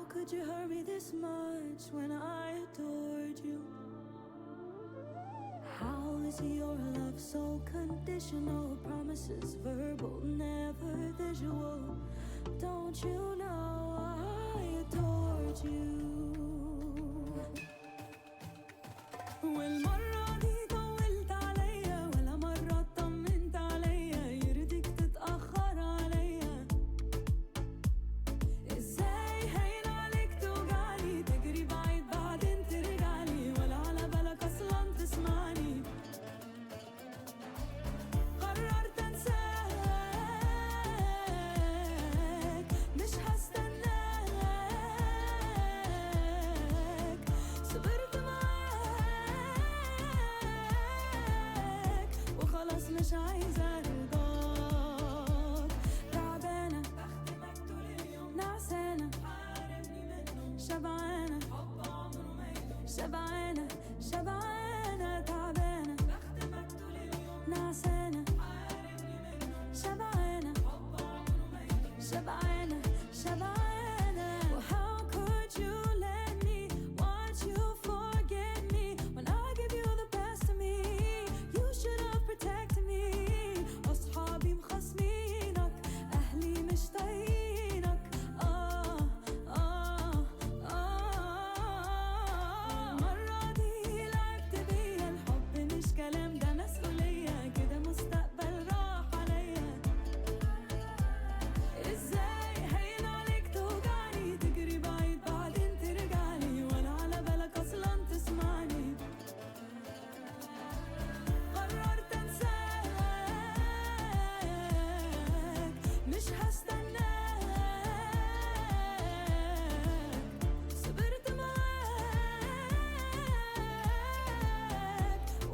could you hurt me this much when I adored you? How is your love so conditional? Promises verbal, never visual. Don't you know I adored you? والمرة دي طولت عليا ولا مرة طمنت عليا، يرضيك تتأخر عليا؟ ازاي هين عليك توجعني، تجري بعيد بعدين ترجعلي، ولا على بالك اصلا تسمعني؟ قررت انساك مش هستناك، صبرت معاك وخلاص مش عايزة ارضاك. تعبانة بختي مقتول اليوم، نعسانة حارمني منه، شبعانة حب عمره ما يدوم، شبعانة شبعانة تعبانة بختي مقتول اليوم، نعسانة حارمني منه، شبعانة حب عمره ما يدوم، شبعانة شبعانة. Well, how could you let me watch you forget me when I give you the best of me? You should have protected me. أصحابي مخصمينك، أهلي مش طايقينك. المرة دي لعبت بيا، الحب مش كلام ده مسؤولية، كده مستقبل راح عليا. ازاي هين عليك توجعني، تجري بعيد بعدين ترجعلي، ولا على بالك اصلا تسمعني؟ قررت انساك مش هستناك، صبرت معاك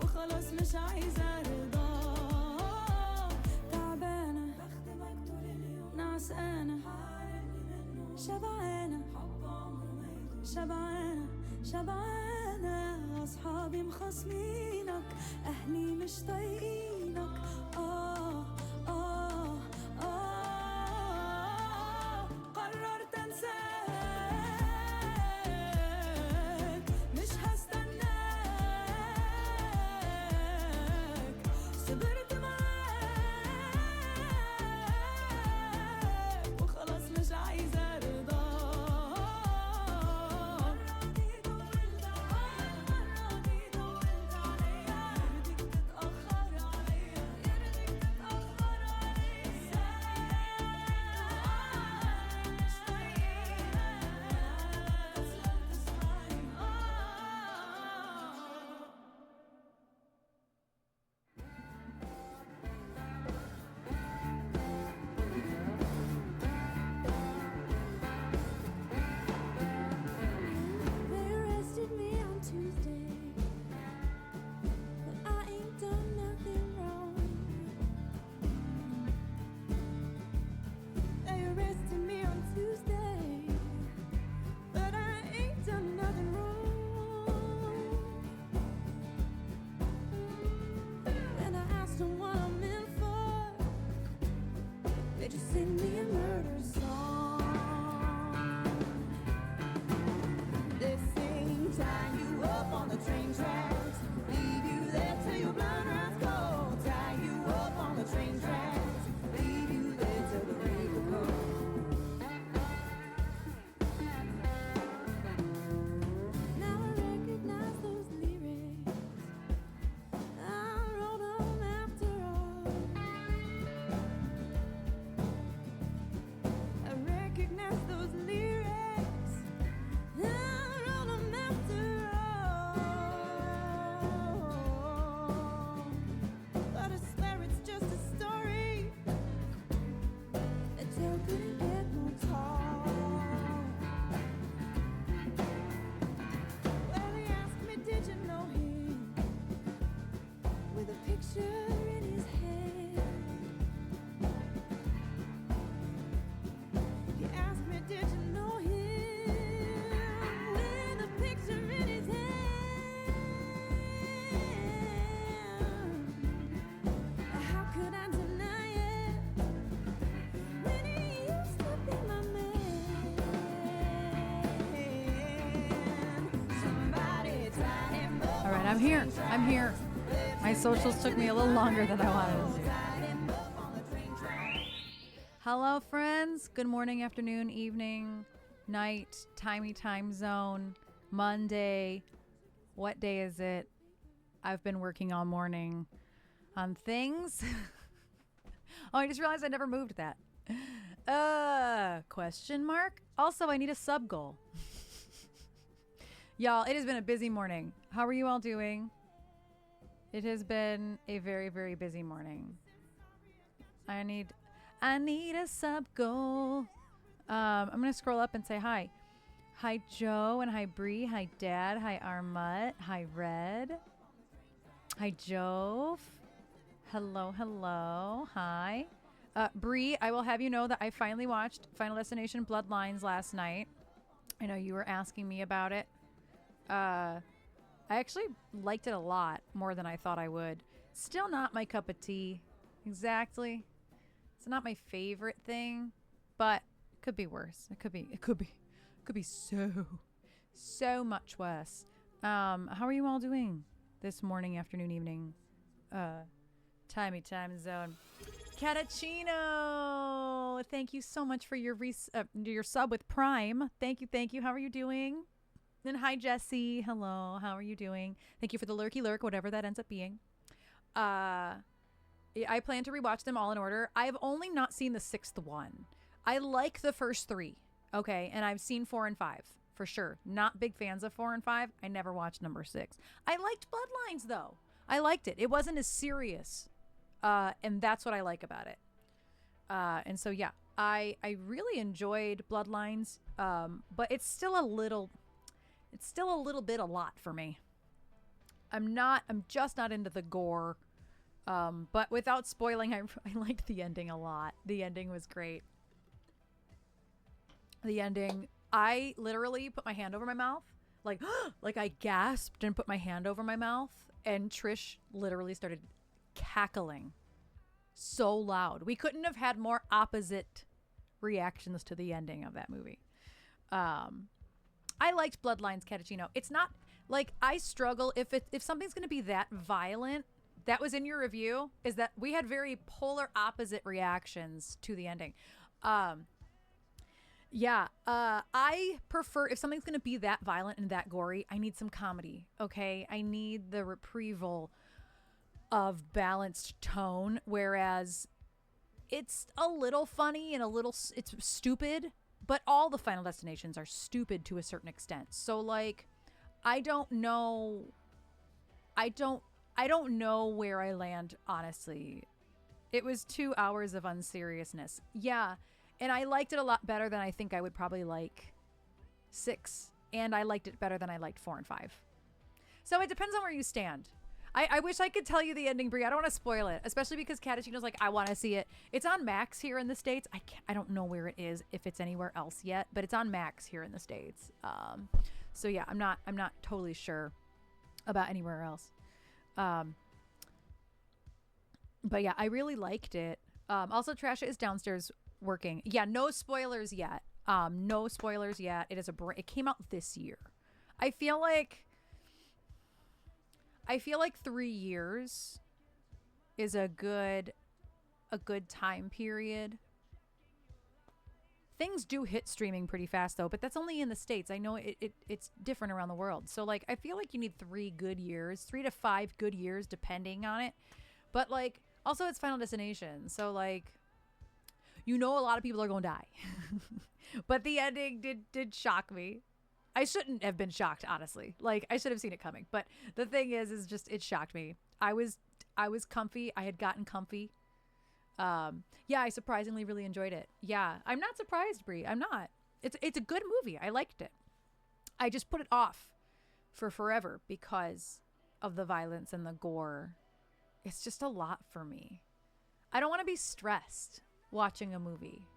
وخلاص مش عايزة ارضاك. تعبانة بختي مقتول اليوم، نعسانة حارمني منه، شبعانة حب عمره ما يدوم، شبعانة شبعانة. أصحابي مخصمينك، أهلي مش طايقينك. قررت انساك مش هستناك، صبرت معاك وخلاص مش عايزة ارضاك. المرة دي طولت عليا، المرة دي طولت عليا، يرضيك تتأخر عليا، يرضيك تتأخر And I'm here. I'm here. My socials took me a little longer than I wanted. Hello, friends. Good morning, afternoon, evening, night, time zone, Monday. What day is it? I've been working all morning on things. Oh, I just realized I never moved that. Question mark? Also, I need a sub goal. Y'all, it has been a busy morning. How are you all doing? It has been a very, very busy morning. I need a sub goal. I'm going to scroll up and say hi. Hi, Joe, and hi, Bree. Hi, Dad. Hi, Armut. Hi, Red. Hi, Jove. Hello, hello. Hi. Bree, I will have you know that I finally watched Final Destination Bloodlines last night. I know you were asking me about it. I actually liked it a lot more than I thought I would. Still not my cup of tea. Exactly. It's not my favorite thing, but it could be worse. It could be so much worse. How are you all doing this morning, afternoon, evening, time zone? Catachino, thank you so much for your sub with Prime. Thank you. How are you doing? And hi, Jesse. Hello. How are you doing? Thank you for the lurky lurk, whatever that ends up being. I plan to rewatch them all in order. I've only not seen the 6th one. I like the first 3. Okay. And I've seen 4 and 5 for sure. Not big fans of 4 and 5. I never watched number 6. I liked Bloodlines though. I liked it. It wasn't as serious. And that's what I like about it. And so, yeah, I really enjoyed Bloodlines. But it's still a little bit a lot for me. I'm just not into the gore. But without spoiling, I liked the ending a lot. The ending was great. The ending, I literally put my hand over my mouth, like I gasped and put my hand over my mouth, and Trish literally started cackling so loud. We couldn't have had more opposite reactions to the ending of that movie. I liked Bloodlines, Catachino. It's not like I struggle if something's going to be that violent. That was in your review, is that we had very polar opposite reactions to the ending. I prefer, if something's going to be that violent and that gory, I need some comedy, okay? I need the reprieval of balanced tone, whereas it's a little funny and it's stupid, but all the Final Destinations are stupid to a certain extent. So, like, I don't know where I land, honestly. It was 2 hours of unseriousness. Yeah, and I liked it a lot better than I think I would probably like 6. And I liked it better than I liked 4 and 5. So it depends on where you stand. I wish I could tell you the ending, Brie. I don't want to spoil it, especially because Catachino's like, I want to see it. It's on Max here in the States. I don't know where it is, if it's anywhere else yet, but it's on Max here in the States. So yeah, I'm not totally sure about anywhere else. But yeah, I really liked it. Also, Trasha is downstairs working. Yeah, no spoilers yet. It came out this year. I feel like 3 years is a good time period. Things do hit streaming pretty fast though, but that's only in the States. I know it's different around the world. So like, I feel like you need 3 to 5 good years depending on it. But like, also it's Final Destination. So like, a lot of people are going to die. But the ending did shock me. I shouldn't have been shocked, honestly. Like, I should have seen it coming. But the thing is just, it shocked me. I was comfy. I had gotten comfy. Yeah, I surprisingly really enjoyed it. Yeah, I'm not surprised, Brie. I'm not. It's a good movie. I liked it. I just put it off for forever because of the violence and the gore. It's just a lot for me. I don't want to be stressed watching a movie.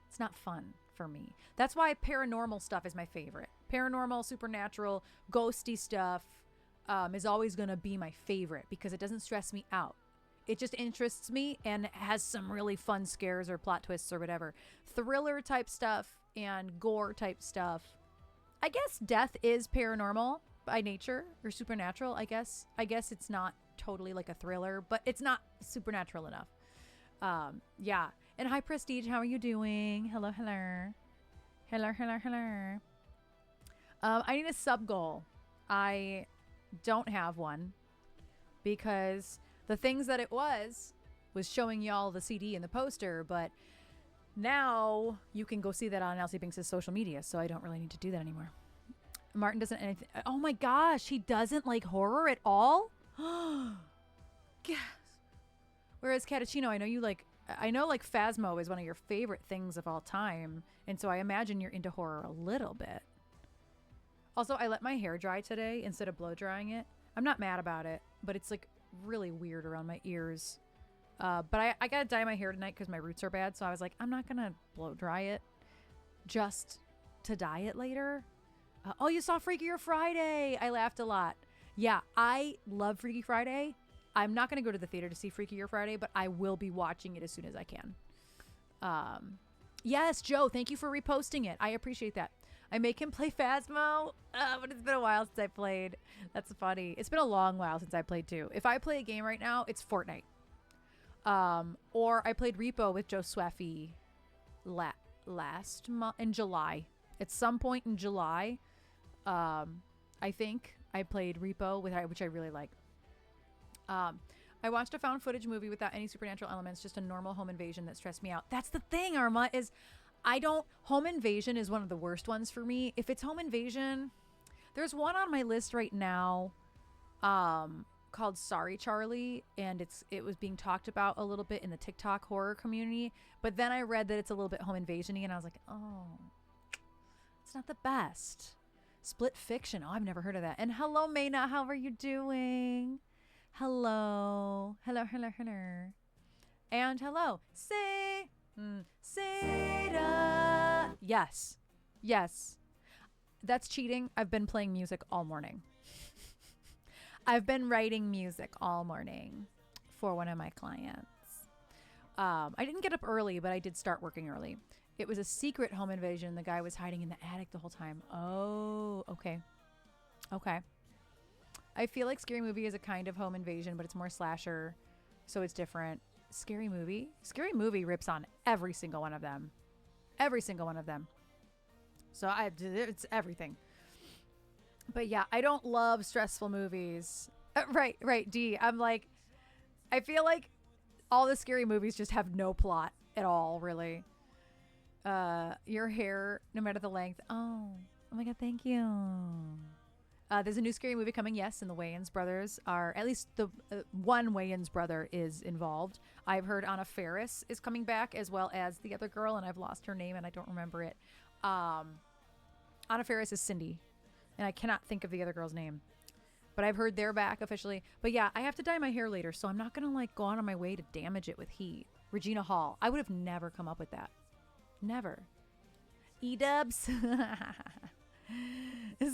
It's not fun for me. That's why paranormal stuff is my favorite. Paranormal, supernatural, ghosty stuff is always going to be my favorite because it doesn't stress me out. It just interests me and has some really fun scares or plot twists or whatever. Thriller type stuff and gore type stuff. I guess death is paranormal, by nature or supernatural, I guess. I guess it's not totally like a thriller, but it's not supernatural enough. Yeah. And hi, Prestige. How are you doing? Hello, hello. Hello, hello, hello. I need a sub goal. I don't have one because the things that it was showing y'all the CD and the poster, but now you can go see that on Elsie Binks' social media, so I don't really need to do that anymore. Martin doesn't anything. Oh my gosh, he doesn't like horror at all? Yes. Whereas Catachino, I know like Phasmo is one of your favorite things of all time, and so I imagine you're into horror a little bit. Also, I let my hair dry today instead of blow drying it. I'm not mad about it, but it's like really weird around my ears. But I gotta dye my hair tonight because my roots are bad, so I was like, I'm not gonna blow dry it just to dye it later. Oh, you saw Freakier Friday. I laughed a lot. Yeah, I love Freaky Friday. I'm not gonna go to the theater to see Freakier Friday, but I will be watching it as soon as I can. Yes, Joe, thank you for reposting it. I appreciate that. I make him play Phasmo, but it's been a while since I played. That's funny. It's been a long while since I played too. If I play a game right now, it's Fortnite. Or I played Repo with Joe Swaffy last month in July. At some point in July, I think I played Repo which I really like. I watched a found footage movie without any supernatural elements, just a normal home invasion that stressed me out. That's the thing, Arma, is home invasion is one of the worst ones for me. If it's home invasion, there's one on my list right now, called Sorry Charlie, and it was being talked about a little bit in the TikTok horror community, but then I read that it's a little bit home invasion-y, and I was like, oh, it's not the best. Split Fiction. Oh, I've never heard of that. And hello, Mayna. How are you doing? Hello. Hello, hello, hello. And hello. Seda. Yes. Yes. That's cheating. I've been playing music all morning. I've been writing music all morning for one of my clients. I didn't get up early, but I did start working early. It was a secret home invasion. The guy was hiding in the attic the whole time. Oh, okay. Okay. I feel like Scary Movie is a kind of home invasion, but it's more slasher, so it's different. Scary Movie? Scary Movie rips on every single one of them. Every single one of them. So it's everything. But yeah, I don't love stressful movies. Right, D. I'm like, I feel like all the scary movies just have no plot at all, really. Your hair, no matter the length. Oh my God, thank you. There's a new Scary Movie coming, yes, and the Wayans brothers are, at least the one Wayans brother is involved. I've heard Anna Faris is coming back, as well as the other girl, and I've lost her name and I don't remember it. Anna Faris is Cindy, and I cannot think of the other girl's name. But I've heard they're back officially. But yeah, I have to dye my hair later, so I'm not going to like go out on my way to damage it with heat. Regina Hall. I would have never come up with that. Never. E-dubs.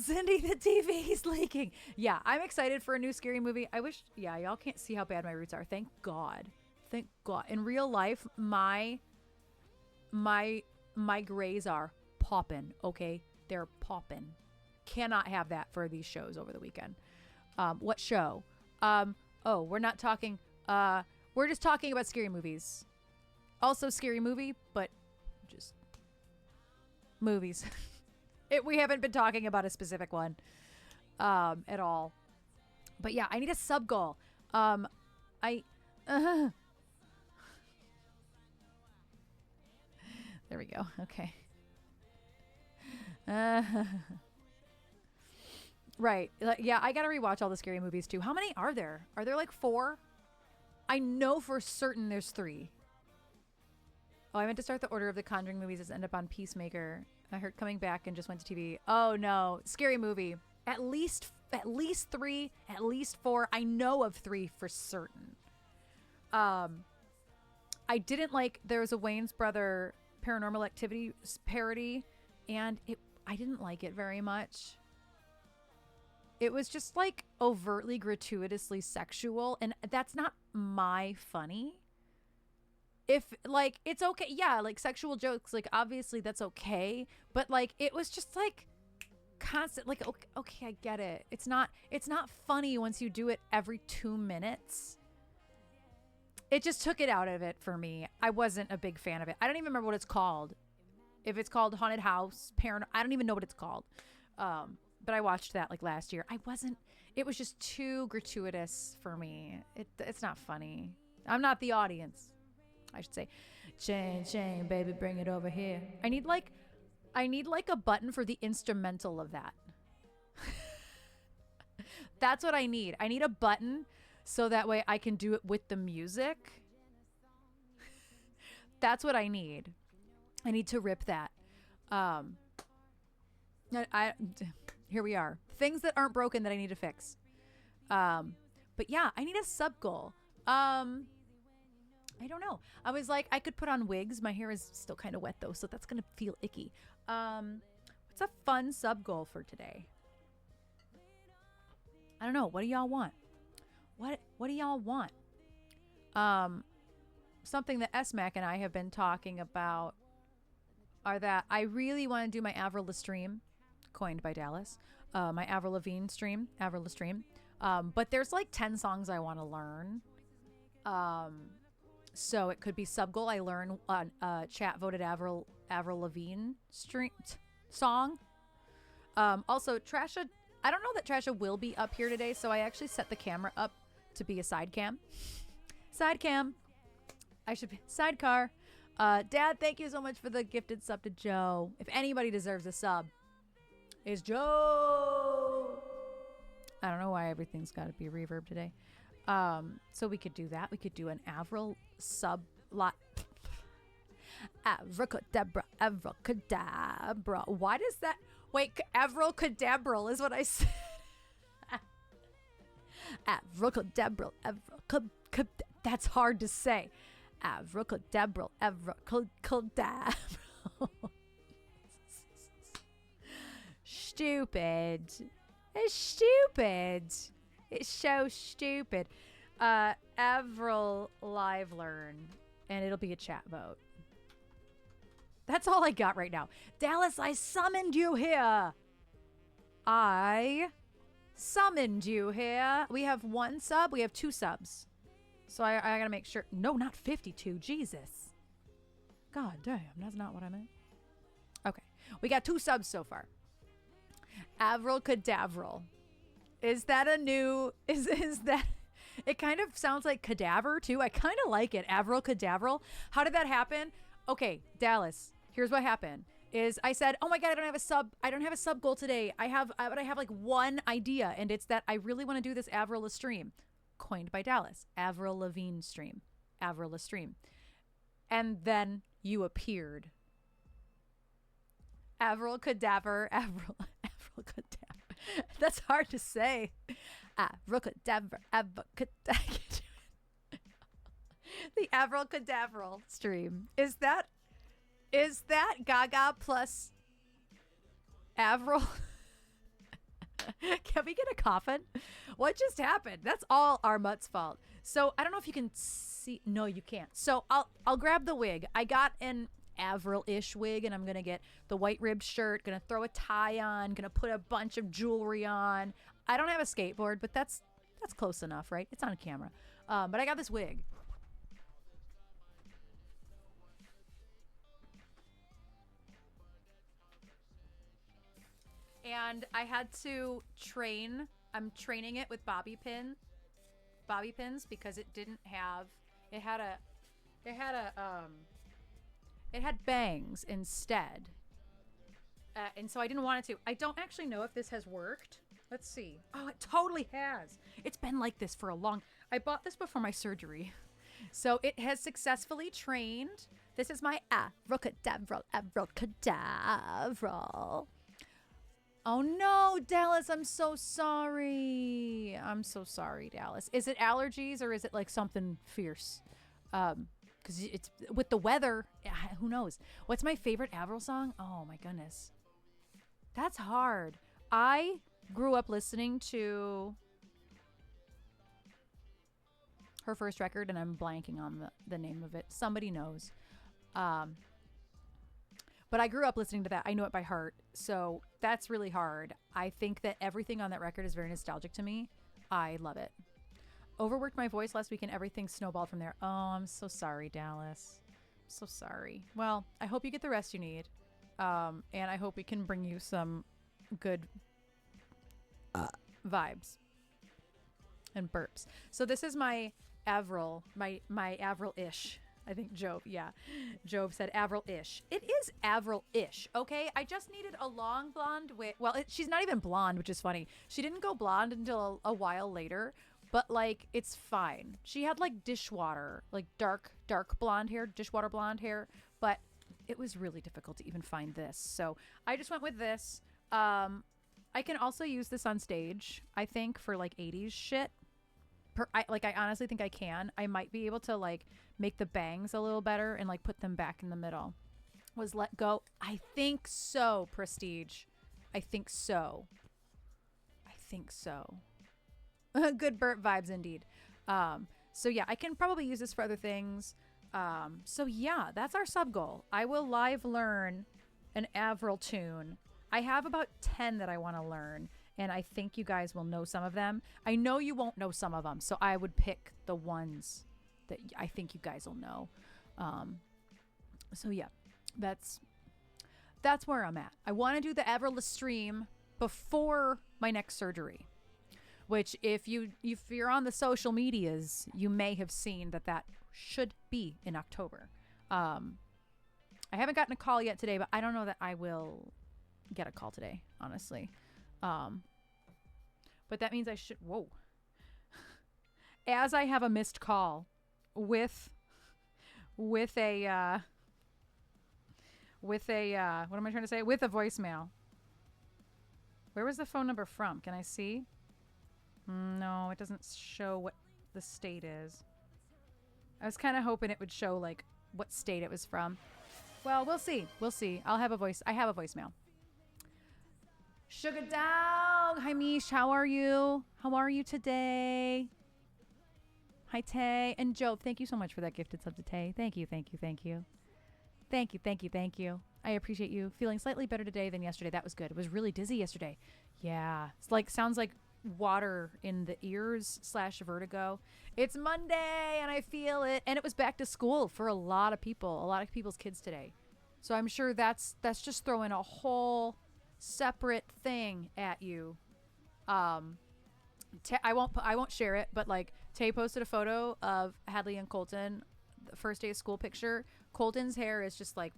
Cindy, the TV's leaking. Yeah, I'm excited for a new Scary Movie. I wish, yeah, y'all can't see how bad my roots are. Thank God. Thank God. In real life, my grays are popping, okay? They're popping. Cannot have that for these shows over the weekend. What show? Oh, we're not talking, we're just talking about scary movies. Also Scary Movie, but just movies. We haven't been talking about a specific one at all. But yeah, I need a sub goal. There we go. Okay. Right. Yeah, I gotta rewatch all the scary movies too. How many are there? Are there like 4? I know for certain there's 3. Oh, I meant to start the order of the Conjuring movies as end up on Peacemaker. I heard coming back and just went to TV. Oh no, Scary Movie. At least 3, at least 4. I know of 3 for certain. I didn't like, there was a Wayne's Brother Paranormal Activity parody, and I didn't like it very much. It was just like overtly gratuitously sexual, and that's not my funny. If like, it's okay. Yeah. Like sexual jokes, like obviously that's okay. But like, it was just like, constant, like, okay, I get it. It's not funny once you do it every 2 minutes. It just took it out of it for me. I wasn't a big fan of it. I don't even remember what it's called. If it's called Haunted House, I don't even know what it's called. But I watched that like last year. It was just too gratuitous for me. It's not funny. I'm not the audience, I should say. Chain, chain, baby, bring it over here. I need like a button for the instrumental of that. That's what I need. I need a button so that way I can do it with the music. That's what I need. I need to rip that. Here we are. Things that aren't broken that I need to fix. But yeah, I need a sub goal. I don't know. I was like, I could put on wigs. My hair is still kind of wet though, so that's gonna feel icky. What's a fun sub goal for today? I don't know. What do y'all want? What do y'all want? Something that SMAC and I have been talking about are that I really want to do my Avril Lavigne, coined by Dallas, my Avril Lavigne stream, Avril Lavigne. But there's like 10 songs I want to learn. So it could be sub goal. I learn on chat voted Avril Lavigne song. Also, Trasha, I don't know that Trasha will be up here today, so I actually set the camera up to be a side cam. Side cam. I should be sidecar. Dad, thank you so much for the gifted sub to Joe. If anybody deserves a sub, it's Joe. I don't know why everything's got to be reverb today. So we could do that. We could do an Avril sub lot. Avracadabra, avracadabra. Why does that? Wait, avracadabra is what I said. Avracadabra, avracadabra. That's hard to say. Avracadabra, avracadabra. Stupid. It's stupid. It's so stupid. Avril live learn, and it'll be a chat vote. That's all I got right now. Dallas, I summoned you here. I summoned you here. We have 1 sub. We have 2 subs. So I gotta make sure. No, not 52. Jesus. God damn. That's not what I meant. Okay. We got 2 subs so far. Avril Cadavril. Is that a new... Is that... It kind of sounds like cadaver, too. I kind of like it. Avril Cadavril. How did that happen? Okay, Dallas. Here's what happened. Is I said, oh my God, I don't have a sub goal today. But I have like 1 idea, and it's that I really want to do this Avril stream. Coined by Dallas. Avril Lavigne stream. Avril stream. And then you appeared. Avril Cadaver. Avril Cadaver. That's hard to say. Avril Cadaver. Avril Cadaver. The Avril Cadaver stream. Is that Gaga plus Avril? Can we get a coffin? What just happened? That's all our mutt's fault. So I don't know if you can see. No, you can't. So I'll grab the wig. I got an Avril-ish wig, and I'm gonna get the white ribbed shirt. Gonna throw a tie on. Gonna put a bunch of jewelry on. I don't have a skateboard, but that's close enough, right? It's on camera. But I got this wig. And I had to train. I'm training it with bobby pins because it didn't have. It had bangs instead, and so I didn't want it to. I don't actually know if this has worked. Let's see. Oh, it totally has. It's been like this for a long. I bought this before my surgery, so it has successfully trained. This is my abracadabra. Oh no, Dallas, I'm so sorry. I'm so sorry, Dallas. Is it allergies or is it like something fierce? Because it's with the weather, who knows? What's my favorite Avril song? Oh my goodness. That's hard. I grew up listening to her first record, and I'm blanking on the name of it. Somebody knows. But I grew up listening to that. I know it by heart. So that's really hard. I think that everything on that record is very nostalgic to me. I love it. Overworked my voice last week and everything snowballed from there. Oh, I'm so sorry, Dallas. I'm so sorry. Well, I hope you get the rest you need. And I hope we can bring you some good vibes and burps. So this is my Avril, my Avril-ish. I think Jove, yeah. Jove said Avril-ish. It is Avril-ish, okay? I just needed a long blonde wig. Well, she's not even blonde, which is funny. She didn't go blonde until a while later, but, like, it's fine. She had, like, dishwater, like, dark blonde hair, dishwater blonde hair, but it was really difficult to even find this. So I just went with this. I can also use this on stage, I think, for, like, 80s shit. I honestly think I can. I might be able to, like, make the bangs a little better and, like, put them back in the middle. Was Let Go? I think so, Prestige. I think so. Good burp vibes indeed. So yeah, I can probably use this for other things. So yeah, that's our sub goal. I will live learn an Avril tune. I have about 10 that I want to learn, and I think you guys will know some of them. I know you won't know some of them, so I would pick the ones that I think you guys will know. So yeah, that's where I'm at. I want to do the Avril stream before my next surgery, which if you're on the social medias, you may have seen that should be in October. I haven't gotten a call yet today, but I don't know that I will get a call today, honestly. But that means I should, whoa. As I have a missed call with a, what am I trying to say? With a voicemail. Where was the phone number from? Can I see? No, it doesn't show what the state is. I was kind of hoping it would show, like, what state it was from. Well, we'll see. I have a voicemail. Sugar Dog. Hi, Mish. How are you? How are you today? Hi, Tay. And Joe, thank you so much for that gifted sub to Tay. Thank you. I appreciate you. Feeling slightly better today than yesterday. That was good. It was really dizzy yesterday. Yeah. It's like, sounds like water in the ears / vertigo. It's Monday and I feel it. And it was back to school for a lot of people's kids today. So I'm sure that's just throwing a whole separate thing at you. I won't share it, but like Tay posted a photo of Hadley and Colton, the first day of school picture. Colton's hair is just like,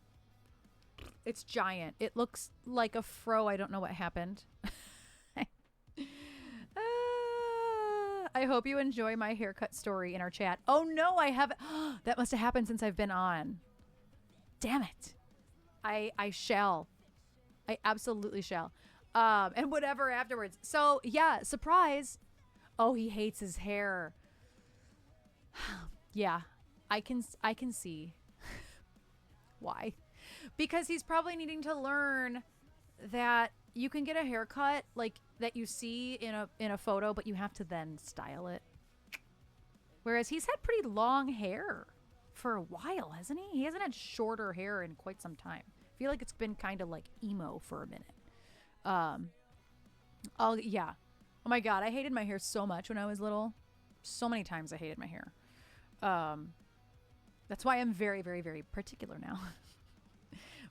it's giant. It looks like a fro. I don't know what happened. I hope you enjoy my haircut story in our chat. Oh no, I haven't. That must have happened since I've been on. Damn it. I shall. I absolutely shall. And whatever afterwards. So yeah, surprise. Oh, he hates his hair. Yeah, I can see why. Because he's probably needing to learn that you can get a haircut like that you see in a photo, but you have to then style it. Whereas he's had pretty long hair for a while, hasn't he? He hasn't had shorter hair in quite some time. I feel like it's been kind of like emo for a minute. Oh yeah. Oh my God, I hated my hair so much when I was little. So many times I hated my hair. That's why I'm very, very, very particular now.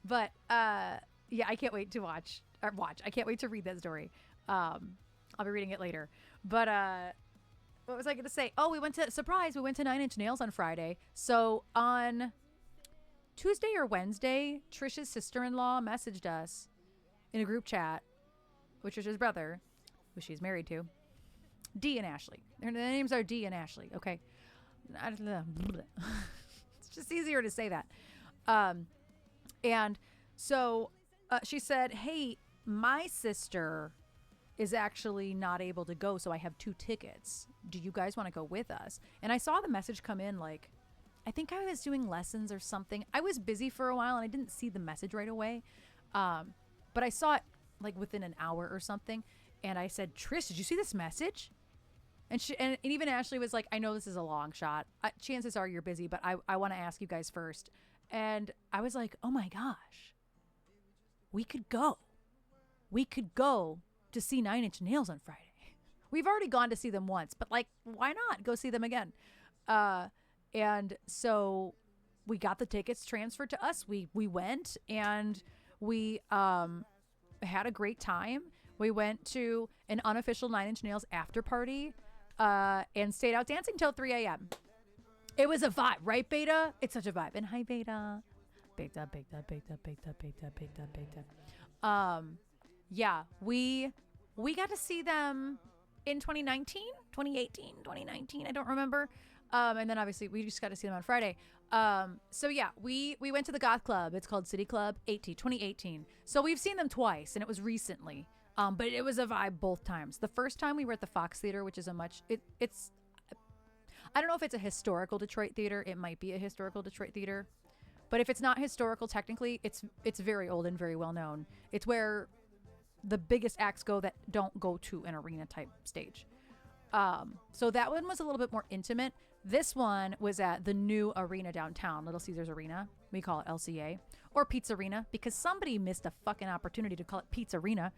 But yeah, I can't wait to watch. I can't wait to read that story. I'll be reading it later. But what was I going to say? Oh, we went to 9 Inch Nails on Friday. So on Tuesday or Wednesday, Trish's sister-in-law messaged us in a group chat, which is his brother, who she's married to, D and Ashley. Their names are D and Ashley. Okay. It's just easier to say that. And so she said, hey, my sister is actually not able to go, so I have 2 tickets. Do you guys want to go with us? And I saw the message come in like, I think I was doing lessons or something. I was busy for a while and I didn't see the message right away. But I saw it like within an hour or something. And I said, Trish, did you see this message? And even Ashley was like, I know this is a long shot. Chances are you're busy, but I want to ask you guys first. And I was like, oh my gosh, we could go. We could go to see Nine Inch Nails on Friday. We've already gone to see them once, but like, why not go see them again? And so we got the tickets transferred to us. We went and we had a great time. We went to an unofficial Nine Inch Nails after party and stayed out dancing till 3 a.m. It was a vibe, right, Beta? It's such a vibe. And hi, Beta. Beta. Yeah, we got to see them in 2019, 2018, 2019. I don't remember. And then obviously we just got to see them on Friday. So yeah, we went to the goth club. It's called City Club 2018. So we've seen them twice, and it was recently. But it was a vibe both times. The first time we were at the Fox Theater, which is it's I don't know if it's a historical Detroit theater. It might be a historical Detroit theater. But if it's not historical, technically, it's very old and very well known. It's where the biggest acts go that don't go to an arena type stage. So that one was a little bit more intimate. This one was at the new arena downtown, Little Caesars Arena. We call it LCA or Pizza Arena because somebody missed a fucking opportunity to call it Pizza Arena.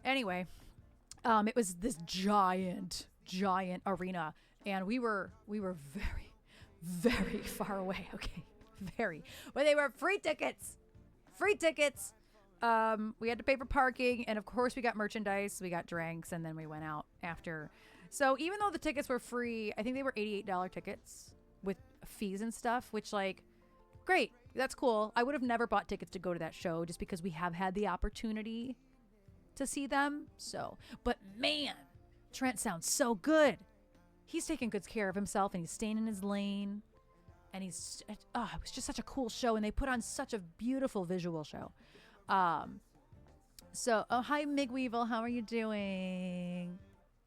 Anyway, it was this giant arena, and we were very, very far away. Okay, very. But they were free tickets. We had to pay for parking, and of course we got merchandise, we got drinks, and then we went out after. So even though the tickets were free, I think they were $88 tickets with fees and stuff, which like, great, that's cool. I would have never bought tickets to go to that show just because we have had the opportunity to see them. So, but man, Trent sounds so good. He's taking good care of himself, and he's staying in his lane, and it was just such a cool show, and they put on such a beautiful visual show. So, hi, Mig Weevil. How are you doing?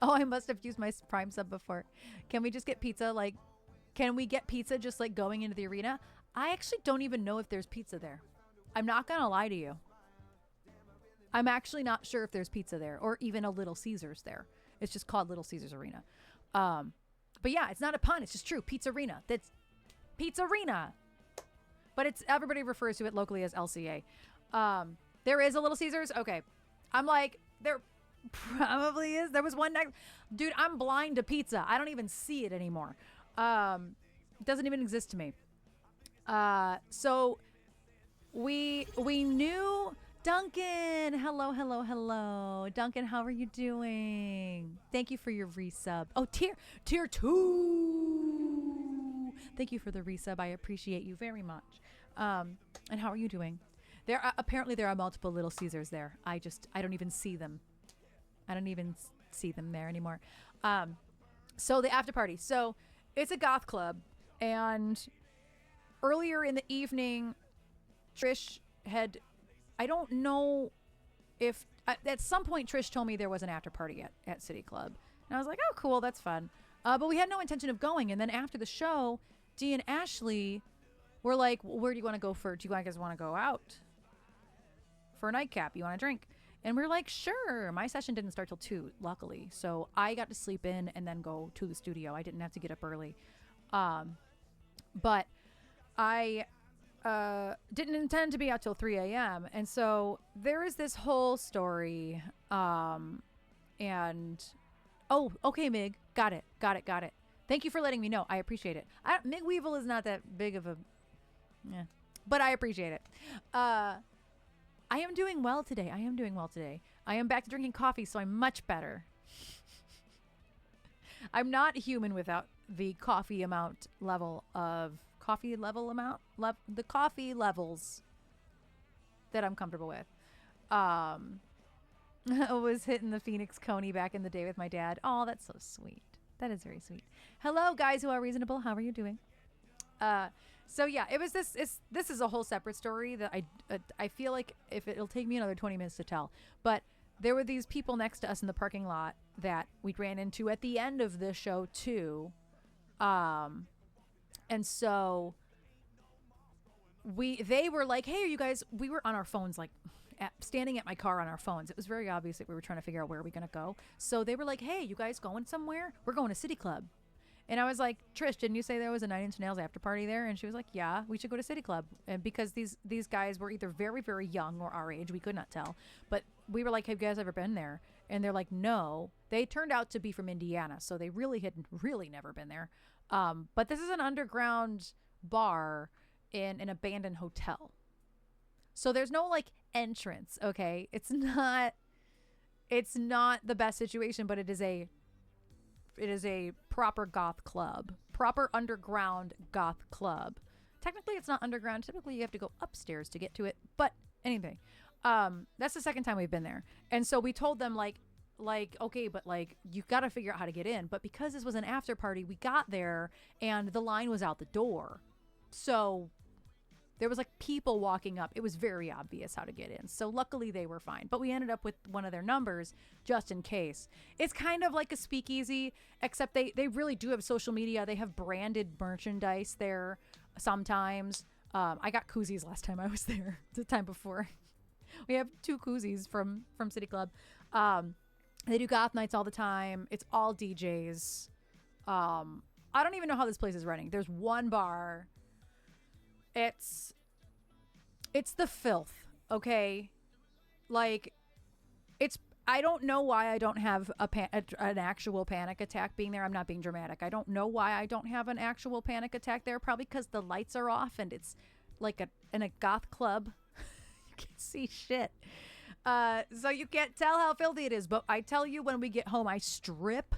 Oh, I must have used my Prime sub before. Can we just get pizza? Like, can we get pizza just like going into the arena? I actually don't even know if there's pizza there. I'm not going to lie to you. I'm actually not sure if there's pizza there or even a Little Caesars there. It's just called Little Caesars Arena. But yeah, it's not a pun. It's just true. Pizza Arena. That's Pizza Arena. But everybody refers to it locally as LCA. There is a Little Caesars. Okay. I'm like, there probably is. There was one next. Dude, I'm blind to pizza. I don't even see it anymore. It doesn't even exist to me. So we knew Duncan. Hello. Duncan, how are you doing? Thank you for your resub. Oh, tier 2. Thank you for the resub. I appreciate you very much. And how are you doing? Apparently there are multiple Little Caesars there. I don't even see them. I don't even see them there anymore. So the after party. So it's a goth club, and earlier in the evening, Trish had, I don't know if, at some point Trish told me there was an after party at City Club. And I was like, oh, cool, that's fun. But we had no intention of going. And then after the show, Dee and Ashley were like, well, where do you want to go do you guys want to go out for a nightcap? You want to drink? And we're like, sure. My session didn't start till 2, luckily. So I got to sleep in and then go to the studio. I didn't have to get up early. But I didn't intend to be out till 3 a.m. And so there is this whole story. And, oh, okay, Mig. Got it. Thank you for letting me know. I appreciate it. Mig Weevil is not that big of a, but I appreciate it. I am doing well today. I am back to drinking coffee, so I'm much better. I'm not human without the coffee levels that I'm comfortable with. I was hitting the Phoenix Coney back in the day with my dad. Oh, that's so sweet. That is very sweet. Hello, guys who are reasonable. How are you doing? So yeah, it was this is a whole separate story that I feel like it'll take me another 20 minutes to tell. But there were these people next to us in the parking lot that we ran into at the end of the show too. And so they were like, hey, are you guys, we were on our phones, like standing at my car on our phones. It was very obvious that we were trying to figure out where we're going to go. So they were like, hey, you guys going somewhere? We're going to City Club. And I was like, Trish, didn't you say there was a 9 Inch Nails after party there? And she was like, yeah, we should go to City Club. And because these guys were either very, very young or our age, we could not tell. But we were like, have you guys ever been there? And they're like, no. They turned out to be from Indiana, so they really had really never been there. But this is an underground bar in an abandoned hotel. So there's no like entrance, okay? It's not the best situation, but it is a proper goth club, proper underground goth club. Technically, it's not underground. Typically, you have to go upstairs to get to it. But anyway, that's the second time we've been there. And so we told them like, okay, but like, you got to figure out how to get in. But because this was an after party, we got there and the line was out the door. So there was like people walking up. It was very obvious how to get in. So luckily they were fine. But we ended up with one of their numbers just in case. It's kind of like a speakeasy, except they really do have social media. They have branded merchandise there sometimes. I got koozies last time I was there, the time before. We have 2 koozies from City Club. They do goth nights all the time. It's all DJs. I don't even know how this place is running. There's one bar. It's the filth, okay? Like, I don't know why I don't have an actual panic attack being there. I'm not being dramatic. I don't know why I don't have an actual panic attack there. Probably because the lights are off and it's like in a goth club. You can't see shit. So you can't tell how filthy it is. But I tell you, when we get home, I strip.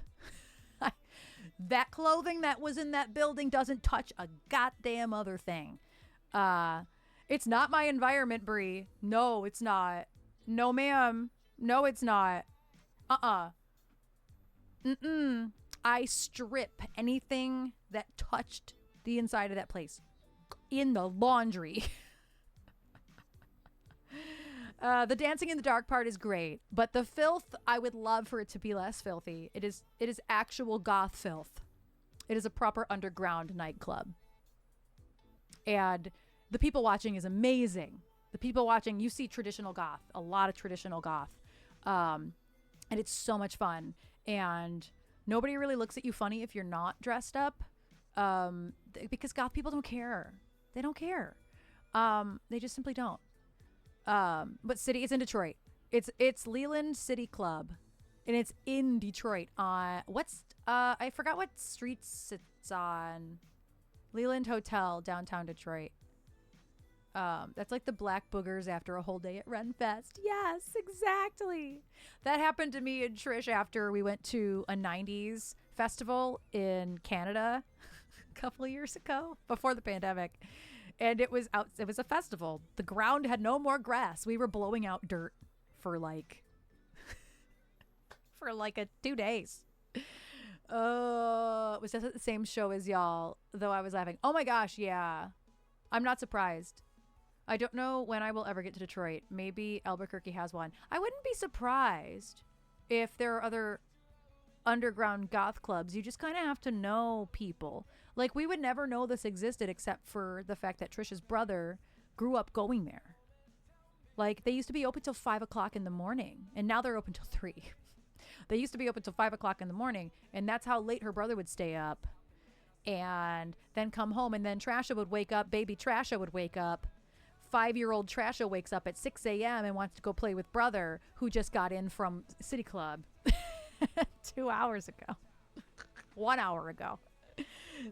That clothing that was in that building doesn't touch a goddamn other thing. It's not my environment, Brie. No, it's not. No, ma'am. No, it's not. I strip anything that touched the inside of that place in the laundry. The dancing in the dark part is great, but the filth, I would love for it to be less filthy. It is actual goth filth. It is a proper underground nightclub. And the people watching is amazing. The people watching, you see traditional goth, a lot of traditional goth. And it's so much fun. And nobody really looks at you funny if you're not dressed up. Because goth people don't care. They don't care. They just simply don't. But it's in Detroit. It's Leland City Club, and it's in Detroit. I forgot what streets it's on. Leland Hotel, downtown Detroit. That's like the Black Boogers after a whole day at Renfest. Yes, exactly. That happened to me and Trish after we went to a 90s festival in Canada a couple of years ago, before the pandemic. And it was a festival. The ground had no more grass. We were blowing out dirt for like 2 days. Oh, it was just at the same show as y'all, though I was laughing. Oh my gosh, yeah. I'm not surprised. I don't know when I will ever get to Detroit. Maybe Albuquerque has one. I wouldn't be surprised if there are other underground goth clubs. You just kind of have to know people. Like, we would never know this existed except for the fact that Trisha's brother grew up going there. Like, they used to be open till 5 o'clock in the morning, and now they're open till 3. They used to be open till 5 o'clock in the morning, and that's how late her brother would stay up and then come home. And then Trasha would wake up. Baby Trasha would wake up. 5-year-old Trasha wakes up at 6 a.m. and wants to go play with brother, who just got in from City Club 2 hours ago. 1 hour ago.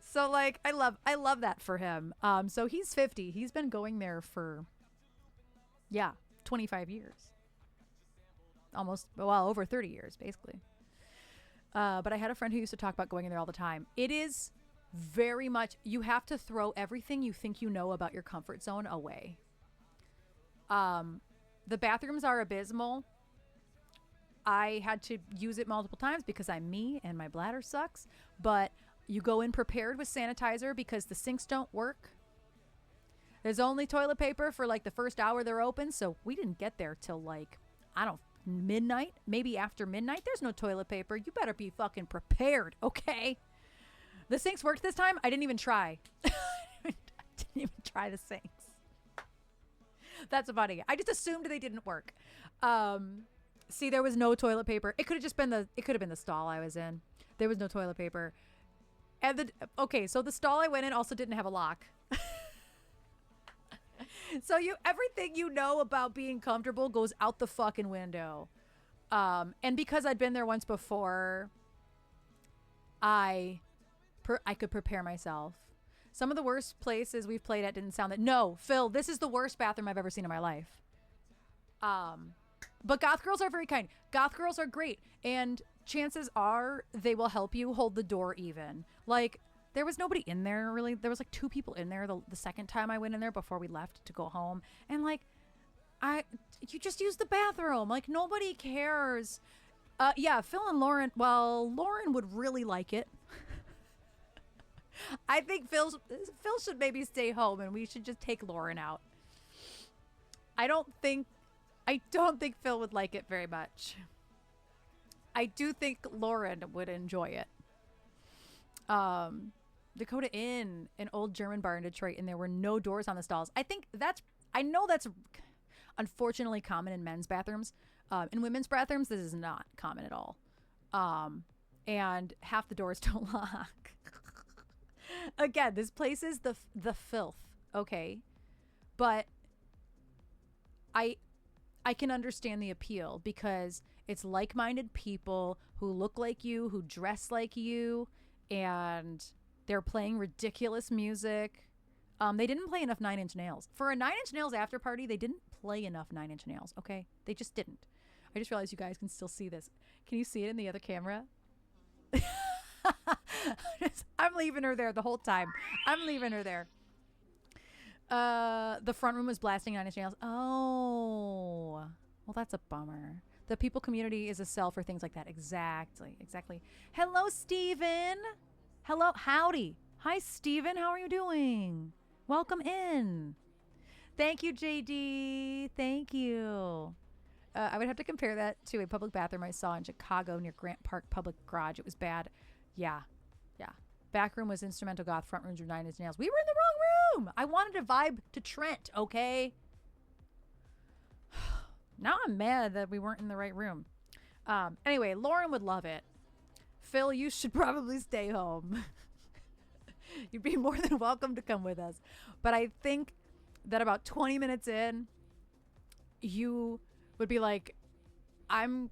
So like, I love that for him. So he's 50. He's been going there for 25 years. Almost, well, over 30 years, basically. But I had a friend who used to talk about going in there all the time. It is very much, you have to throw everything you think you know about your comfort zone away. The bathrooms are abysmal. I had to use it multiple times because I'm me and my bladder sucks. But you go in prepared with sanitizer because the sinks don't work. There's only toilet paper for like the first hour they're open. So we didn't get there till like, midnight, maybe after midnight. There's no toilet paper. You better be fucking prepared, okay? The sinks worked this time. I didn't even try. I didn't even try the sinks. That's funny. I just assumed they didn't work. See, there was no toilet paper. It could have been the stall I was in. There was no toilet paper. And okay, so the stall I went in also didn't have a lock. So everything you know about being comfortable goes out the fucking window. And because I'd been there once before, I could prepare myself. Some of the worst places we've played at didn't sound that. No, Phil, this is the worst bathroom I've ever seen in my life. But goth girls are very kind. Goth girls are great. And chances are they will help you hold the door even. Like, there was nobody in there, really. There was like 2 people in there the second time I went in there before we left to go home. And like, you just use the bathroom. Like, nobody cares. Yeah, Phil and Lauren, well, Lauren would really like it. I think Phil should maybe stay home and we should just take Lauren out. I don't think Phil would like it very much. I do think Lauren would enjoy it. Dakota Inn, an old German bar in Detroit, and there were no doors on the stalls. I know that's unfortunately common in men's bathrooms. In women's bathrooms, this is not common at all. And half the doors don't lock. Again, this place is the filth, okay? But I can understand the appeal because it's like-minded people who look like you, who dress like you, and they're playing ridiculous music. They didn't play enough Nine Inch Nails. For a Nine Inch Nails after party, they didn't play enough Nine Inch Nails, okay? They just didn't. I just realized you guys can still see this. Can you see it in the other camera? I'm leaving her there the whole time. I'm leaving her there. The front room was blasting Nine Inch Nails. Oh, well, that's a bummer. The people community is a sell for things like that. Exactly. Hello, Steven. Hello. Howdy. Hi, Steven. How are you doing? Welcome in. Thank you, JD. Thank you. I would have to compare that to a public bathroom I saw in Chicago near Grant Park Public Garage. It was bad. Yeah. Back room was instrumental goth. Front rooms were Nine Inch Nails. We were in the wrong room. I wanted to vibe to Trent, okay? Now I'm mad that we weren't in the right room. Anyway, Lauren would love it. Phil, you should probably stay home. You'd be more than welcome to come with us. But I think that about 20 minutes in, you would be like, I'm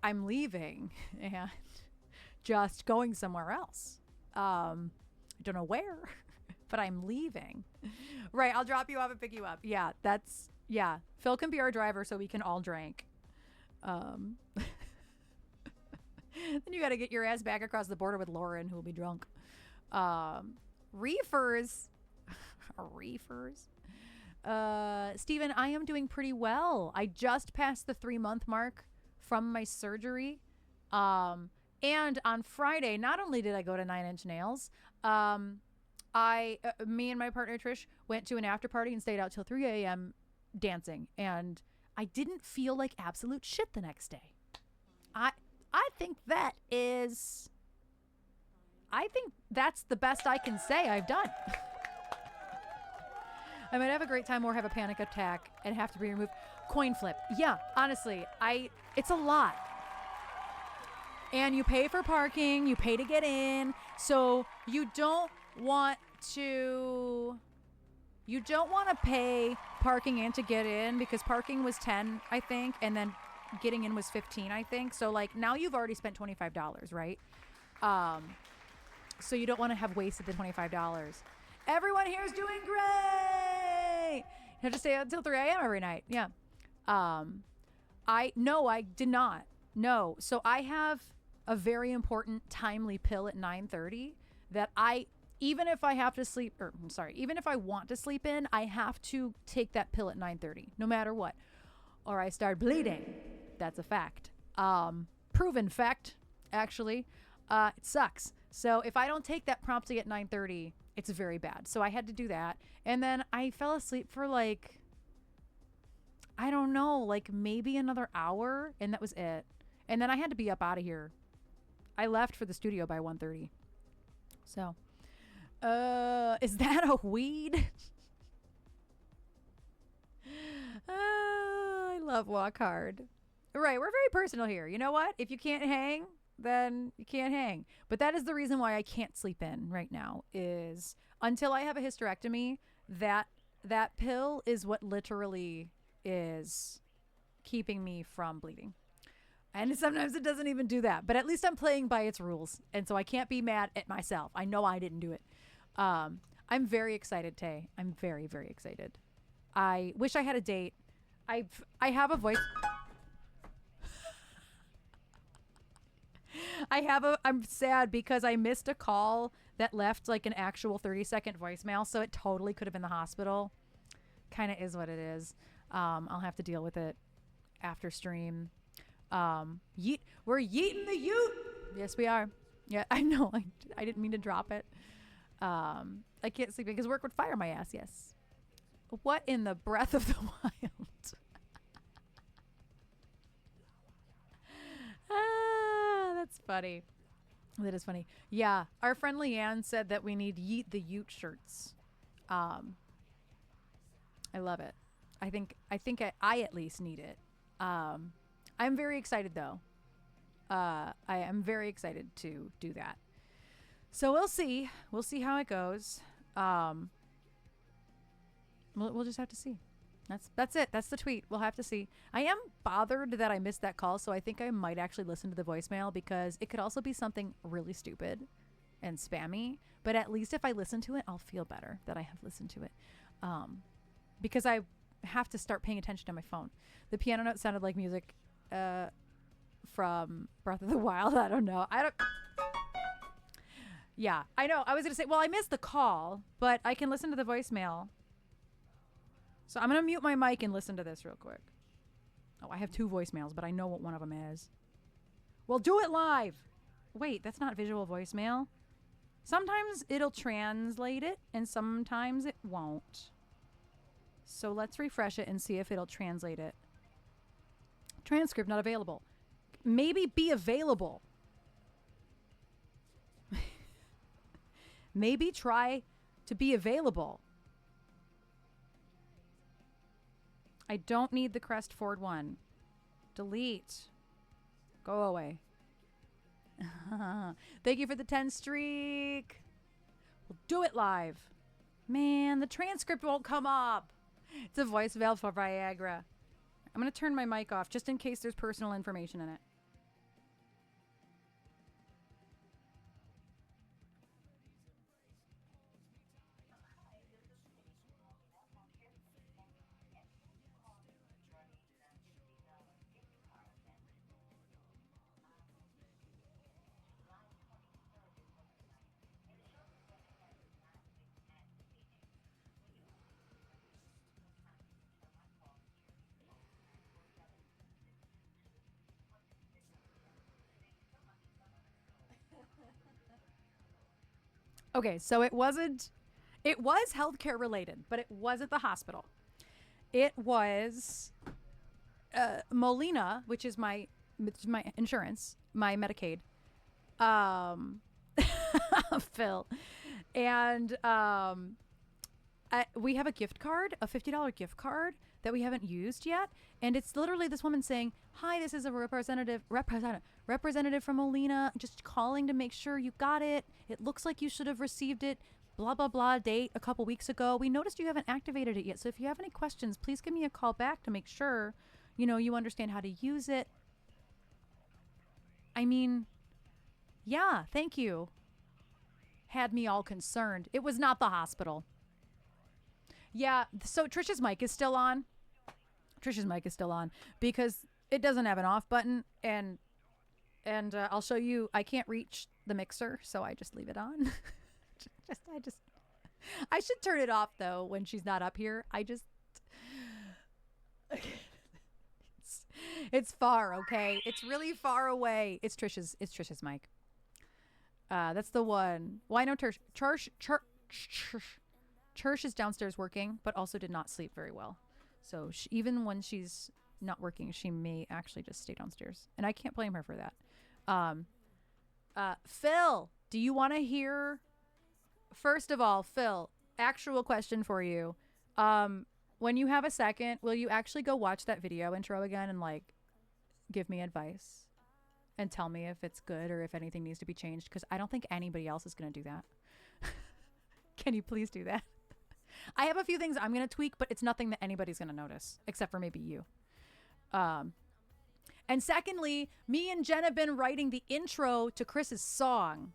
leaving and just going somewhere else. I don't know where, but I'm leaving. Right, I'll drop you off and pick you up. Yeah, Phil can be our driver so we can all drink. Then you got to get your ass back across the border with Lauren, who will be drunk. Reefers. Steven, I am doing pretty well. I just passed the 3-month mark from my surgery. And on Friday, not only did I go to Nine Inch Nails, me and my partner Trish went to an after party and stayed out till 3 a.m. dancing. And I didn't feel like absolute shit the next day. I think that's the best I can say I've done. I might have a great time or have a panic attack and have to be removed. Coin flip. Yeah, honestly, it's a lot. And you pay for parking, you pay to get in. So you don't want to pay parking and to get in because parking was $10, I think, and then getting in was $15, I think. So like now you've already spent $25, right? So you don't want to have wasted the $25. Everyone here is doing great. You have to stay until 3 a.m. every night. Yeah. I did not. No. So I have a very important timely pill at 9:30 that even if I want to sleep in, I have to take that pill at 9:30, no matter what, or I start bleeding. That's a fact. Proven fact, actually. It sucks. So if I don't take that promptly at 9:30, it's very bad. So I had to do that. And then I fell asleep for like, I don't know, like maybe another hour. And that was it. And then I had to be up out of here. I left for the studio by 1:30. So, is that a weed? I love Walk Hard. Right, we're very personal here. You know what? If you can't hang, then you can't hang. But that is the reason why I can't sleep in right now, is until I have a hysterectomy, that pill is what literally is keeping me from bleeding. And sometimes it doesn't even do that. But at least I'm playing by its rules. And so I can't be mad at myself. I know I didn't do it. I'm very excited, Tay. I'm very, very excited. I wish I had a date. I have a voice. I'm sad because I missed a call that left like an actual 30-second voicemail. So it totally could have been the hospital. Kind of is what it is. I'll have to deal with it after stream. We're yeeting the ute. Yes, we are. Yeah, I know. I didn't mean to drop it. I can't sleep because work would fire my ass. Yes. What in the breath of the wild? That's funny. That is funny. Yeah, our friend Leanne said that we need Yeet the Ute shirts. I love it. I think I at least need it. I'm very excited though. I am very excited to do that. So we'll see. We'll see how it goes. We'll just have to see. That's it. That's the tweet. We'll have to see. I am bothered that I missed that call, so I think I might actually listen to the voicemail because it could also be something really stupid and spammy. But at least if I listen to it, I'll feel better that I have listened to it. Because I have to start paying attention to my phone. The piano note sounded like music from Breath of the Wild. I don't know. Yeah, I know. I was going to say, well, I missed the call, but I can listen to the voicemail. So I'm going to mute my mic and listen to this real quick. Oh, I have 2 voicemails, but I know what one of them is. Well, do it live. Wait, that's not visual voicemail. Sometimes it'll translate it, and sometimes it won't. So let's refresh it and see if it'll translate it. Transcript not available. Maybe be available. Maybe try to be available. I don't need the Crest Ford one. Delete. Go away. Thank you for the 10 streak. We'll do it live. Man, the transcript won't come up. It's a voicemail for Viagra. I'm going to turn my mic off just in case there's personal information in it. Okay, so it was healthcare related, but it wasn't the hospital. It was Molina, which is my insurance, my Medicaid. Phil. And we have a gift card, a $50 gift card that we haven't used yet. And it's literally this woman saying, hi, this is a representative from Molina, just calling to make sure you got it. It looks like you should have received it. Blah, blah, blah, date a couple weeks ago. We noticed you haven't activated it yet. So if you have any questions, please give me a call back to make sure, you understand how to use it. I mean, yeah, thank you. Had me all concerned. It was not the hospital. Yeah, so Trisha's mic is still on. Because it doesn't have an off button, and I'll show you. I can't reach the mixer, so I just leave it on. I should turn it off though when she's not up here. It's far, okay? It's really far away. It's Trisha's mic. That's the one. Well, I know Church is downstairs working, but also did not sleep very well. So even when she's not working, she may actually just stay downstairs. And I can't blame her for that. Phil, do you want to hear? First of all, Phil, actual question for you. When you have a second, will you actually go watch that video intro again and give me advice? and tell me if it's good or if anything needs to be changed, because I don't think anybody else is going to do that. Can you please do that? I have a few things I'm going to tweak, but it's nothing that anybody's going to notice except for maybe you. And secondly, me and Jen have been writing the intro to Chris's song.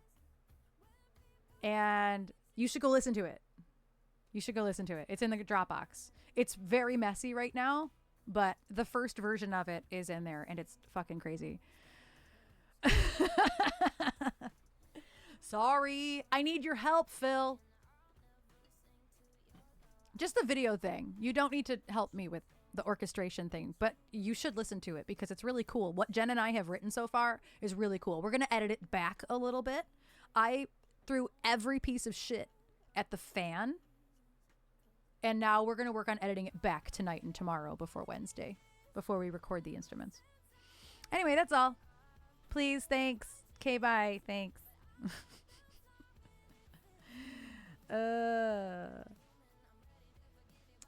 And you should go listen to it. You should go listen to it. It's in the Dropbox. It's very messy right now, but the first version of it is in there and it's fucking crazy. Sorry. I need your help, Phil. Just the video thing. You don't need to help me with the orchestration thing, but you should listen to it because it's really cool. What Jen and I have written so far is really cool. We're going to edit it back a little bit. I threw every piece of shit at the fan, and now we're going to work on editing it back tonight and tomorrow before Wednesday, before we record the instruments. Anyway, that's all. Please, thanks. Okay, bye. Thanks.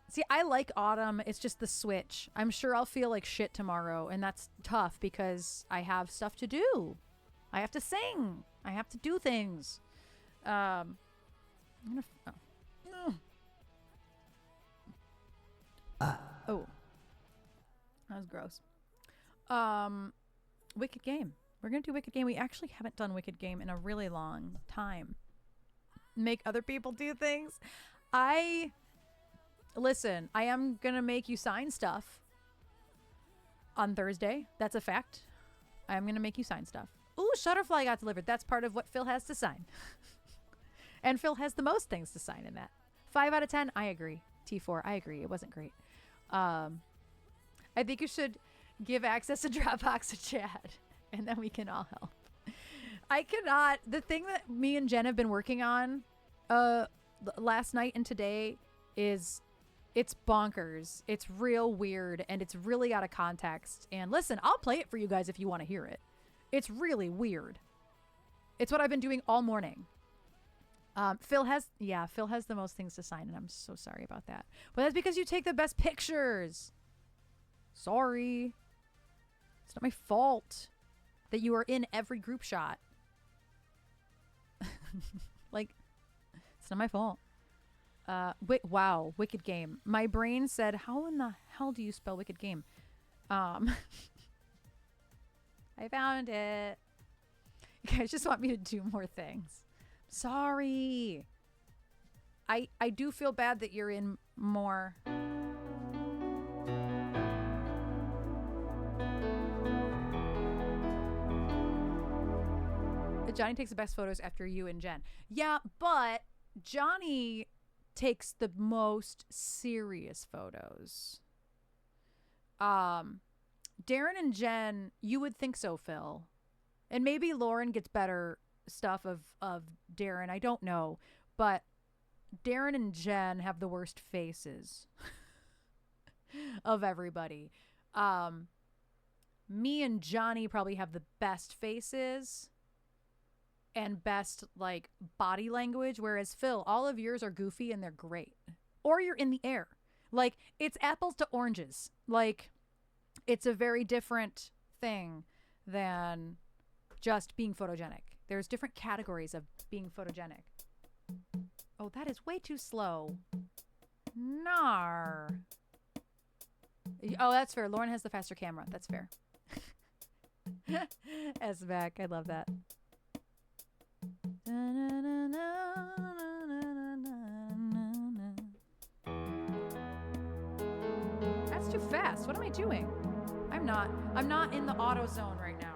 See, I like autumn. It's just the switch. I'm sure I'll feel like shit tomorrow, and that's tough because I have stuff to do. I have to sing. I have to do things. I'm gonna. Oh, that was gross. Wicked Game. We're gonna do Wicked Game. We actually haven't done Wicked Game in a really long time. Make other people do things. Listen, I am going to make you sign stuff on Thursday. That's a fact. I am going to make you sign stuff. Ooh, Shutterfly got delivered. That's part of what Phil has to sign. And Phil has the most things to sign in that. 5 out of 10, I agree. T4, I agree. It wasn't great. I think you should give access to Dropbox to Chad, and then we can all help. I cannot. The thing that me and Jen have been working on last night and today is... It's bonkers. It's real weird, and it's really out of context. And listen, I'll play it for you guys if you want to hear it. It's really weird. It's what I've been doing all morning. Phil has the most things to sign, and I'm so sorry about that. But that's because you take the best pictures. Sorry. It's not my fault that you are in every group shot. Like, it's not my fault. Wow, Wicked Game. My brain said, how in the hell do you spell Wicked Game? I found it. You guys just want me to do more things. Sorry. I do feel bad that you're in more. Johnny takes the best photos after you and Jen. Yeah, but Johnny takes the most serious photos. Darren and Jen, you would think so, Phil. And maybe Lauren gets better stuff of Darren. I don't know. But Darren and Jen have the worst faces of everybody. Me and Johnny probably have the best faces and best like body language, whereas Phil, all of yours are goofy and they're great. Or you're in the air. Like, it's apples to oranges. Like, it's a very different thing than just being photogenic. There's different categories of being photogenic. Oh, that is way too slow. Nar. Oh, that's fair. Lauren has the faster camera. That's fair. S-Back. I love that. That's too fast. What am I doing? I'm not in the auto zone right now.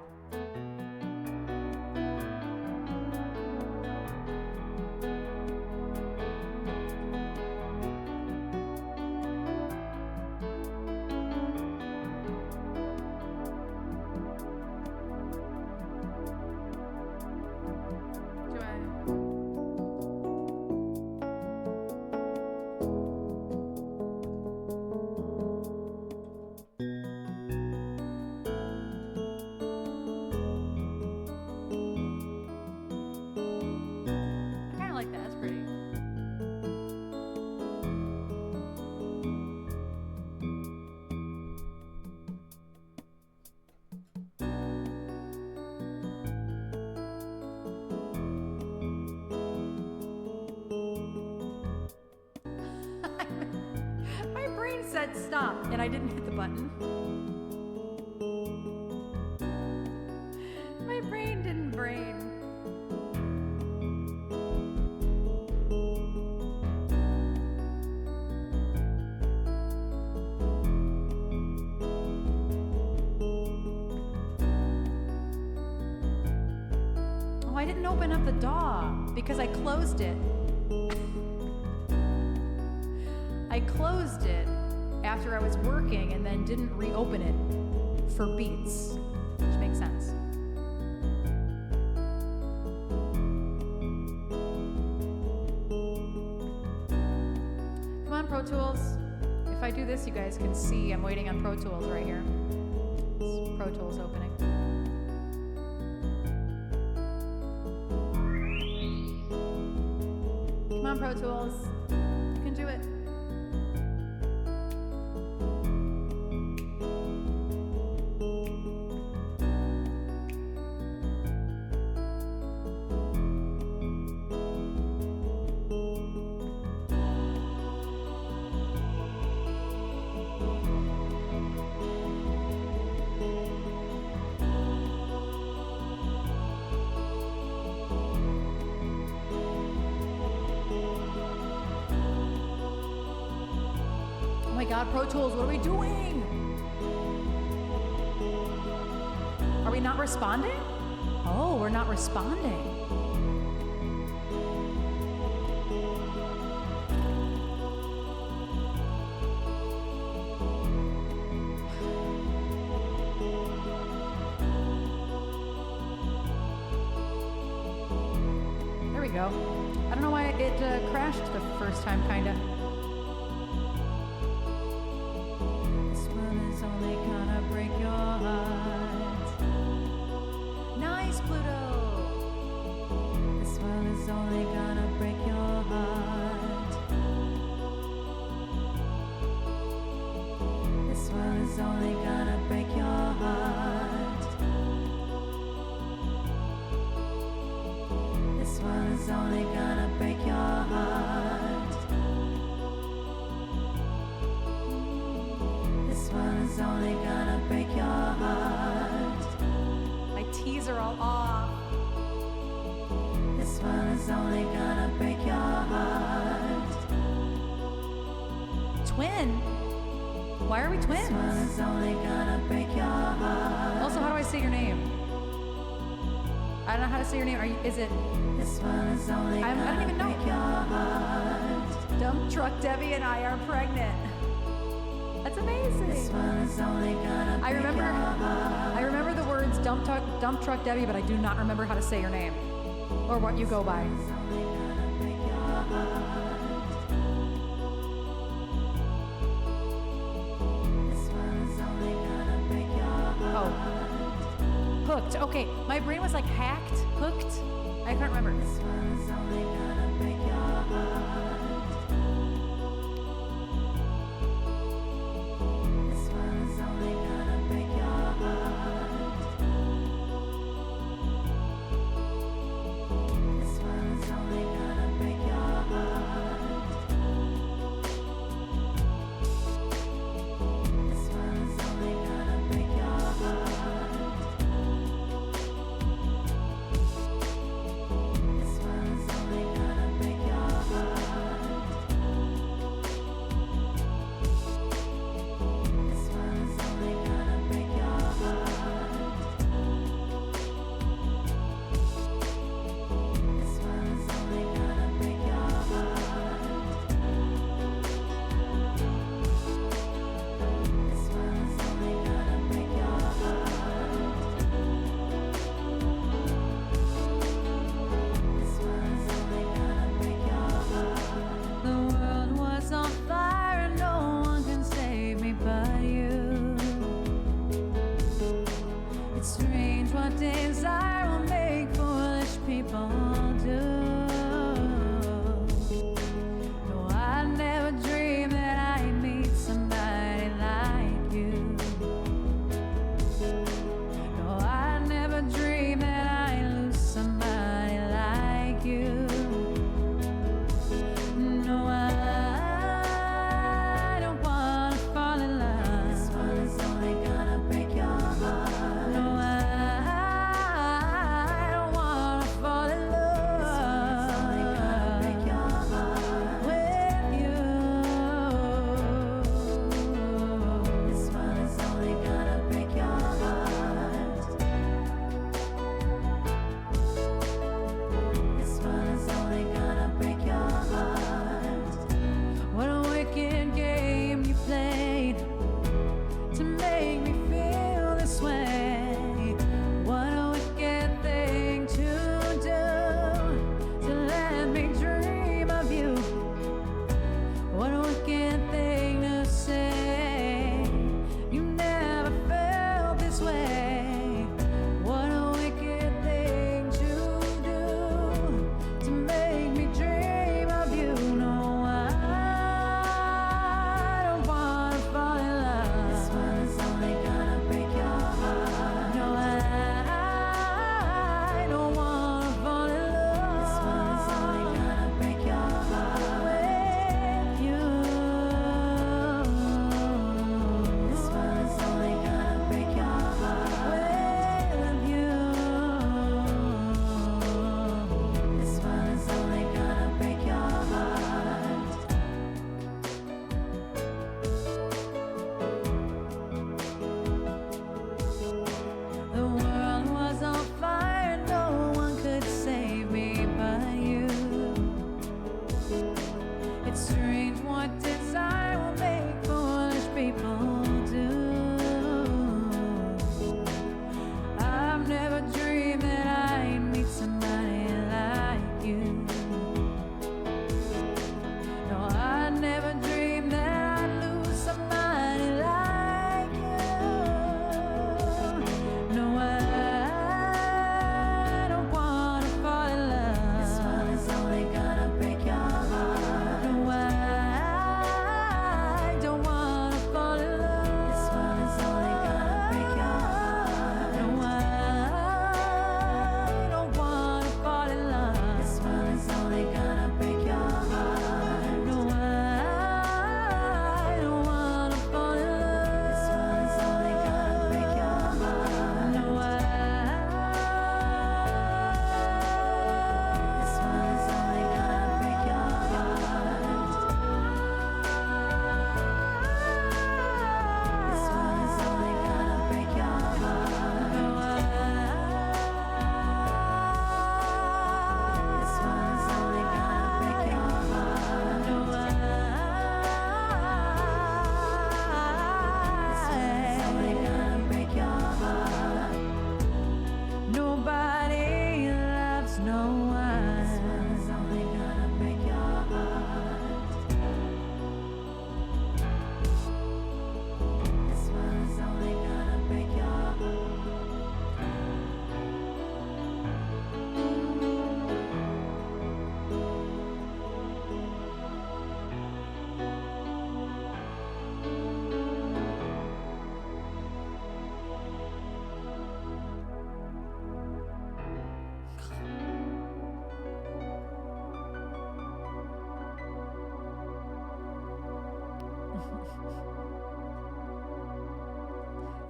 said stop, and I didn't hit the button. My brain didn't brain. Oh, I didn't open up the DAW because I closed it. I closed it after I was working and then didn't reopen it for beats, which makes sense. Come on, Pro Tools. If I do this, you guys can see I'm waiting on Pro Tools right here. It's Pro Tools opening. Come on, Pro Tools. You can do it. Oh my God, Pro Tools, what are we doing? Are we not responding? Oh, we're not responding. There we go. I don't know why it crashed the first time, kinda. This one is only gonna break your heart. Nice, Pluto. This one is only gonna break your heart. This one is only gonna break your heart. This one is only gonna break your heart. This one is only gonna break your heart. My T's are all off. This one is only gonna break your heart. Twin? Why are we twins? This one is only gonna break your heart. Also, how do I say your name? I don't know how to say your name. Is it? This one is only I don't even know. Break your heart. Dump Truck Debbie and I are pregnant. That's amazing. This one is only gonna break your heart. I remember the words dump truck Debbie, but I do not remember how to say your name or what you go by. This one is only gonna break your heart. This one is only gonna break your heart. Oh. Hooked. Okay, my brain was like hacked, hooked. I can't remember. This one is only gonna break your heart. This one is only gonna break your heart. This one is only gonna break your heart. This one is only gonna break your heart. This one is only gonna break your heart. This one is only gonna break your heart. This one is only gonna break your heart. This one is only gonna break your heart. This one is only gonna break your heart. The world was on fire and no one can save me but you. It's strange what desire will make foolish people do. No, I never dreamed that I'd meet somebody like you. No, I never dreamed that I'd lose somebody like you. No, I don't wanna fall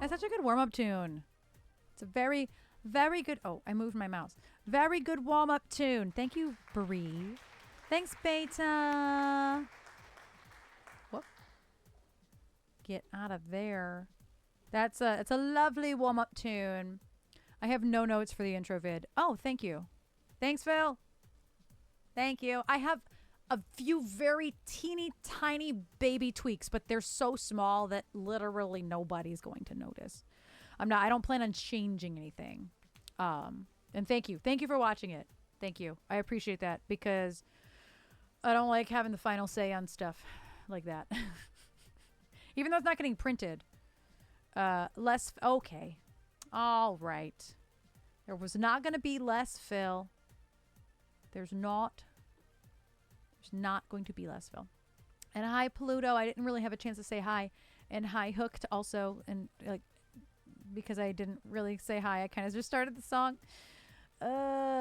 That's such a good warm-up tune. It's a very, very good. Oh, I moved my mouse. Very good warm-up tune. Thank you, Bree. Thanks, Beta. Whoop. Get out of there. It's a lovely warm-up tune. I have no notes for the intro vid. Oh, thank you. Thanks, Phil. Thank you. I have a few very teeny tiny baby tweaks, but they're so small that literally nobody's going to notice. I don't plan on changing anything. And thank you. Thank you for watching it. Thank you. I appreciate that because I don't like having the final say on stuff like that. Even though it's not getting printed. Okay. All right. There was not going to be less, Phil. There's not going to be less, Phil. And hi, Pluto. I didn't really have a chance to say hi. And hi, Hooked also. And like, because I didn't really say hi, I kind of just started the song.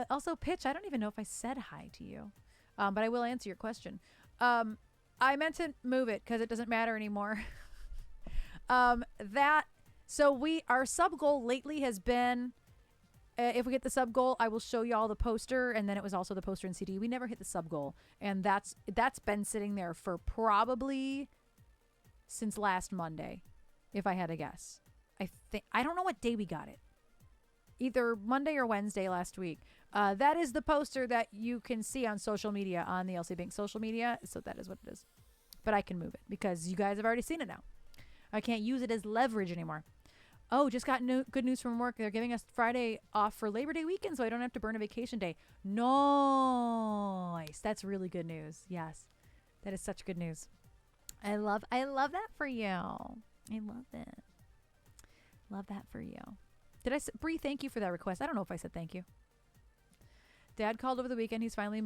Also, Pitch, I don't even know if I said hi to you. But I will answer your question. I meant to move it because it doesn't matter anymore. So our sub goal lately has been, if we get the sub goal, I will show you all the poster. And then it was also the poster and CD. We never hit the sub goal. And that's been sitting there for probably since last Monday, if I had to guess. I don't know what day we got it. Either Monday or Wednesday last week. That is the poster that you can see on social media, on the LC Bank social media. So that is what it is. But I can move it because you guys have already seen it now. I can't use it as leverage anymore. Oh, just got good news from work. They're giving us Friday off for Labor Day weekend, so I don't have to burn a vacation day. Nice. That's really good news. Yes. That is such good news. I love that for you. I love it. Love that for you. Bree, thank you for that request. I don't know if I said thank you. Dad called over the weekend. He's finally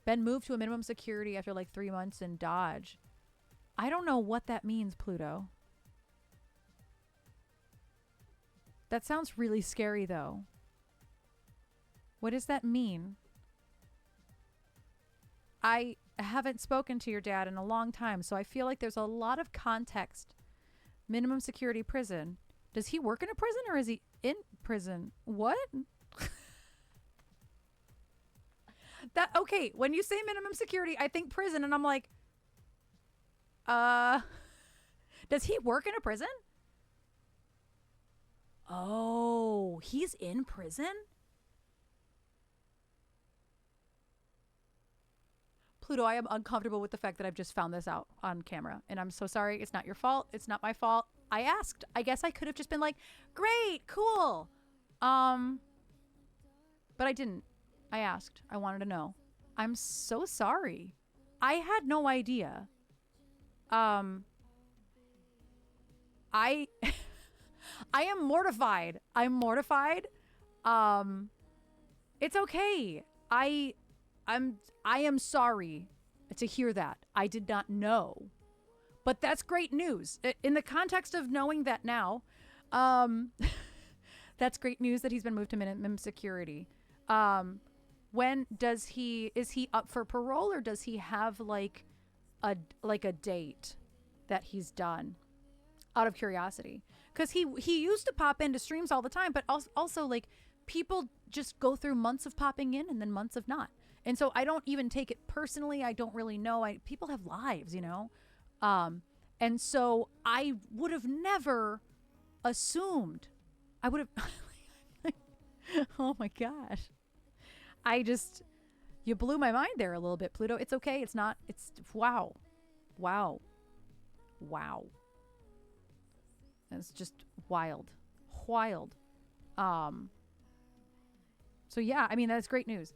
been moved to a minimum security after like 3 months in Dodge. I don't know what that means, Pluto. That sounds really scary, though. What does that mean? I haven't spoken to your dad in a long time, so I feel like there's a lot of context. Minimum security prison. Does he work in a prison or is he in prison? What? Okay, when you say minimum security, I think prison, and I'm like, does he work in a prison? Oh, he's in prison? Pluto, I am uncomfortable with the fact that I've just found this out on camera. And I'm so sorry. It's not your fault. It's not my fault. I asked. I guess I could have just been like, great, cool. But I didn't. I asked. I wanted to know. I'm so sorry. I had no idea. I am mortified. I'm mortified. It's okay. I am sorry to hear that. I did not know. But that's great news. In the context of knowing that now, that's great news that he's been moved to minimum security. Is he up for parole, or does he have like a date that he's done? Out of curiosity. Because he used to pop into streams all the time, but also like people just go through months of popping in and then months of not. And so I don't even take it personally. I don't really know. People have lives, you know? And so I would have never assumed. I would have, oh my gosh. You blew my mind there a little bit, Pluto. It's okay. Wow. It's just wild. So yeah, I mean, that's great news.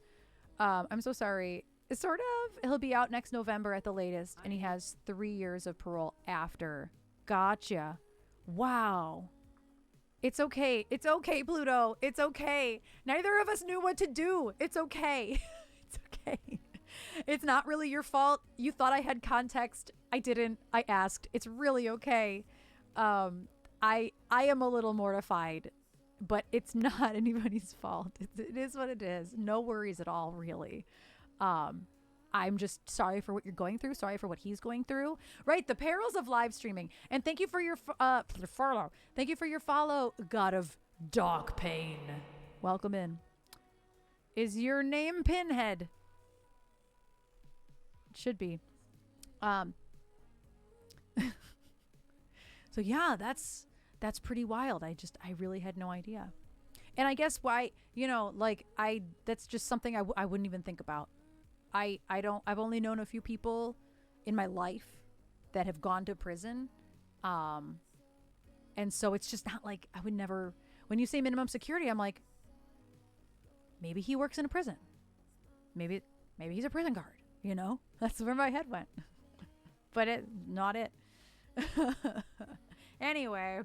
I'm so sorry. Sort of. He'll be out next November at the latest, and he has 3 years of parole after. Gotcha. Wow. It's okay. It's okay, Pluto. It's okay. Neither of us knew what to do. It's okay. It's okay. It's not really your fault. You thought I had context. I didn't. I asked. It's really okay. I am a little mortified, but it's not anybody's fault. It is what it is. No worries at all, really. I'm just sorry for what you're going through. Sorry for what he's going through. Right? The perils of live streaming. And thank you for your follow. Thank you for your follow, God of Dark Pain. Welcome in. Is your name Pinhead? It should be. So yeah, that's pretty wild. I really had no idea. And I guess why, that's just something I wouldn't even think about. I've only known a few people in my life that have gone to prison. And so it's just not like, I would never, when you say minimum security, I'm like, maybe he works in a prison. Maybe he's a prison guard, That's where my head went. But not it. Anyway.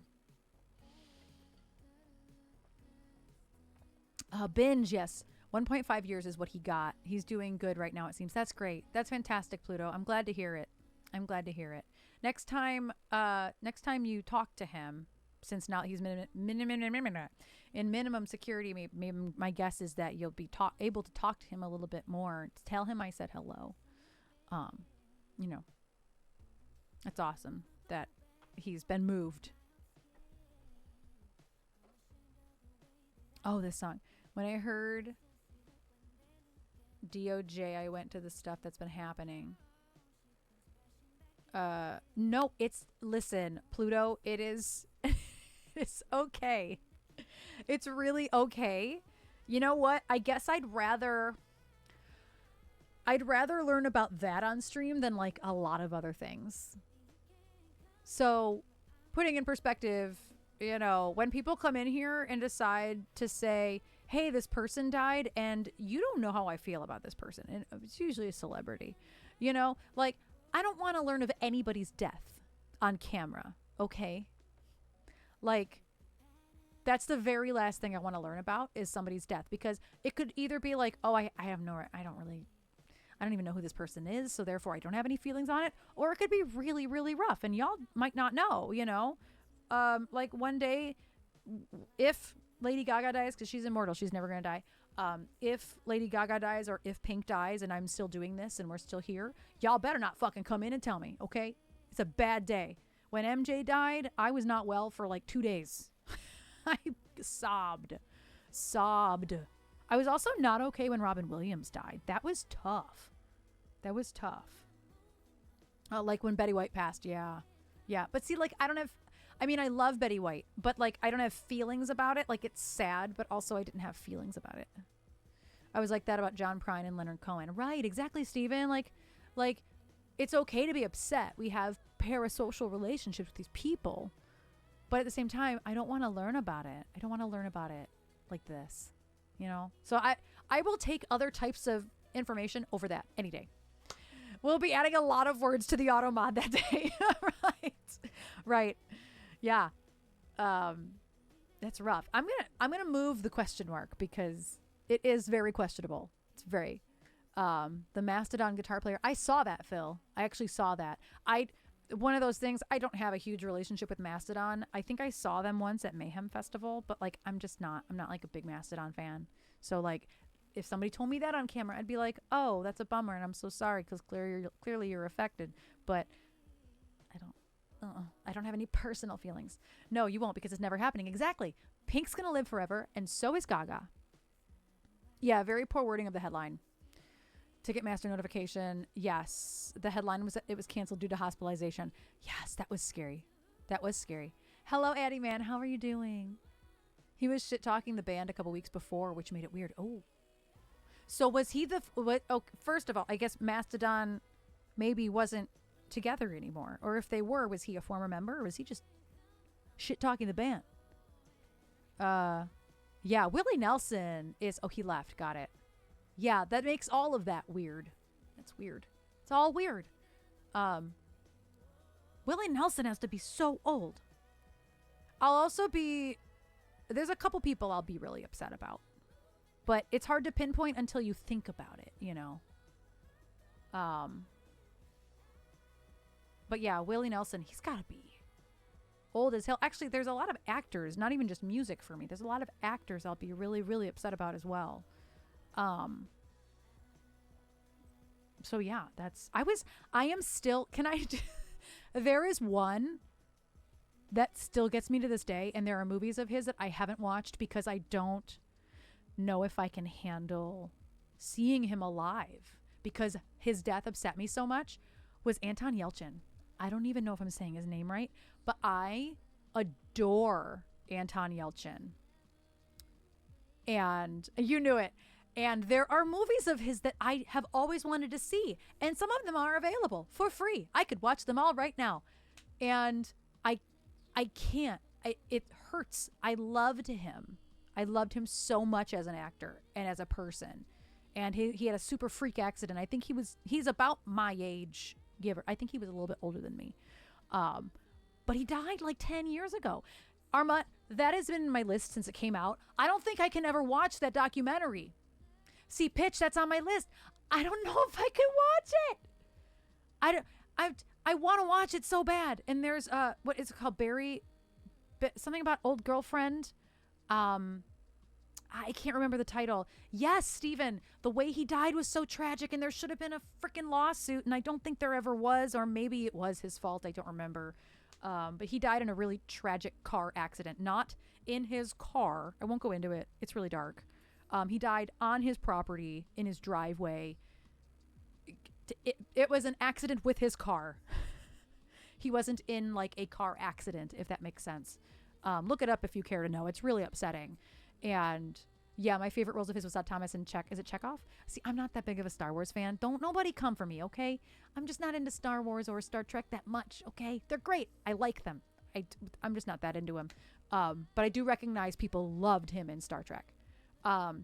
Binge, yes. 1.5 years is what he got. He's doing good right now, it seems. That's great. That's fantastic, Pluto. I'm glad to hear it. Next time you talk to him, since now he's in minimum security, maybe my guess is that you'll be able to talk to him a little bit more. Tell him I said hello. That's awesome that he's been moved. Oh, this song. When I heard DOJ, I went to the stuff that's been happening. No, listen, Pluto, it is, it's okay. It's really okay. You know what? I guess I'd rather learn about that on stream than like a lot of other things. So putting in perspective, when people come in here and decide to say, hey, this person died and you don't know how I feel about this person. And it's usually a celebrity, like I don't want to learn of anybody's death on camera. Okay. Like that's the very last thing I want to learn about is somebody's death, because it could either be like, oh, I don't even know who this person is, so therefore I don't have any feelings on it. Or it could be really, really rough and y'all might not know, like one day, if Lady Gaga dies, because she's immortal, she's never going to die. If Lady Gaga dies or if Pink dies and I'm still doing this and we're still here, y'all better not fucking come in and tell me, okay? It's a bad day. When MJ died, I was not well for like 2 days. I sobbed. I was also not okay when Robin Williams died. That was tough. Like when Betty White passed. Yeah. But see, like, I love Betty White, but like, I don't have feelings about it. Like, it's sad, but also I didn't have feelings about it. I was like that about John Prine and Leonard Cohen. Right. Exactly, Steven. Like it's okay to be upset. We have parasocial relationships with these people, but at the same time, I don't want to learn about it. I don't want to learn about it like this. So I will take other types of information over that any day. We'll be adding a lot of words to the auto mod that day. Right. Yeah. That's rough. I'm gonna move the question mark because it is very questionable. It's very the Mastodon guitar player. I saw that, Phil. I actually saw that. One of those things, I don't have a huge relationship with Mastodon. I think I saw them once at Mayhem Festival, but like I'm not like a big Mastodon fan. So like if somebody told me that on camera, I'd be like, oh, that's a bummer and I'm so sorry because clearly you're affected. But I don't have any personal feelings. No, you won't, because it's never happening. Exactly. Pink's gonna live forever and so is Gaga. Yeah, very poor wording of the headline. Ticketmaster notification. Yes. The headline was it was canceled due to hospitalization. Yes, that was scary. Hello, Addie man. How are you doing? He was shit talking the band a couple weeks before, which made it weird. Oh. So was he first of all, I guess Mastodon maybe wasn't together anymore. Or if they were, was he a former member or was he just shit talking the band? Yeah, Willie Nelson is he left. Got it. Yeah, that makes all of that weird. That's weird. It's all weird. Willie Nelson has to be so old. There's a couple people I'll be really upset about. But it's hard to pinpoint until you think about it, But yeah, Willie Nelson, he's got to be old as hell. Actually, there's a lot of actors, not even just music for me. There's a lot of actors I'll be really, really upset about as well. So yeah, I am still, can I, there is one that still gets me to this day. And there are movies of his that I haven't watched because I don't know if I can handle seeing him alive, because his death upset me so much, was Anton Yelchin. I don't even know if I'm saying his name right, but I adore Anton Yelchin. And you knew it. And there are movies of his that I have always wanted to see. And some of them are available for free. I could watch them all right now. And I can't. It hurts. I loved him. I loved him so much as an actor and as a person. And he had a super freak accident. I think he's about my age, I think he was a little bit older than me. But he died like 10 years ago. Arma, that has been in my list since it came out. I don't think I can ever watch that documentary. See, Pitch, that's on my list. I don't know if I can watch it. I want to watch it so bad. And there's what is it called? Something about old girlfriend. I can't remember the title. Yes, Steven, the way he died was so tragic, and there should have been a freaking lawsuit, and I don't think there ever was, or maybe it was his fault. I don't remember. But he died in a really tragic car accident, not in his car. I won't go into it. It's really dark. He died on his property in his driveway. It was an accident with his car. He wasn't in like a car accident, if that makes sense. Look it up if you care to know. It's really upsetting. And yeah, my favorite roles of his was Odd Thomas and Is it Chekhov? See, I'm not that big of a Star Wars fan. Don't nobody come for me, okay? I'm just not into Star Wars or Star Trek that much, okay? They're great. I like them. I'm just not that into him. But I do recognize people loved him in Star Trek. But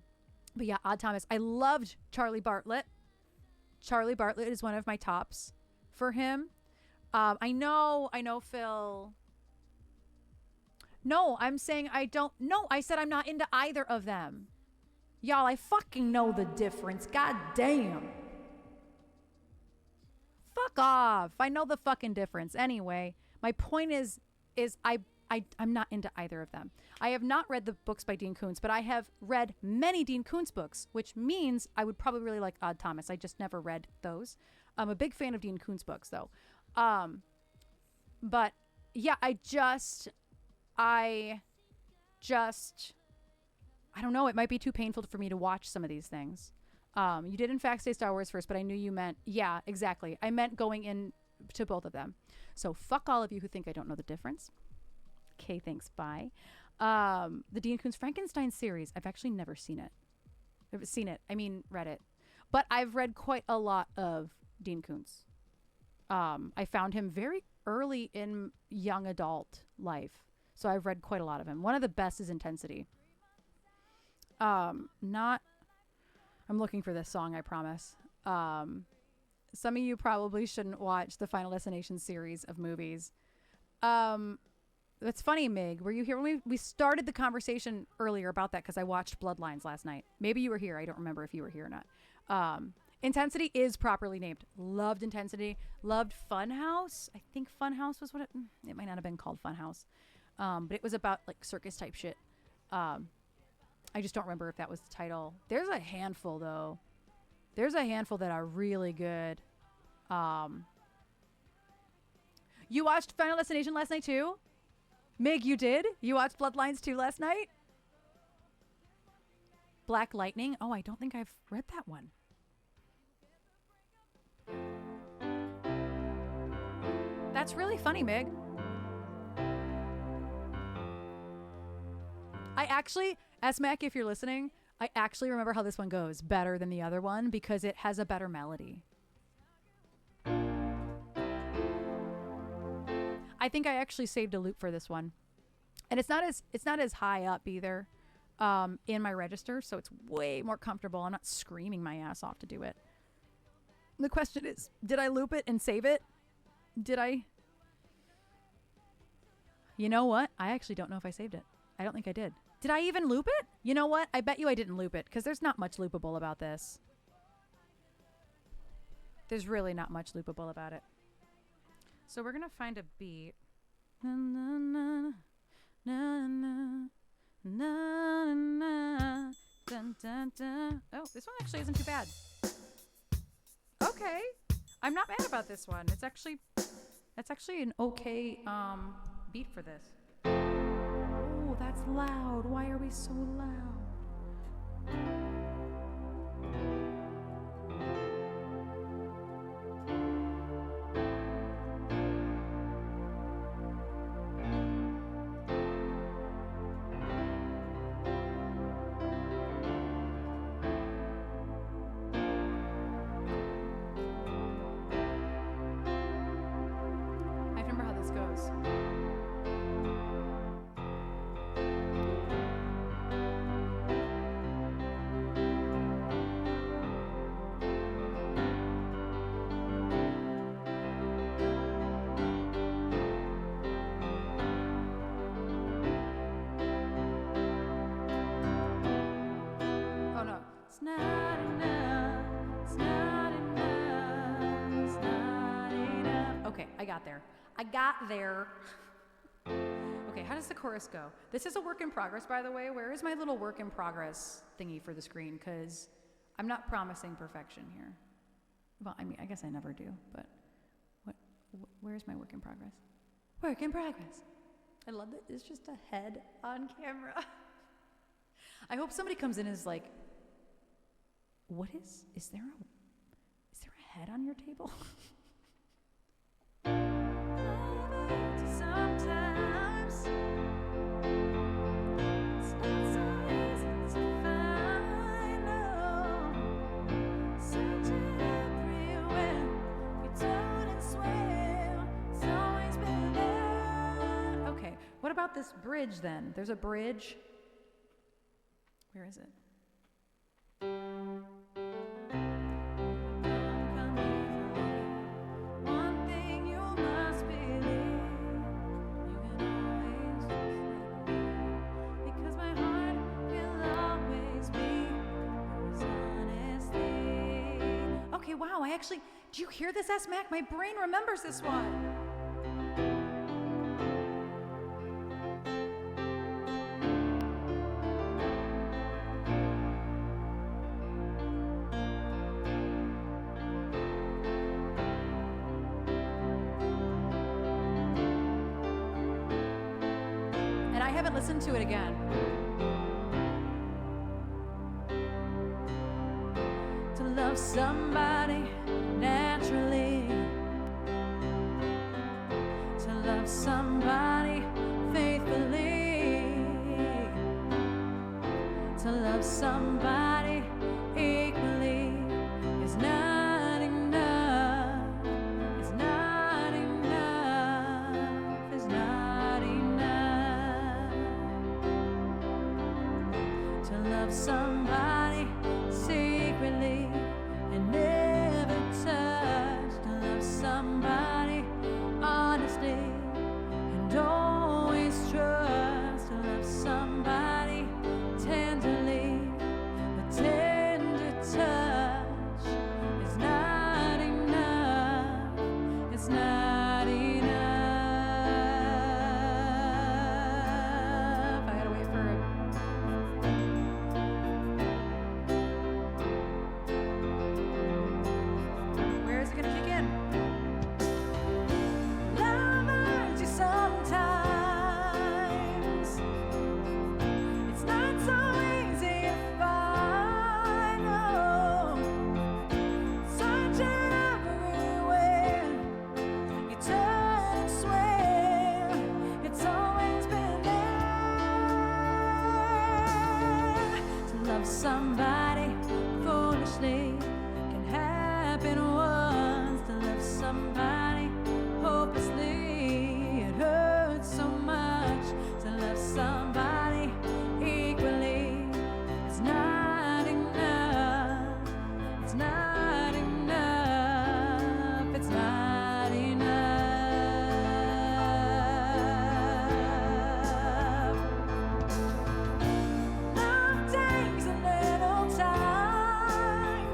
yeah, Odd Thomas. I loved Charlie Bartlett. Charlie Bartlett is one of my tops for him. I know, Phil. No, I'm saying I don't. No, I said I'm not into either of them. Y'all, I fucking know the difference. God damn. Fuck off. I know the fucking difference. Anyway, my point is I'm not into either of them. I have not read the books by Dean Koontz, but I have read many Dean Koontz books, which means I would probably really like Odd Thomas. I just never read those. I'm a big fan of Dean Koontz books, though. But yeah, I don't know. It might be too painful for me to watch some of these things. You did in fact say Star Wars first, but I knew you meant, yeah, exactly. I meant going in to both of them. So fuck all of you who think I don't know the difference. Okay, thanks. Bye. The Dean Koontz Frankenstein series. I've actually never seen it. Read it. But I've read quite a lot of Dean Koontz. I found him very early in young adult life. So I've read quite a lot of him. One of the best is Intensity. I'm looking for this song, I promise. Some of you probably shouldn't watch the Final Destination series of movies. That's funny, Mig. Were you here when we started the conversation earlier about that? Because I watched Bloodlines last night. Maybe you were here. I don't remember if you were here or not. Intensity is properly named. Loved Intensity. Loved Funhouse. I think Funhouse was what it might not have been called Funhouse. But it was about like circus type shit. I just don't remember if that was the title. There's a handful though. There's a handful that are really good. You watched Final Destination last night too? Mig, you did? You watched Bloodlines 2 last night? Black Lightning? Oh, I don't think I've read that one. That's really funny, Mig. I actually, S-Mac, if you're listening, I actually remember how this one goes better than the other one because it has a better melody. I think I actually saved a loop for this one. And it's not as high up either in my register, so it's way more comfortable. I'm not screaming my ass off to do it. The question is, did I loop it and save it? Did I? You know what? I actually don't know if I saved it. I don't think I did. Did I even loop it? You know what? I bet you I didn't loop it because there's not much loopable about this. There's really not much loopable about it. So we're going to find a beat. Na, na, na, na, na, na, na, dun, dun, dun. Oh, this one actually isn't too bad. Okay. okay. I'm not mad about this one. That's actually an okay beat for this. Oh, that's loud. Why are we so loud? I remember how this goes. Oh no. It's not enough. It's not enough. It's not enough. Okay, I got there. Okay, how does the chorus go? This is a work in progress, by the way. Where is my little work in progress thingy for the screen? Because I'm not promising perfection here. Well, I mean, I guess I never do, but where's my work in progress? Work in progress. I love that it's just a head on camera. I hope somebody comes in and is like, is there a head on your table? Sometimes it's not so easy to find. No, searching everywhere, you don't swear. It's always been there. Okay, what about this bridge then? There's a bridge. Where is it? Okay, wow, do you hear this, S-Mac? My brain remembers this one. And I haven't listened to it again. To love somebody naturally, to love somebody faithfully, to love somebody equally is not enough. It's not enough. It's not enough. To love somebody secretly and never touch, to love somebody honestly and always trust, to love somebody tenderly. The tender touch is not enough. It's not enough. I gotta wait for it. Where is it gonna kick in? Love hurts you sometimes. It's not so easy to find. No, searching everywhere, you turn and swear. It's always been there. To love somebody foolishly can happen once. To love somebody hopelessly, it hurts so much. To love somebody equally, it's not enough. It's not enough. It's not enough. Love takes a little time.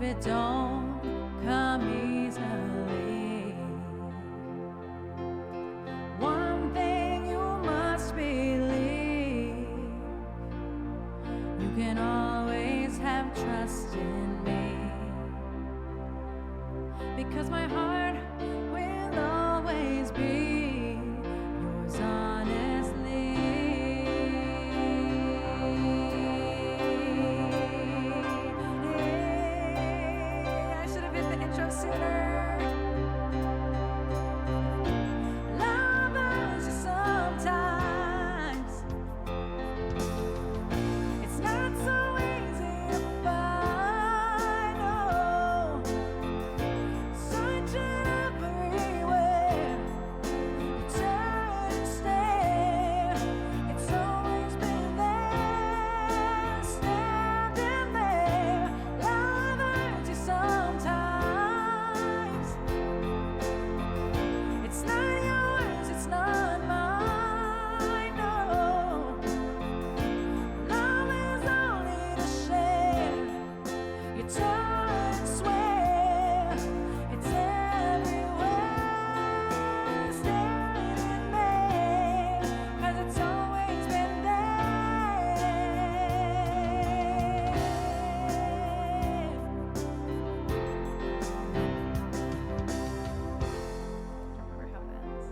it don't come easily. One thing you must believe, you can always have trust in me, because my heart will always be yours honestly. I should have hit the intro sooner. Lovers, sometimes it's not so easy to find. Oh, searching everywhere, you turn and stare. It's always been there, standing there. Lovers, sometimes it's not yours, it's not mine. No, love is only to share. You turn and swear, it's everywhere, standing there, 'cause it's always been there. Don't remember how it ends.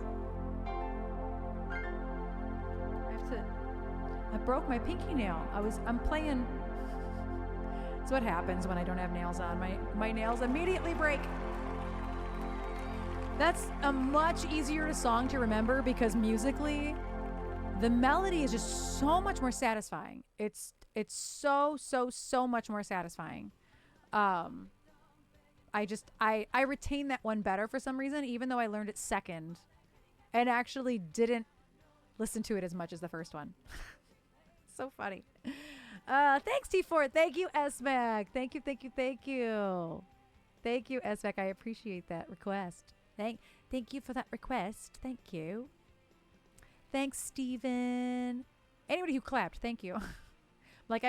I broke my pinky nail. I'm playing. It's what happens when I don't have nails on. My nails immediately break. That's a much easier song to remember because musically, the melody is just so much more satisfying. It's so much more satisfying. I retain that one better for some reason, even though I learned it second and actually didn't listen to it as much as the first one. So funny. Thanks, T4. Thank you, SMAC. Thank you. Thank you, SMAC. I appreciate that request. Thank you for that request. Thank you. Thanks, Steven. Anybody who clapped, thank you. Like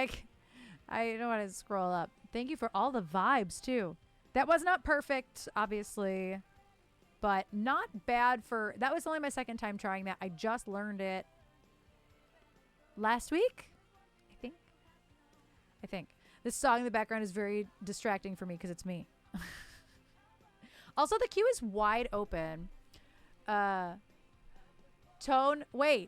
I don't want to scroll up. Thank you for all the vibes too. That was not perfect, obviously, but not bad for. That was only my second time trying that. I just learned it last week, I think. This song in the background is very distracting for me because it's me. Also, the queue is wide open. Tone Loke.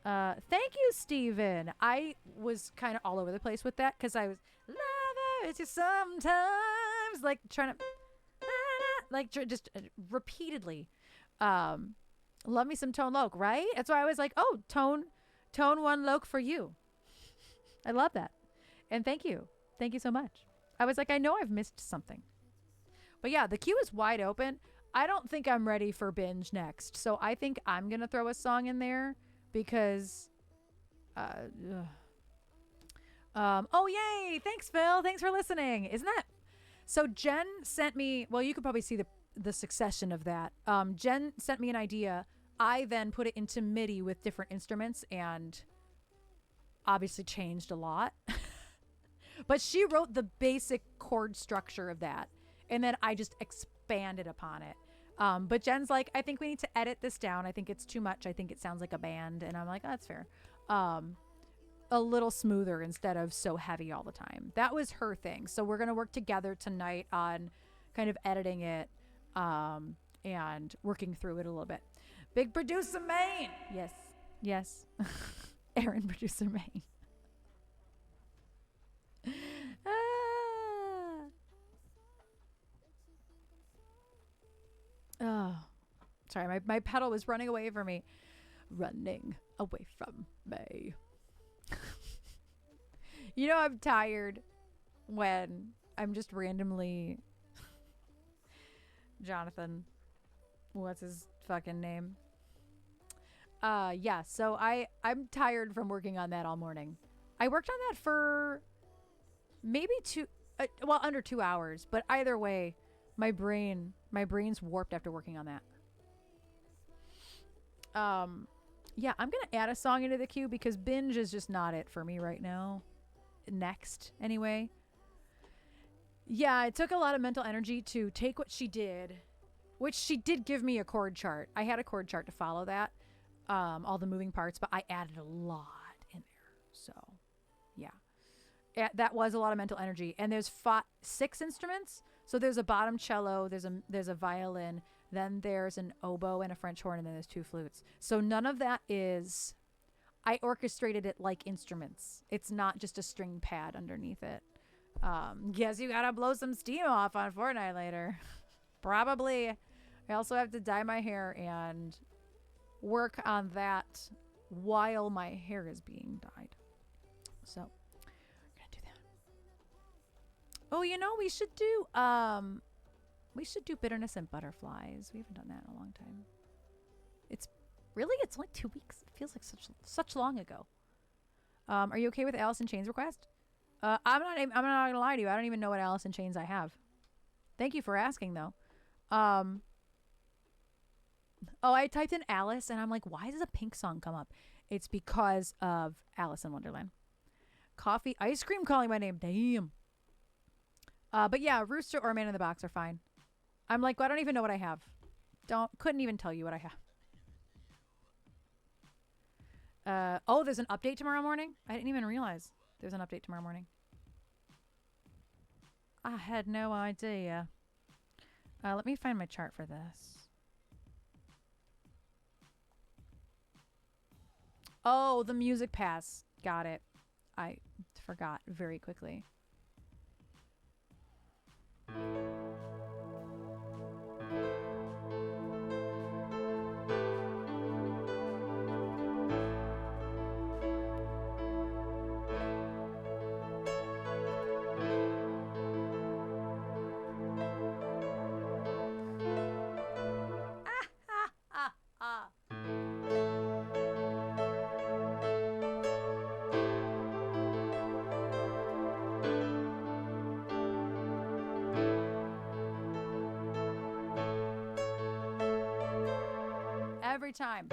Thank you, Steven. I was kind of all over the place with that because I was lovers you sometimes like trying to like just repeatedly love me some Tone Loke, right? That's why I was like, oh, tone one Loke for you. I love that. And thank you so much. I was like, I know I've missed something, but yeah, the queue is wide open. I don't think I'm ready for binge next, so I think I'm gonna throw a song in there because oh yay, thanks Phil, thanks for listening. Isn't that so? Jen sent me, well, you could probably see the succession of that. Jen sent me an idea. I then put it into MIDI with different instruments and obviously changed a lot. But she wrote the basic chord structure of that, and then I just expanded upon it. But Jen's like, I think we need to edit this down. I think it's too much. I think it sounds like a band. And I'm like, oh, that's fair. A little smoother instead of so heavy all the time. That was her thing. So we're going to work together tonight on kind of editing it and working through it a little bit. Big producer Maine. Yes. Erin, producer Maine. Oh, sorry. My pedal was running away from me. Running away from me. You know, I'm tired when I'm just randomly Jonathan. What's his fucking name? Yeah, so I'm tired from working on that all morning. I worked on that for maybe under 2 hours, but either way, my brain's warped after working on that. Yeah, I'm going to add a song into the queue because binge is just not it for me right now. Next, anyway. Yeah, it took a lot of mental energy to take what she did, which she did give me a chord chart. I had a chord chart to follow that, all the moving parts, but I added a lot in there. So, yeah. That was a lot of mental energy. And there's 6 instruments. So there's a bottom cello, there's a violin, then there's an oboe and a French horn, and then there's 2 flutes. So none of that is, I orchestrated it like instruments. It's not just a string pad underneath it. Guess you gotta blow some steam off on Fortnite later. Probably. I also have to dye my hair and work on that while my hair is being dyed. So, we're gonna do that. Oh, we should do bitterness and butterflies. We haven't done that in a long time. It's only 2 weeks. It feels like such long ago. Are you okay with Alice in Chains request? I'm not gonna lie to you. I don't even know what Alice in Chains I have. Thank you for asking, though. I typed in Alice, and I'm like, why does a Pink song come up? It's because of Alice in Wonderland. Coffee, ice cream calling my name. Damn. But yeah, Rooster or Man in the Box are fine. I'm like, well, I don't even know what I have. Couldn't even tell you what I have. There's an update tomorrow morning? I didn't even realize there's an update tomorrow morning. I had no idea. Let me find my chart for this. Oh, the music pass. Got it. I forgot very quickly. Every time.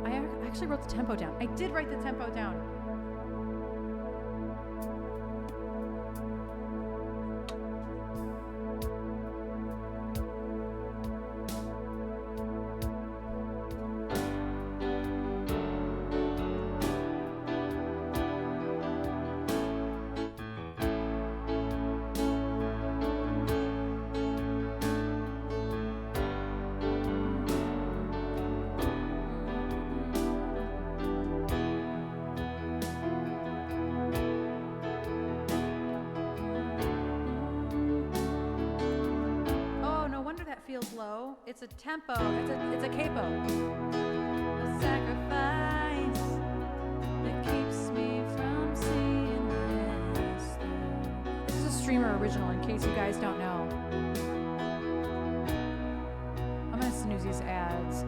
I actually wrote the tempo down. I did write the tempo down. Feels low. It's a tempo. It's a capo. A sacrifice that keeps me from seeing this. This is a streamer original, in case you guys don't know. I'm gonna snooze these ads.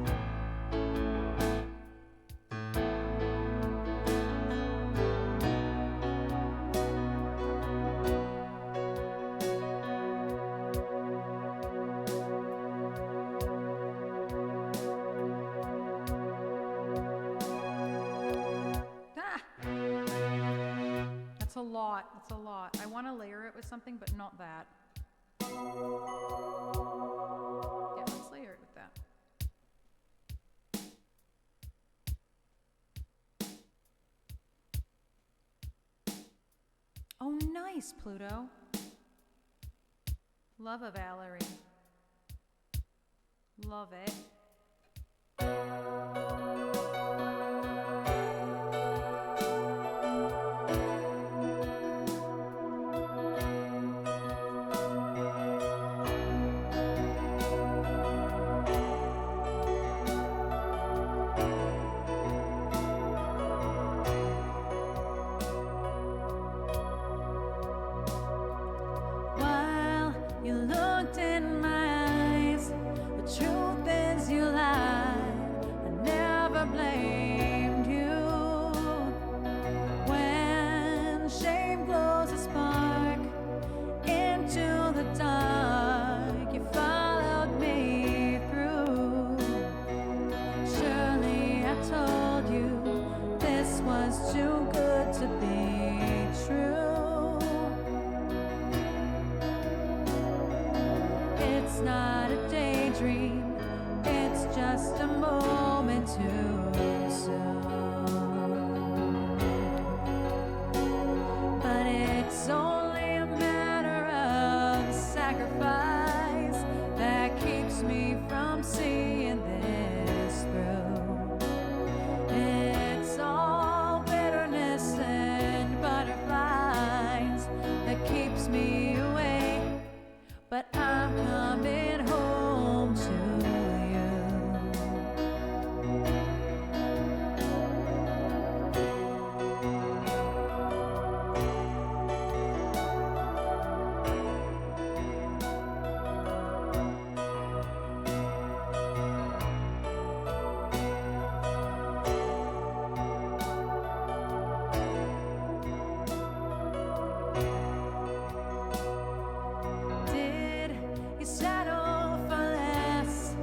It's a lot. I want to layer it with something, but not that. Yeah, let's layer it with that. Oh, nice, Pluto. Love a Valerie. Love it. You looked in my eyes. The truth is It's not a daydream, it's just a moment too soon. But it's only a matter of sacrifice that keeps me from seeing this through. It's all bitterness and butterflies that keeps me away, but I'm coming home to you. Did you settle for less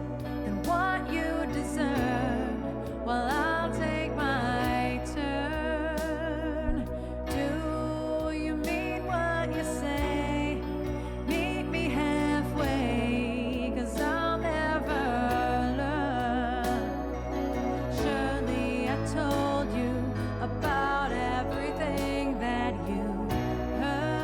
than what you deserve? Well, I'll take my turn. Do you mean what you say? Meet me halfway, 'cause I'll never learn. Surely I told you about everything that you heard.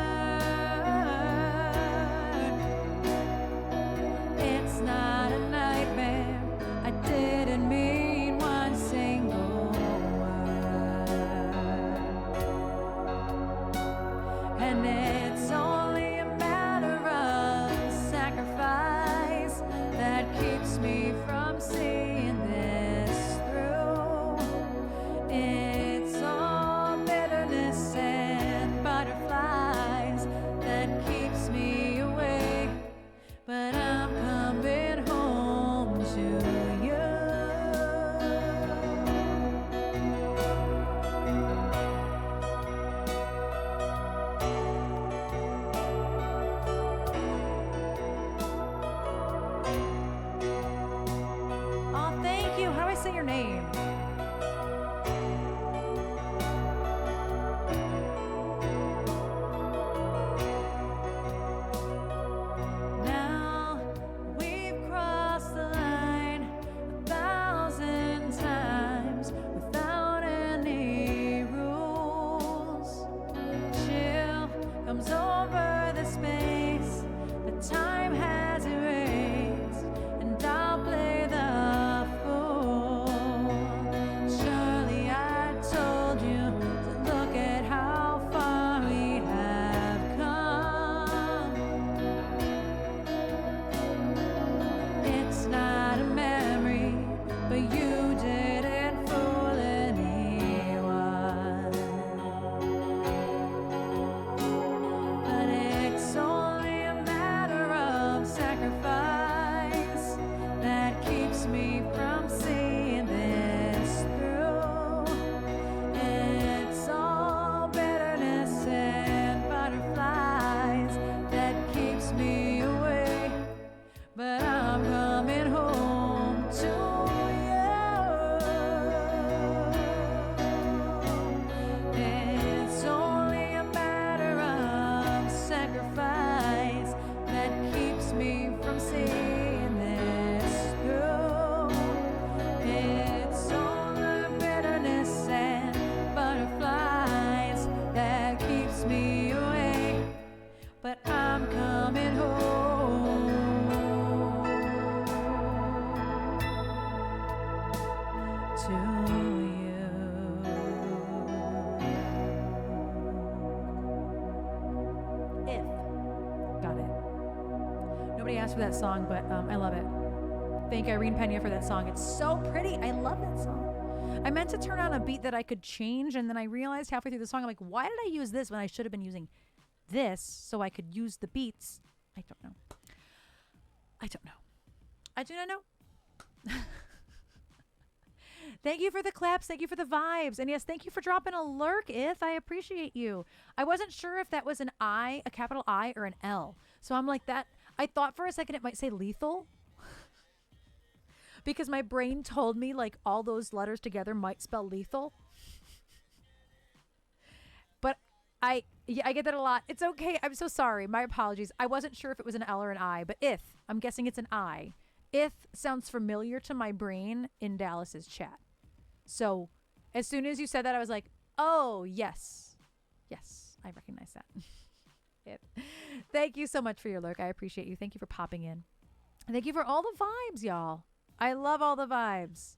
It's not a nightmare, I didn't mean one single word. And it's only a matter of sacrifice that keeps me from seeing this through. It's all bitterness and butterflies that keeps me away, but I'm coming home to you. Oh, thank you. How do I say your name? Now we've crossed the line 1,000 times without any rules. Chill comes over the space that time has erased, and I'll play the fool. Surely I told you to look at how far we have come. It's not a memory, but you didn't fool anyone. But it's only a matter of sacrifice that keeps me from seeing this through. It's all bitterness and butterflies that keeps me away, but I'm coming home to you. It's only a matter of sacrifice that keeps me from seeing this through. It's all the bitterness and butterflies that keeps me away, but I'm coming home to you. If. Got it. Nobody asked for that song, but I love it. Thank Irene Pena for that song. It's so pretty. I love that song. I meant to turn on a beat that I could change, and then I realized halfway through the song, I'm like, why did I use this when I should have been using this so I could use the beats? I don't know. I don't know. I do not know. Thank you for the claps. Thank you for the vibes. And yes, thank you for dropping a lurk, Ith. I appreciate you. I wasn't sure if that was an I, a capital I, or an L. So I'm like that. I thought for a second it might say lethal. Because my brain told me like all those letters together might spell lethal. But Yeah, I get that a lot. It's okay. I'm so sorry. My apologies. I wasn't sure if it was an L or an I, but I'm guessing it's an I. Sounds familiar to my brain in Dallas's chat. So as soon as you said that, I was like, oh, yes. Yes, I recognize that. Thank you so much for your lurk. I appreciate you. Thank you for popping in. Thank you for all the vibes, y'all. I love all the vibes.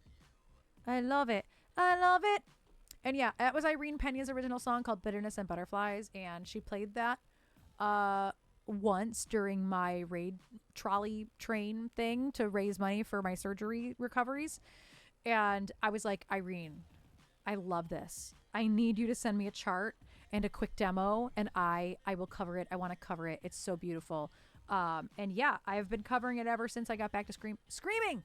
I love it. I love it. And yeah, that was Irene Pena's original song called Bitterness and Butterflies. And she played that once during my raid trolley train thing to raise money for my surgery recoveries. And I was like, Irene, I love this. I need you to send me a chart and a quick demo, and I will cover it. I want to cover it. It's so beautiful. And yeah, I've been covering it ever since I got back to screaming.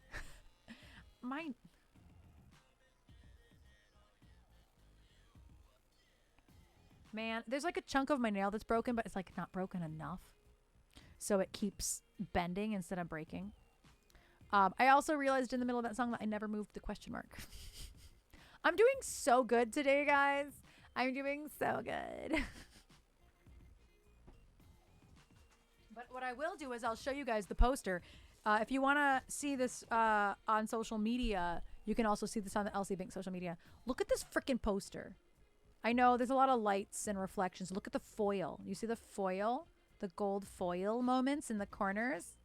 Man, there's like a chunk of my nail that's broken, but it's like not broken enough. So it keeps bending instead of breaking. I also realized in the middle of that song that I never moved the question mark. I'm doing so good today, guys. I'm doing so good. But what I will do is I'll show you guys the poster. If you want to see this on social media, you can also see this on the LC Bank social media. Look at this freaking poster. I know there's a lot of lights and reflections. Look at the foil. You see the foil? The gold foil moments in the corners?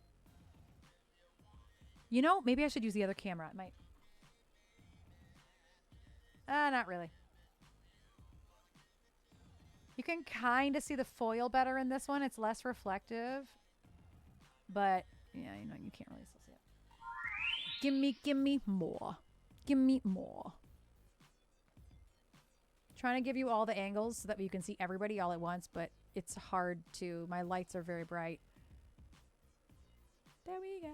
You know, maybe I should use the other camera. It might. Not really. You can kind of see the foil better in this one. It's less reflective. But, yeah, you know, you can't really still see it. Give me more. Give me more. Trying to give you all the angles so that you can see everybody all at once, but it's hard to. My lights are very bright. There we go.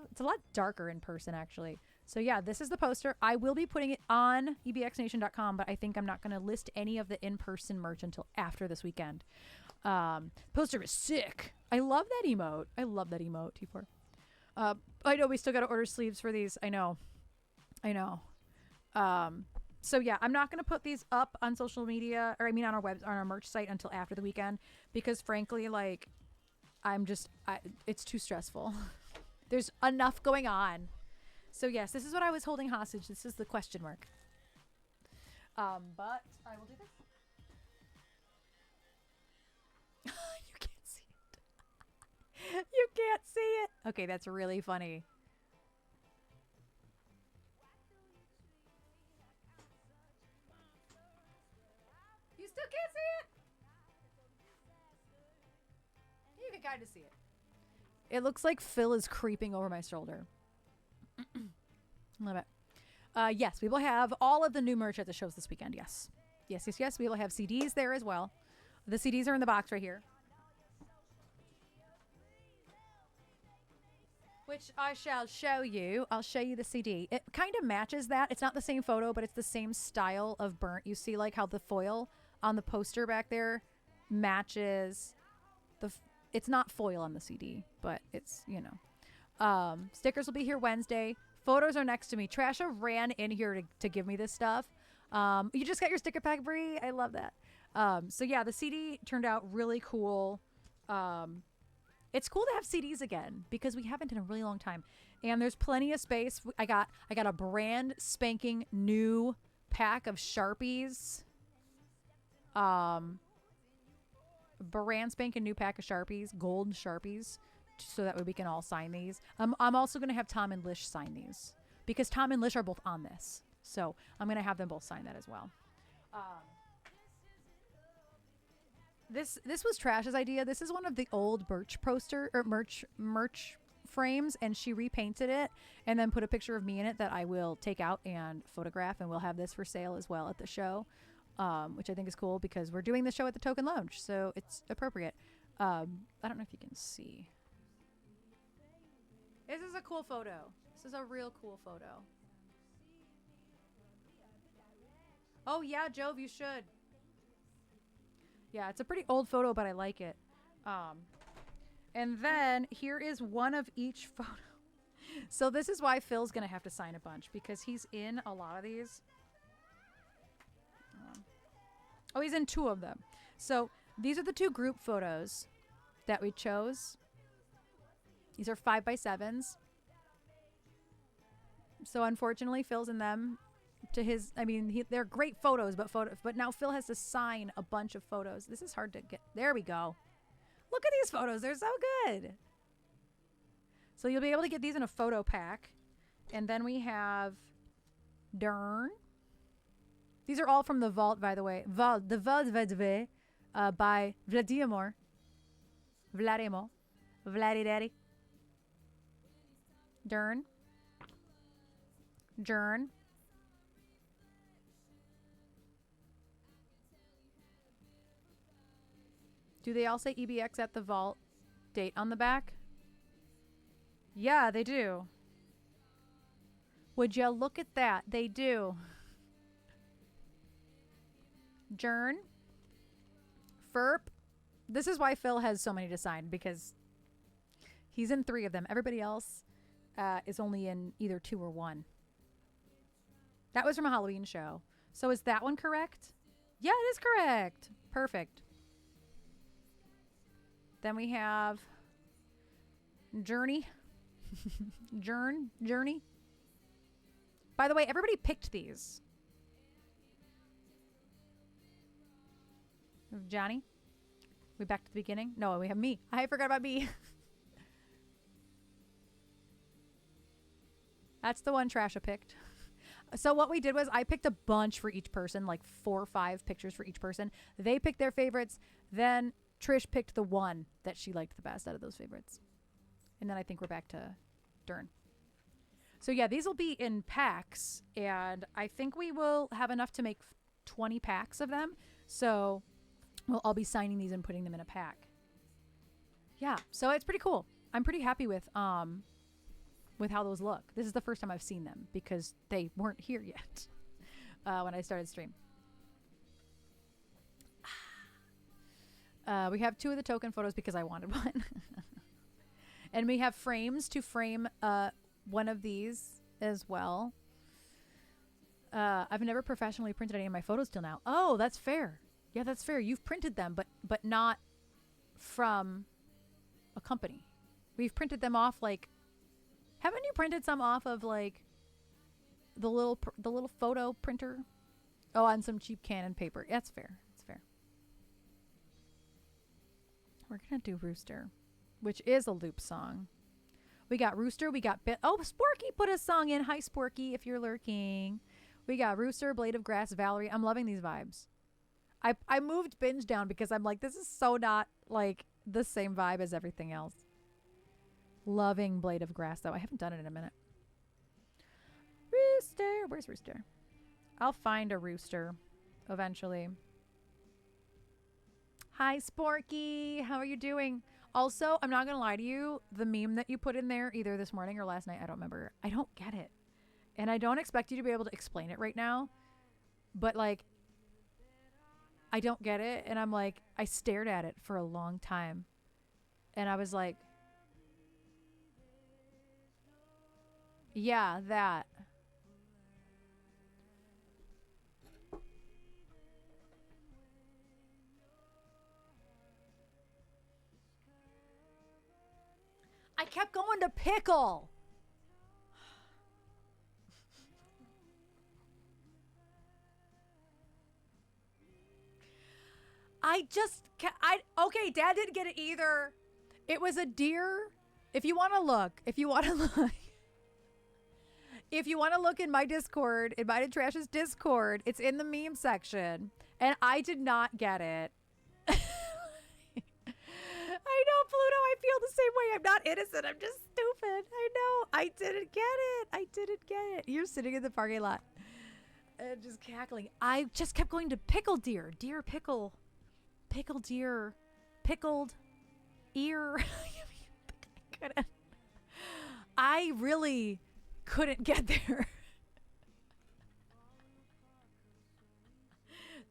It's a lot darker in person, actually. So yeah, this is the poster. I will be putting it on ebxnation.com, but I think I'm not going to list any of the in-person merch until after this weekend. Poster is sick. I love that emote. I love that emote, T4. I know we still got to order sleeves for these. I know. So yeah, I'm not going to put these up on social media, or I mean on our merch site until after the weekend, because frankly, like, it's too stressful. There's enough going on. So yes, this is what I was holding hostage. This is the question mark. But I will do this. You can't see it. You can't see it. Okay, that's really funny. You still can't see it? You can kind of see it. It looks like Phil is creeping over my shoulder. Love it. Yes, we will have all of the new merch at the shows this weekend. Yes. We will have CDs there as well. The CDs are in the box right here, which I shall show you. I'll show you the CD. It kind of matches that. It's not the same photo, but it's the same style of burnt. You see like how the foil on the poster back there matches it's not foil on the CD, but it's, you know. Stickers will be here Wednesday. Photos are next to me. Trasha ran in here to give me this stuff. You just got your sticker pack, Bree. I love that. So yeah, the CD turned out really cool. It's cool to have CDs again because we haven't in a really long time. And there's plenty of space. I got a brand spanking new pack of Sharpies. Brand spanking new pack of Sharpies, gold Sharpies, so that way we can all sign these. I'm also going to have Tom and Lish sign these because Tom and Lish are both on this. So I'm going to have them both sign that as well. This was Trash's idea. This is one of the old Birch poster or merch frames, and she repainted it and then put a picture of me in it that I will take out and photograph, and we'll have this for sale as well at the show. Which I think is cool because we're doing the show at the Token Lounge, so it's appropriate. I don't know if you can see. This is a cool photo. This is a real cool photo. Oh yeah, Jove, you should. Yeah, it's a pretty old photo, but I like it. And then here is one of each photo. So this is why Phil's gonna have to sign a bunch because he's in a lot of these. Oh, he's in 2 of them. So these are the two group photos that we chose. These are 5x7s. So unfortunately, Phil's in them to his, I mean, they're great photos, but now Phil has to sign a bunch of photos. This is hard to get. There we go. Look at these photos. They're so good. So you'll be able to get these in a photo pack. And then we have Dern. These are all from the vault, by the way. The Vault Vedve by Vladimir. Vladidaddy. Dern. Jern. Do they all say EBX at the vault date on the back? Yeah, they do. Would you look at that? They do. Jern. Ferp. This is why Phil has so many to sign, because he's in 3 of them. Everybody else is only in either 2 or 1. That was from a Halloween show. So is that one correct? Yeah, it is correct. Perfect. Then we have Journey. Journey. By the way, everybody picked these. Johnny. We back to the beginning? No, we have me. I forgot about me. That's the one Trasha picked. So what we did was I picked a bunch for each person, like 4 or 5 pictures for each person. They picked their favorites. Then Trish picked the one that she liked the best out of those favorites. And then I think we're back to Dern. So yeah, these will be in packs. And I think we will have enough to make 20 packs of them. So we'll all be signing these and putting them in a pack. Yeah, so it's pretty cool. I'm pretty happy with how those look. This is the first time I've seen them because they weren't here yet when I started stream. We have 2 of the token photos because I wanted one. And we have frames to frame one of these as well. I've never professionally printed any of my photos till now. Oh, that's fair. Yeah, that's fair. You've printed them, but not from a company. We've printed them off like... Haven't you printed some off of like the little photo printer? Oh, on some cheap Canon paper. That's fair. That's fair. We're going to do Rooster, which is a loop song. We got Rooster. We got Oh, Sporky put a song in. Hi, Sporky, if you're lurking. We got Rooster, Blade of Grass, Valerie. I'm loving these vibes. I moved Binge down because I'm like, this is so not like the same vibe as everything else. Loving Blade of Grass, though. I haven't done it in a minute. Rooster. Where's Rooster? I'll find a Rooster eventually. Hi, Sporky. How are you doing? Also, I'm not going to lie to you. The meme that you put in there either this morning or last night, I don't remember. I don't get it. And I don't expect you to be able to explain it right now. But, like, I don't get it. And I'm like, I stared at it for a long time. And I was like... Yeah, that. I kept going to pickle. Okay, Dad didn't get it either. It was a deer. If you want to look. If you want to look in my Discord, in Invited Trash's Discord, it's in the meme section. And I did not get it. I know, Pluto, I feel the same way. I'm not innocent. I'm just stupid. I know. I didn't get it. You're sitting in the parking lot and just cackling. I just kept going to pickle deer. Deer, pickle. Pickle deer. Pickled ear. I really... couldn't get there.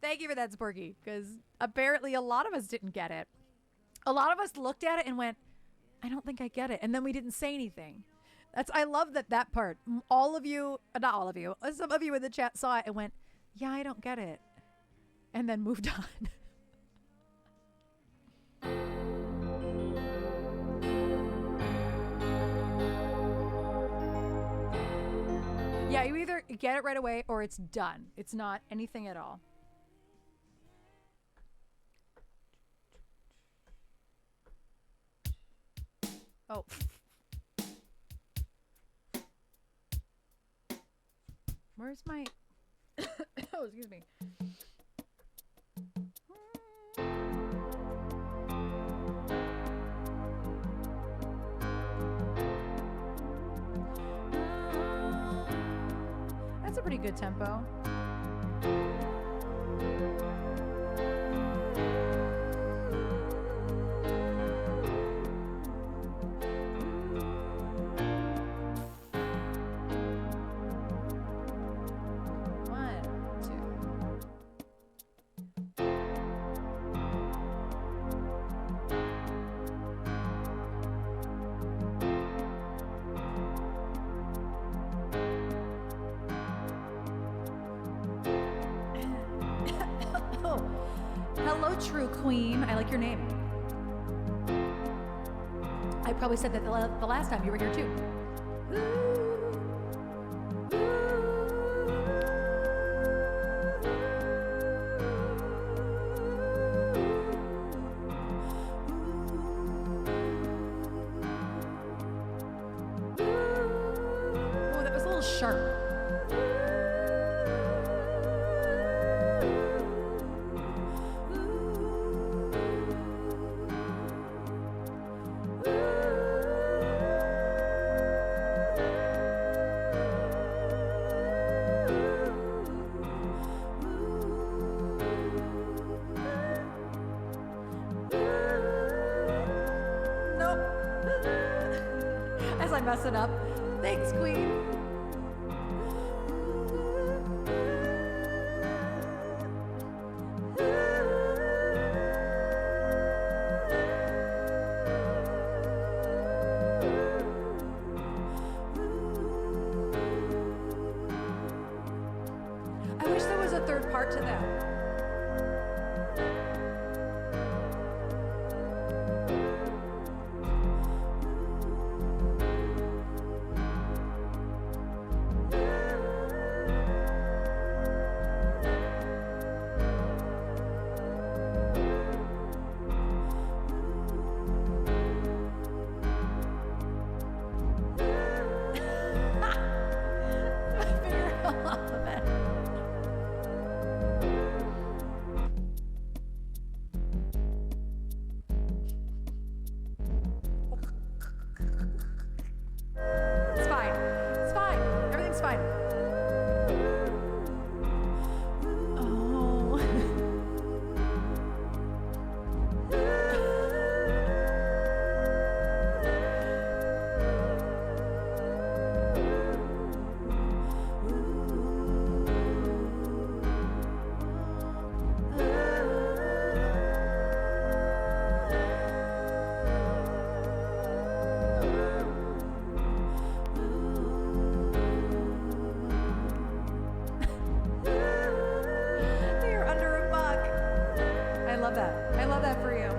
Thank you for that, Sporky, because apparently a lot of us didn't get it. A lot of us looked at it and went, I don't think I get it. And then we didn't say anything. I love that part. All of you, not all of you, some of you in the chat saw it and went, yeah, I don't get it. And then moved on. get it right away or it's done. It's not anything at all. Oh. Where's my... oh, excuse me. That's a pretty good tempo. Hello, True Queen. I like your name. I probably said that the last time you were here too. Oh, that was a little sharp. As I mess it up. Thanks, Queen. I wish there was a third part to that. I love that for you.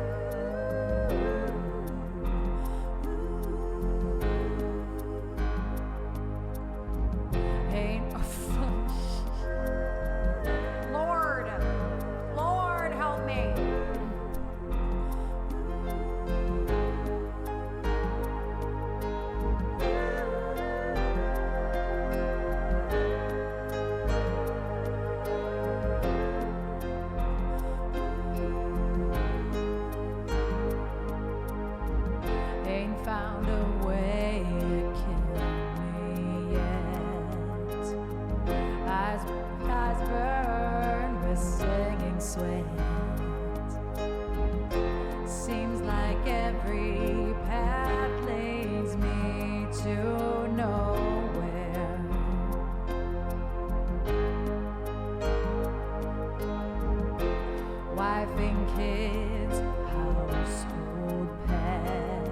Hey, Lord, help me. Found a way to kill me yet. Eyes burn with stinging sweat. Seems like every path leads me to nowhere. Wife and kids, household pets.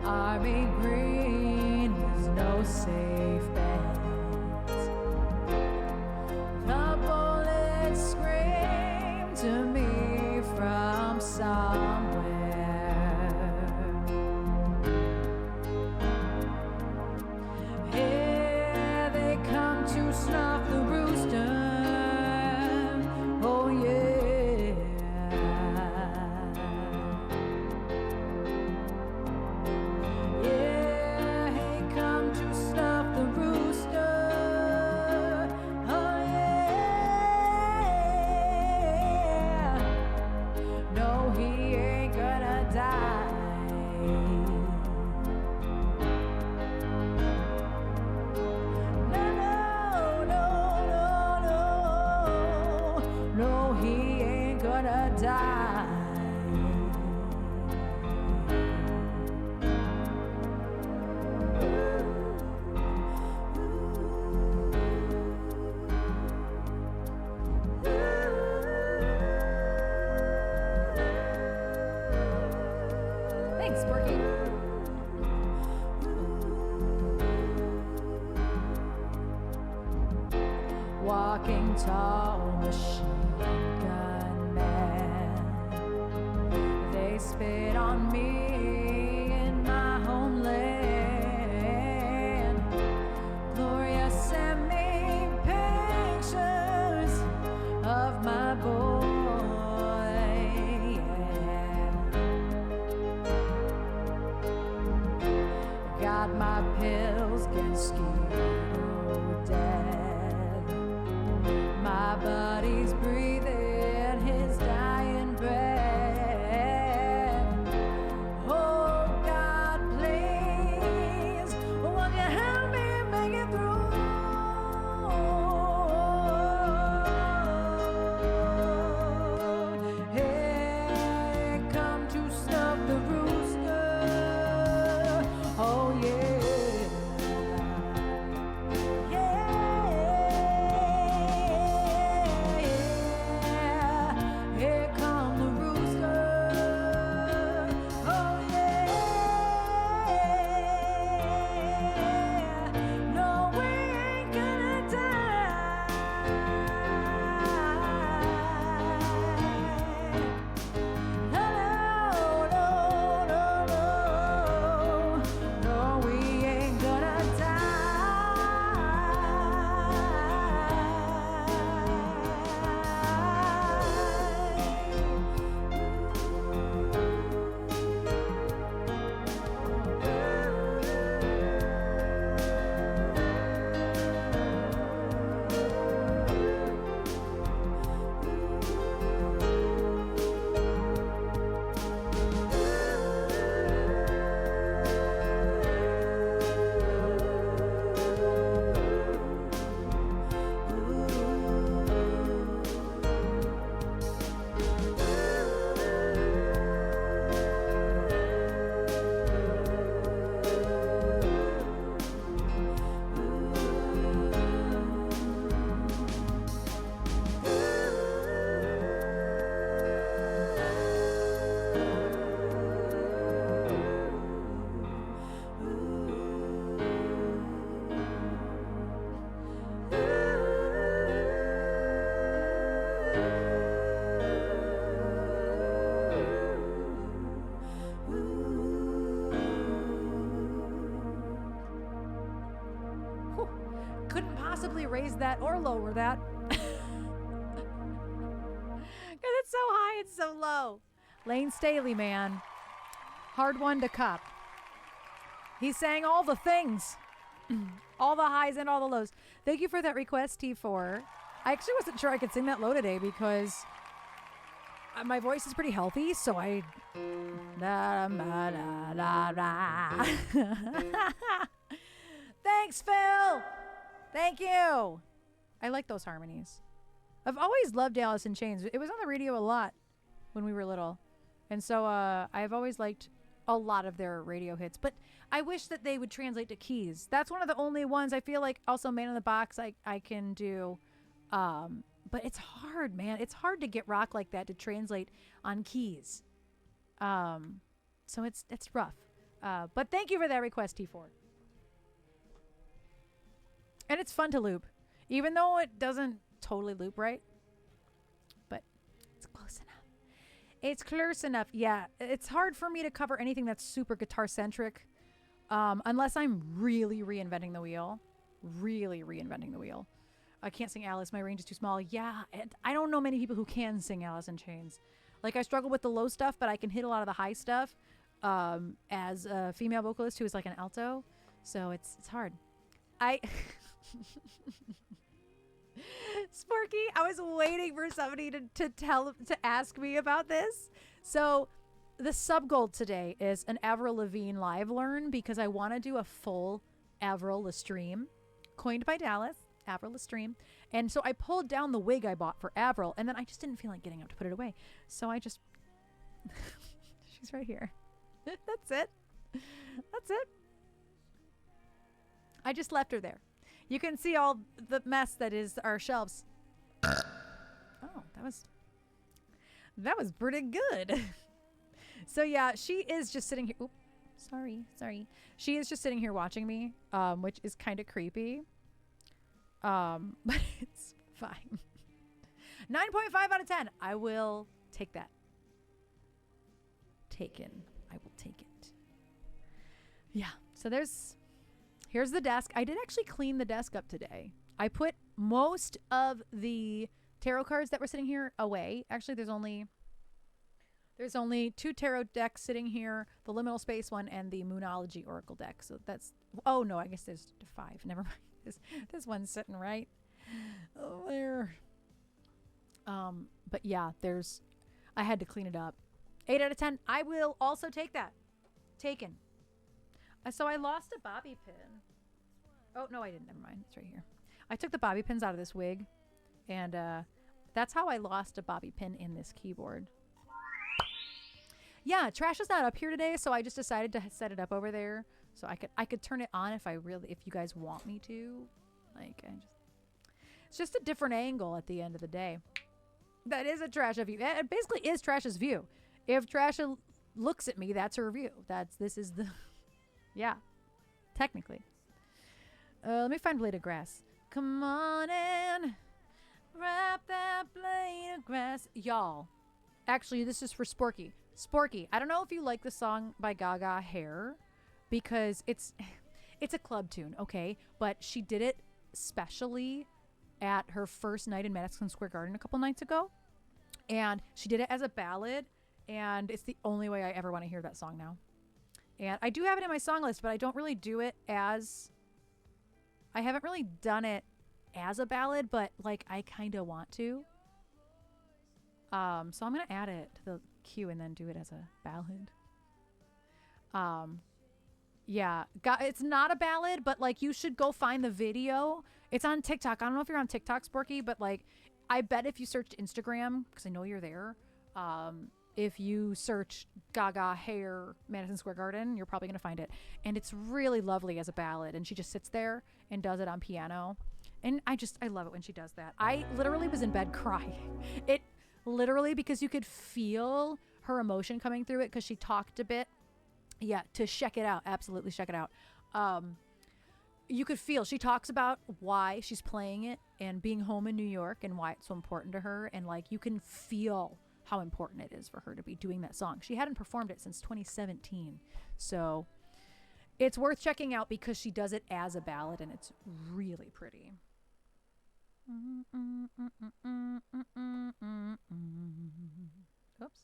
Army green was no safe bet. The bullets screamed to me from somewhere. Here they Walking tall machine gun man. They spit on me in my homeland. Gloria sent me pictures of my boy. Yeah. Got my pills against skeeto death. My body's breathing his dying breath. Oh God, please, won't you help me make it through? Hey, come to stop the rooster. Oh yeah. Here come the rooster. Oh yeah. No, we ain't gonna die. No, no, no, no, no. No, we ain't gonna Whew. Couldn't possibly raise that or lower that. Because it's so high, it's so low. Lane Staley, man. Hard one to cop. He sang all the things. All the highs and all the lows. Thank you for that request, T4. I actually wasn't sure I could sing that low today because my voice is pretty healthy, so I... Thanks, Phil. Thank you. I like those harmonies. I've always loved Alice in Chains. It was on the radio a lot when we were little. And so I've always liked a lot of their radio hits. But I wish that they would translate to keys. That's one of the only ones I feel like also Man in the Box I can do. But it's hard, man. It's hard to get rock like that to translate on keys. So it's rough. But thank you for that request, T4. And it's fun to loop, even though it doesn't totally loop right. But it's close enough. It's close enough. Yeah, it's hard for me to cover anything that's super guitar centric, unless I'm really reinventing the wheel. Really reinventing the wheel. I can't sing Alice. My range is too small. Yeah, and I don't know many people who can sing Alice in Chains. Like, I struggle with the low stuff, but I can hit a lot of the high stuff as a female vocalist who is like an alto. So it's hard. Sporky, I was waiting for somebody to ask me about this. So the sub goal today is an Avril Lavigne live learn, because I want to do a full Avril Lavigne, coined by Dallas, Avril Lavigne. And so I pulled down the wig I bought for Avril, and then I just didn't feel like getting up to put it away. So I just, she's right here. That's it. That's it. I just left her there. You can see all the mess that is our shelves. Oh, that was pretty good. So yeah, she is just sitting here. Oop, Sorry. She is just sitting here watching me, which is kind of creepy. But it's fine. 9.5 out of 10. I will take that. Taken. I will take it. Yeah. So here's the desk. I did actually clean the desk up today. I put most of the tarot cards that were sitting here away. Actually, there's only 2 tarot decks sitting here, the liminal space one and the Moonology Oracle deck. So that's, oh no, I guess there's 5. Never mind. This one's sitting right over there. But yeah, I had to clean it up. 8 out of 10. I will also take that. Taken. So I lost a bobby pin. Oh, no, I didn't. Never mind. It's right here. I took the bobby pins out of this wig, and that's how I lost a bobby pin in this keyboard. Yeah, trash is not up here today, so I just decided to set it up over there so I could turn it on if you guys want me to. Like, it's just a different angle at the end of the day. That is a trash view. It basically is Trash's view. If Trash looks at me, that's her view. Yeah, technically. Let me find Blade of Grass. Come on in, wrap that blade of grass. Y'all, actually, this is for Sporky. Sporky, I don't know if you like the song by Gaga, Hair, because it's a club tune, okay? But she did it specially at her first night in Madison Square Garden a couple nights ago. And she did it as a ballad, and it's the only way I ever want to hear that song now. And I do have it in my song list, but I don't really do it as... I haven't really done it as a ballad, but like I kind of want to. So I'm going to add it to the queue and then do it as a ballad. Yeah, it's not a ballad, but like you should go find the video. It's on TikTok. I don't know if you're on TikTok, Sporky, but like I bet if you searched Instagram, because I know you're there, if you search Gaga Hair Madison Square Garden, you're probably going to find it. And it's really lovely as a ballad. And she just sits there and does it on piano. And I love it when she does that. I literally was in bed crying. It literally, because you could feel her emotion coming through it because she talked a bit. Yeah, to check it out. Absolutely check it out. You could feel, she talks about why she's playing it and being home in New York and why it's so important to her. And like, you can feel how important it is for her to be doing that song. She hadn't performed it since 2017. So it's worth checking out because she does it as a ballad and it's really pretty. Oops.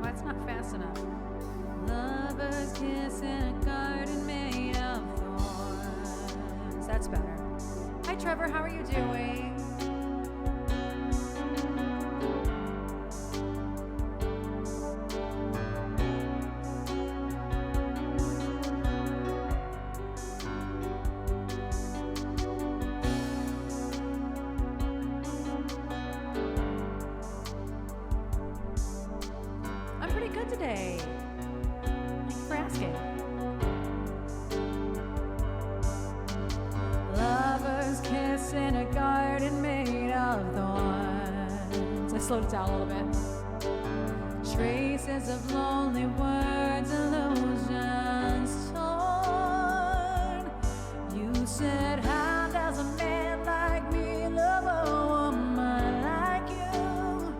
That's not fast enough. Lovers kiss in a garden made of thorns. That's better. Hi, Trevor. How are you doing? Today. Thank you for asking. Lovers kiss in a garden made of thorns. I slowed it down a little bit. Traces of lonely words, illusions torn. You said, how does a man like me love a woman like you?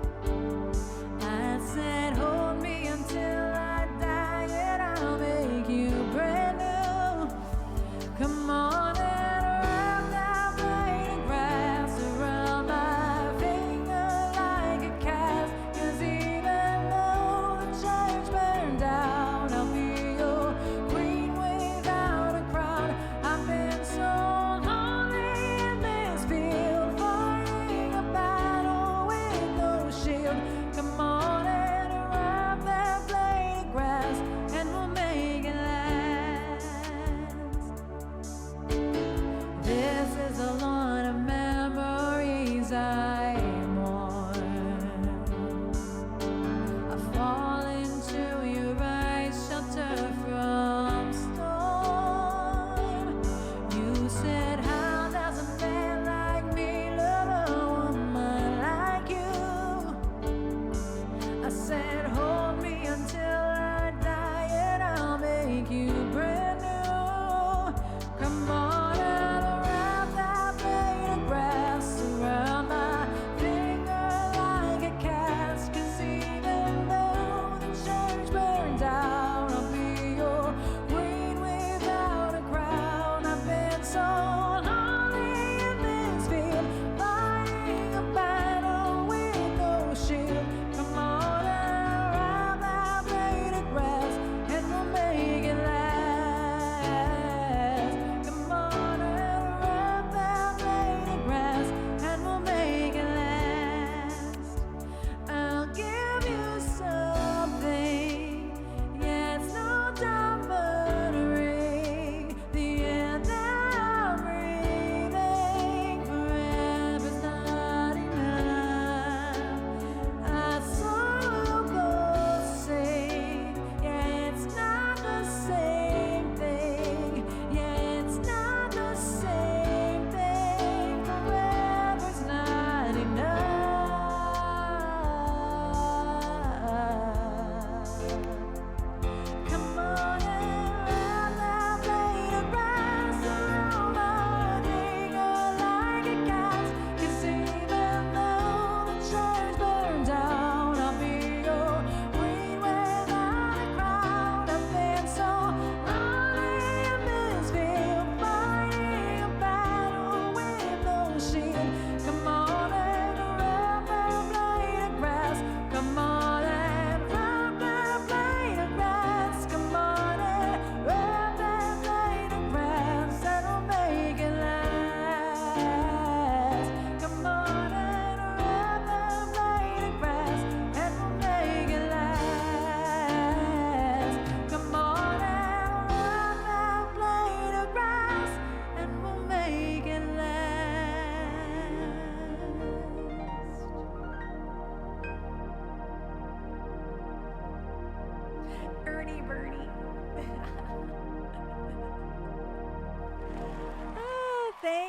I said, hold me until I die and I'll make you brand new. Come on and wrap that blade of grass around my finger like a calf. 'Cause even though the church burned down,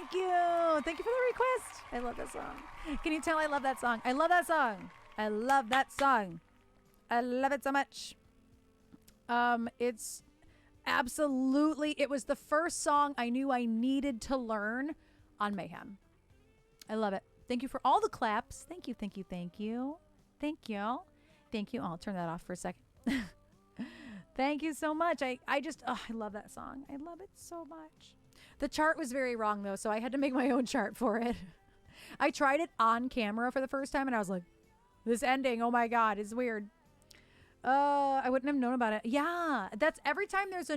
Thank you. Thank you for the request. I love that song. Can you tell I love that song? I love that song. I love that song. I love it so much. It's absolutely, it was the first song I knew I needed to learn on Mayhem. I love it. Thank you for all the claps. Thank you, thank you, thank you. Thank you. Thank you. I'll turn that off for a second. Thank you so much. I love that song. I love it so much. The chart was very wrong though, so I had to make my own chart for it. I tried it on camera for the first time and I was like, this ending, oh my God, it's weird. I wouldn't have known about it. Yeah, that's every time if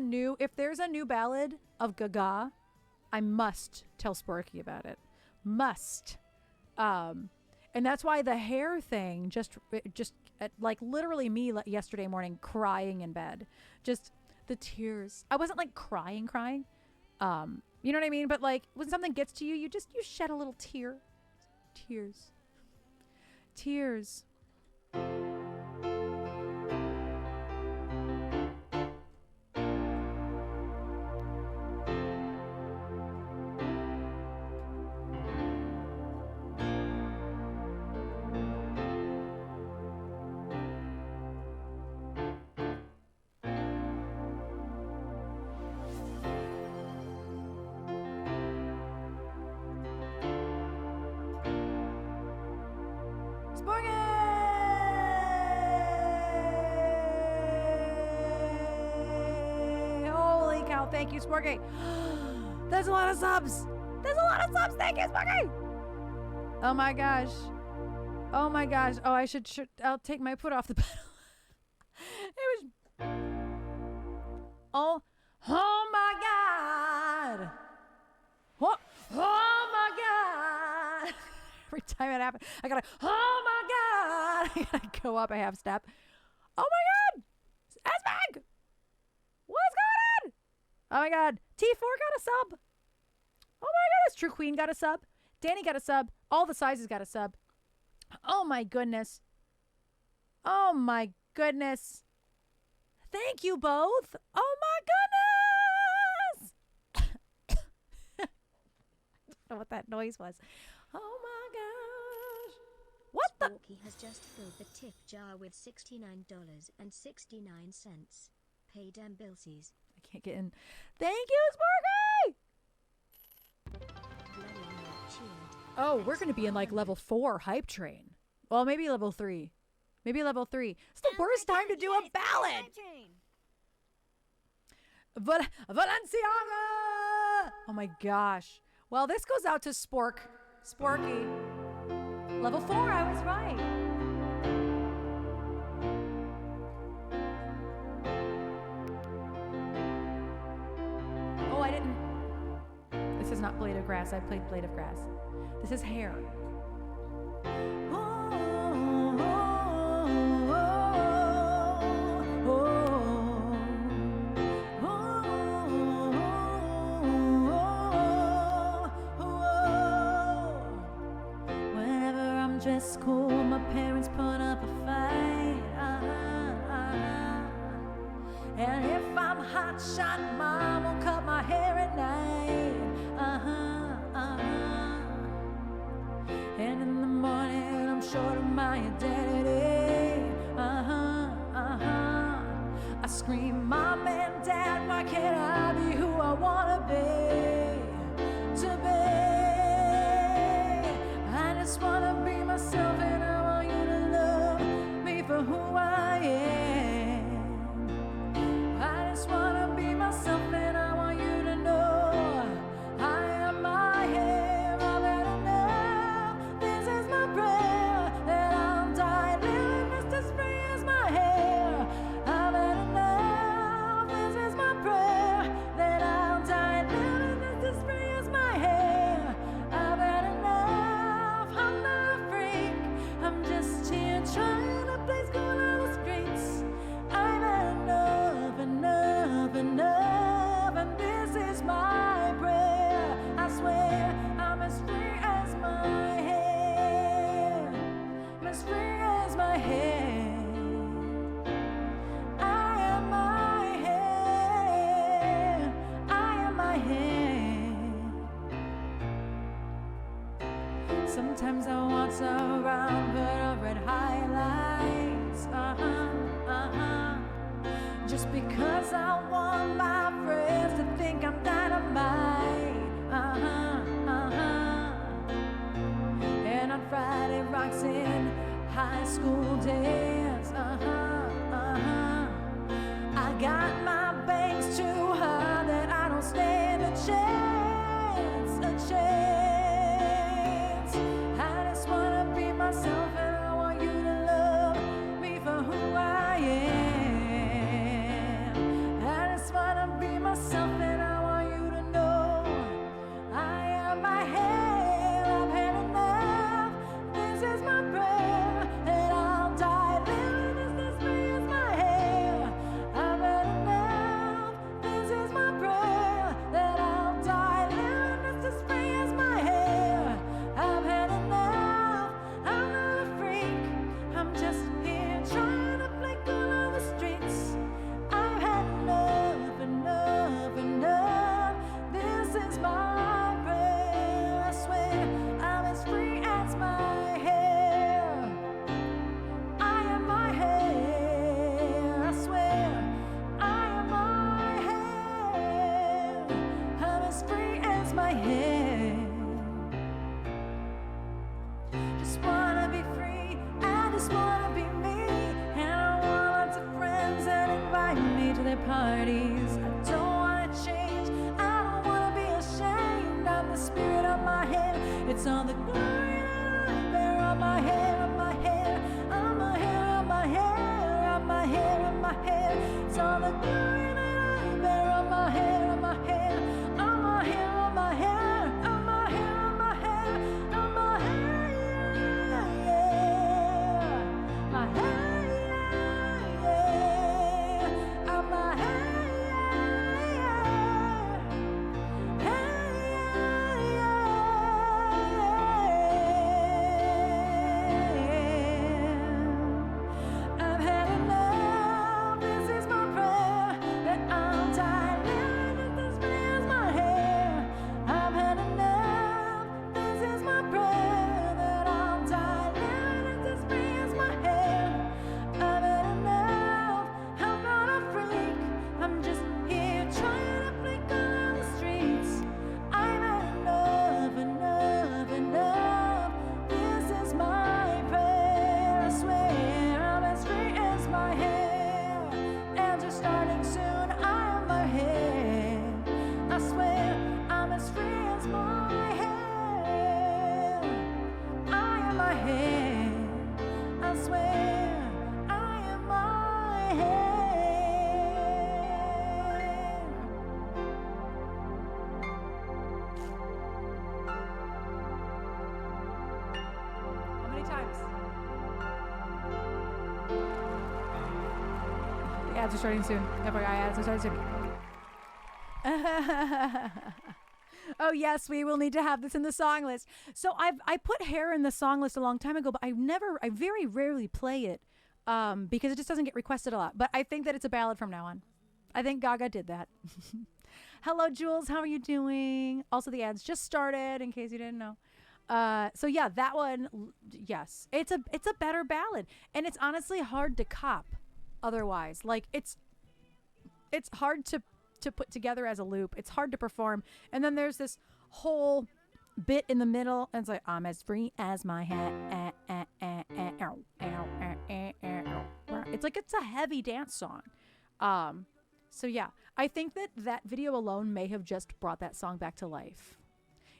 there's a new ballad of Gaga, I must tell Sporky about it. Must. And that's why the hair thing just like literally me yesterday morning crying in bed. Just the tears. I wasn't like crying. You know what I mean? But like when something gets to you, you shed a little tear. Tears. Holy cow, thank you, Sporky. There's a lot of subs. Thank you, Sporky. Oh my gosh. Oh, I'll take my foot off the pedal. It was. Oh my God. Oh my God. Every time it happens, I gotta, oh my God. I gotta go up a half step. Oh my God. S-Bag. What's going on? Oh my God. T4 got a sub. Oh my goodness. True Queen got a sub. Danny got a sub. All the sizes got a sub. Oh my goodness. Oh my goodness. Thank you both. Oh my goodness. I don't know what that noise was. Oh my gosh. What Sporky has just filled the tip jar with $69.69. Pay them billsies. I can't get in. Thank you, Sporky. Oh, we're going to be in like level 4 hype train. Well, maybe level 3. It's the worst time to do a ballad. Valenciaga. Oh my gosh. Well, this goes out to Sporky. Level 4, I was right. Oh, I didn't. This is not Blade of Grass. I played Blade of Grass. This is Hair. Whenever I'm dressed cool, my parents put up a fight. And if I'm hot shot, mom will cut my hair at night. And in the morning, I'm short of my identity. I scream, Mom and Dad, why can't I be who I wanna be? To be. I just wanna be myself, and I want you to love me for who I am. I just wanna be myself, and I want you to know I am I am. I better know this is my prayer, that I'll die living just as free as my hair. I better know this is my prayer, that I'll die living just as free as my hair. Sometimes I waltz around, put on red highlights, just because I want my friends to think I'm dynamite, And on Friday rocks in high school dance, I got my bangs too high that I don't stand a chance, I just wanna be myself and I want you to love me for who I am. I just wanna be myself and I want you to know I am my hair, I've had enough. This is my prayer and I'll die living this free as my hair. I've had enough. This is my prayer that I'll die living this free as my hair. I've had enough. I'm not a freak. I'm just here trying to play cool on the streets. I've had enough, enough, enough. This is my prayer. I swear I'm as free as my hair. I am my hair. I swear I am my hair. I'm as free as my hair. Just wanna be free, I just wanna be me. And I want lots of friends that invite me to their parties. I don't wanna change, I don't wanna be ashamed. I'm the spirit of my head, it's all the glory that I bear on my head, on my head, on my hair, on my hair, on my hair, on my head. It's all the glory that I bear on my head, on my head, on my hair, on my hair, on my hair, on my hair, on my hair, yeah. My hair, yeah. On my hair, I've had enough. This is my prayer that I'll die living this free as my hair. I've had enough. This is my prayer that I'll die living this free as my hair. I've had enough. I'm not a freak. I'm just here trying to flick on the streets. I've had enough, enough, enough. This is my prayer. I swear I'm as free as my hair. And just starting soon, I am my hair. I swear I'm as free as my hair. I am my hair. I swear I am my hair. How many times? The ads are starting soon. FYI, ads are starting soon. Oh yes, we will need to have this in the song list. So I put Hair in the song list a long time ago, but I very rarely play it because it just doesn't get requested a lot. But I think that it's a ballad from now on. I think Gaga did that. Hello, Jules. How are you doing? Also, the ads just started, in case you didn't know. So yeah, that one, yes, it's a better ballad, and it's honestly hard to cop. Otherwise, like it's hard to put together as a loop. It's hard to perform, and then there's this whole bit in the middle, and it's like I'm as free as my hat. It's like it's a heavy dance song. So yeah, I think that video alone may have just brought that song back to life.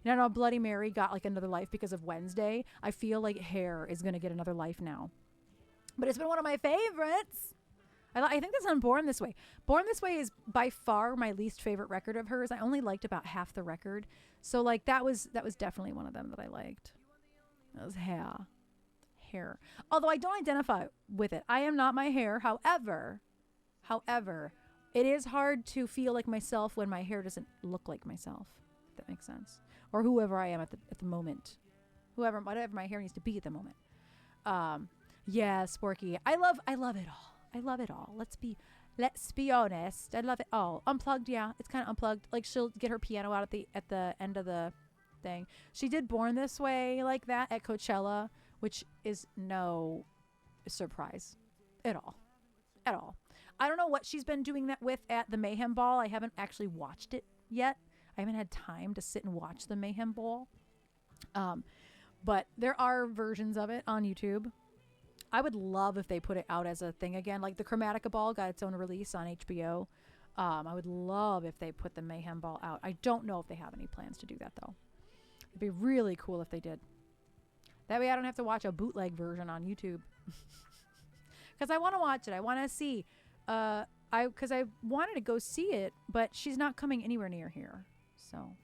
You know, Bloody Mary got like another life because of Wednesday. I feel like Hair is gonna get another life now. But it's been one of my favorites. I think that's on Born This Way. Born This Way is by far my least favorite record of hers. I only liked about half the record. So like that was definitely one of them that I liked. That was Hair. Although I don't identify with it. I am not my hair. However, it is hard to feel like myself when my hair doesn't look like myself. If that makes sense. Or whoever I am at the moment. Whatever my hair needs to be at the moment. Yeah, Sporky. I love it all. I love it all. Let's be honest. I love it all. Unplugged, yeah. It's kind of unplugged. Like she'll get her piano out at the end of the something. She did Born This Way like that at Coachella, which is no surprise at all. At all. I don't know what she's been doing that with at the Mayhem Ball. I haven't actually watched it yet. I haven't had time to sit and watch the Mayhem Ball. But there are versions of it on YouTube. I would love if they put it out as a thing again. Like the Chromatica Ball got its own release on HBO. I would love if they put the Mayhem Ball out. I don't know if they have any plans to do that, though. It'd be really cool if they did. That way I don't have to watch a bootleg version on YouTube. Because I want to watch it. I want to see. Because I wanted to go see it, but she's not coming anywhere near here. So...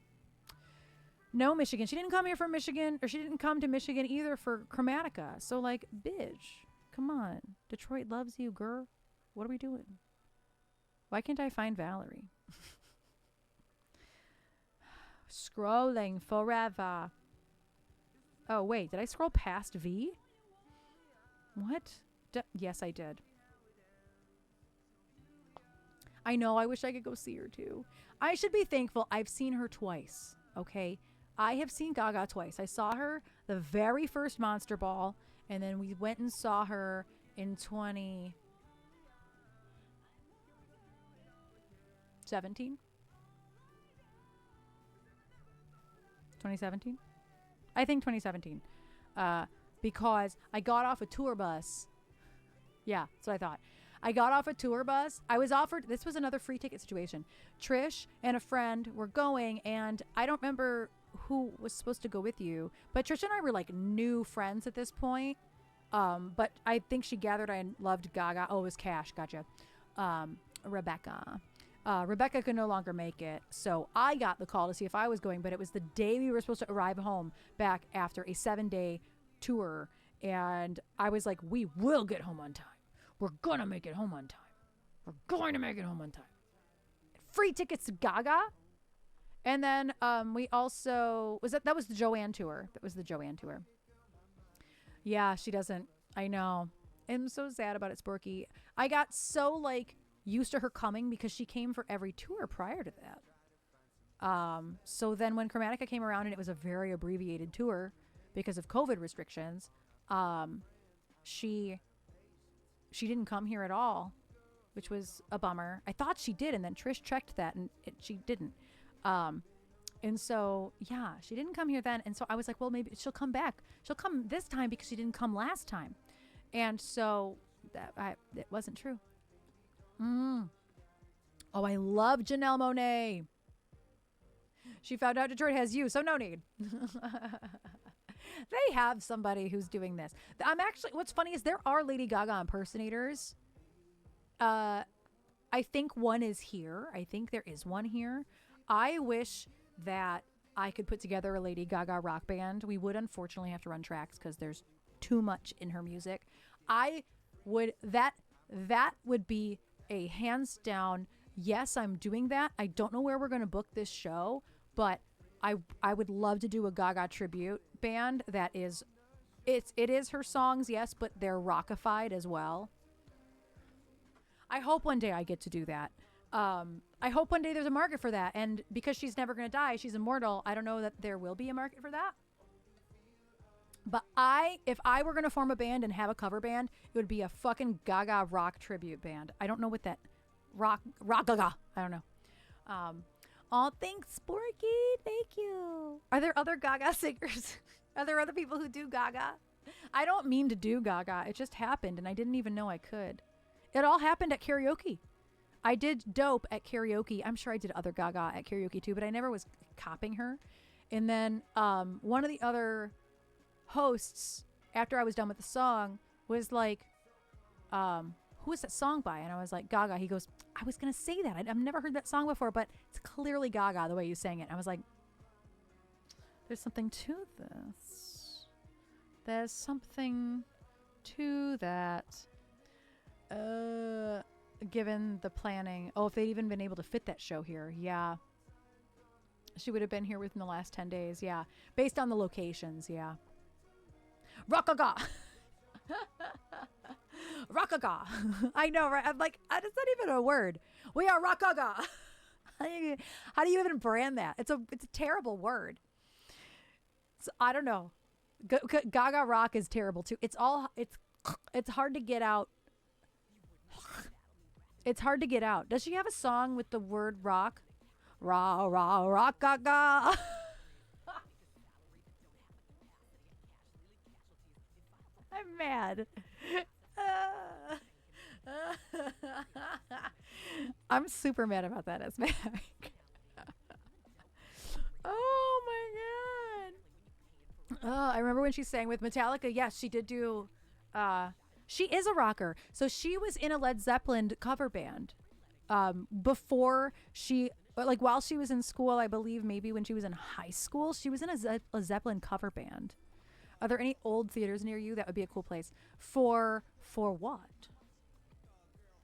No, Michigan. She didn't come here from Michigan, or she didn't come to Michigan either for Chromatica. So, like, bitch, come on. Detroit loves you, girl. What are we doing? Why can't I find Valerie? Scrolling forever. Oh, wait. Did I scroll past V? What? Yes, I did. I know. I wish I could go see her, too. I should be thankful. I've seen her twice. Okay? I have seen Gaga twice. I saw her the very first Monster Ball, and then we went and saw her in 2017. 2017? I think 2017. Because I got off a tour bus. Yeah, that's what I thought. I got off a tour bus. I was offered, this was another free ticket situation. Trish and a friend were going, and I don't remember who was supposed to go with you, but Trish and I were like new friends at this point. But I think she gathered I loved Gaga. Oh, it was Cash. Gotcha. Rebecca. Rebecca could no longer make it, so I got the call to see if I was going, but it was the day we were supposed to arrive home back after a 7-day tour, and I was like, we will get home on time. We're gonna make it home on time. We're going to make it home on time. Free tickets to Gaga. And then we also that was the Joanne tour. That was the Joanne tour. Yeah, she doesn't. I know. I'm so sad about it, Sporky. I got so like used to her coming because she came for every tour prior to that. So then when Chromatica came around and it was a very abbreviated tour because of COVID restrictions, she didn't come here at all, which was a bummer. I thought she did, and then Trish checked that, and she didn't. And so, yeah, she didn't come here then. And so I was like, well, maybe she'll come back. She'll come this time because she didn't come last time. And so it wasn't true. Oh, I love Janelle Monáe. She found out Detroit has you, so no need. They have somebody who's doing this. What's funny is there are Lady Gaga impersonators. I think one is here. I think there is one here. I wish that I could put together a Lady Gaga rock band. We would unfortunately have to run tracks because there's too much in her music. That would be a hands down, yes, I'm doing that. I don't know where we're going to book this show, but I would love to do a Gaga tribute band that is, it is her songs, yes, but they're rockified as well. I hope one day I get to do that. I hope one day there's a market for that. And because she's never going to die, she's immortal, I don't know that there will be a market for that. But if I were going to form a band and have a cover band, it would be a fucking Gaga rock tribute band. I don't know what that rock Gaga. I don't know. Oh, thanks, Sporky. Thank you. Are there other Gaga singers? Are there other people who do Gaga? I don't mean to do Gaga. It just happened, and I didn't even know I could. It all happened at karaoke. I did Dope at karaoke. I'm sure I did other Gaga at karaoke too, but I never was copying her. And then one of the other hosts, after I was done with the song, was like, who is that song by? And I was like, Gaga. He goes, I was going to say that. I've never heard that song before, but it's clearly Gaga the way you sang it. I was like, there's something to this. There's something to that. Given the planning. Oh, if they'd even been able to fit that show here. Yeah. She would have been here within the last 10 days. Yeah. Based on the locations. Yeah. Rockaga. Rockaga. I know, right? I'm like, it's not even a word. We are Rockaga. How do you even brand that? It's a terrible word. I don't know. Gaga rock is terrible too. It's hard to get out. It's hard to get out. Does she have a song with the word rock? Rah, rah, rock, gaga. I'm mad. I'm super mad about that, Esme. Oh my god. I remember when she sang with Metallica. Yes, she did do she is a rocker. So she was in a Led Zeppelin cover band before she, like, while she was in school. I believe maybe when she was in high school, she was in a Zeppelin cover band. Are there any old theaters near you? That would be a cool place. For what?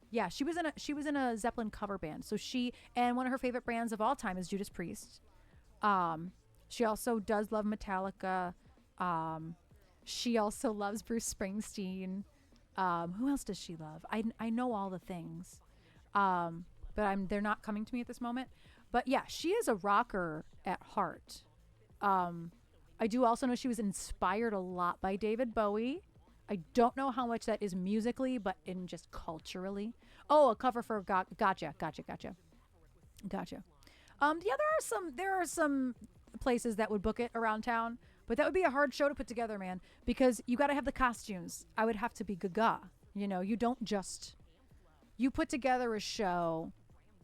Yeah, she was in a Zeppelin cover band. So she, and one of her favorite bands of all time is Judas Priest. She also does love Metallica. She also loves Bruce Springsteen. Who else does she love? I know all the things. But they're not coming to me at this moment. But yeah, she is a rocker at heart. I do also know she was inspired a lot by David Bowie. I don't know how much that is musically, but in just culturally. Oh, a cover for Gotcha. Yeah, there are some places that would book it around town, but that would be a hard show to put together, man, because you got to have the costumes. I would have to be Gaga. You know, you put together a show,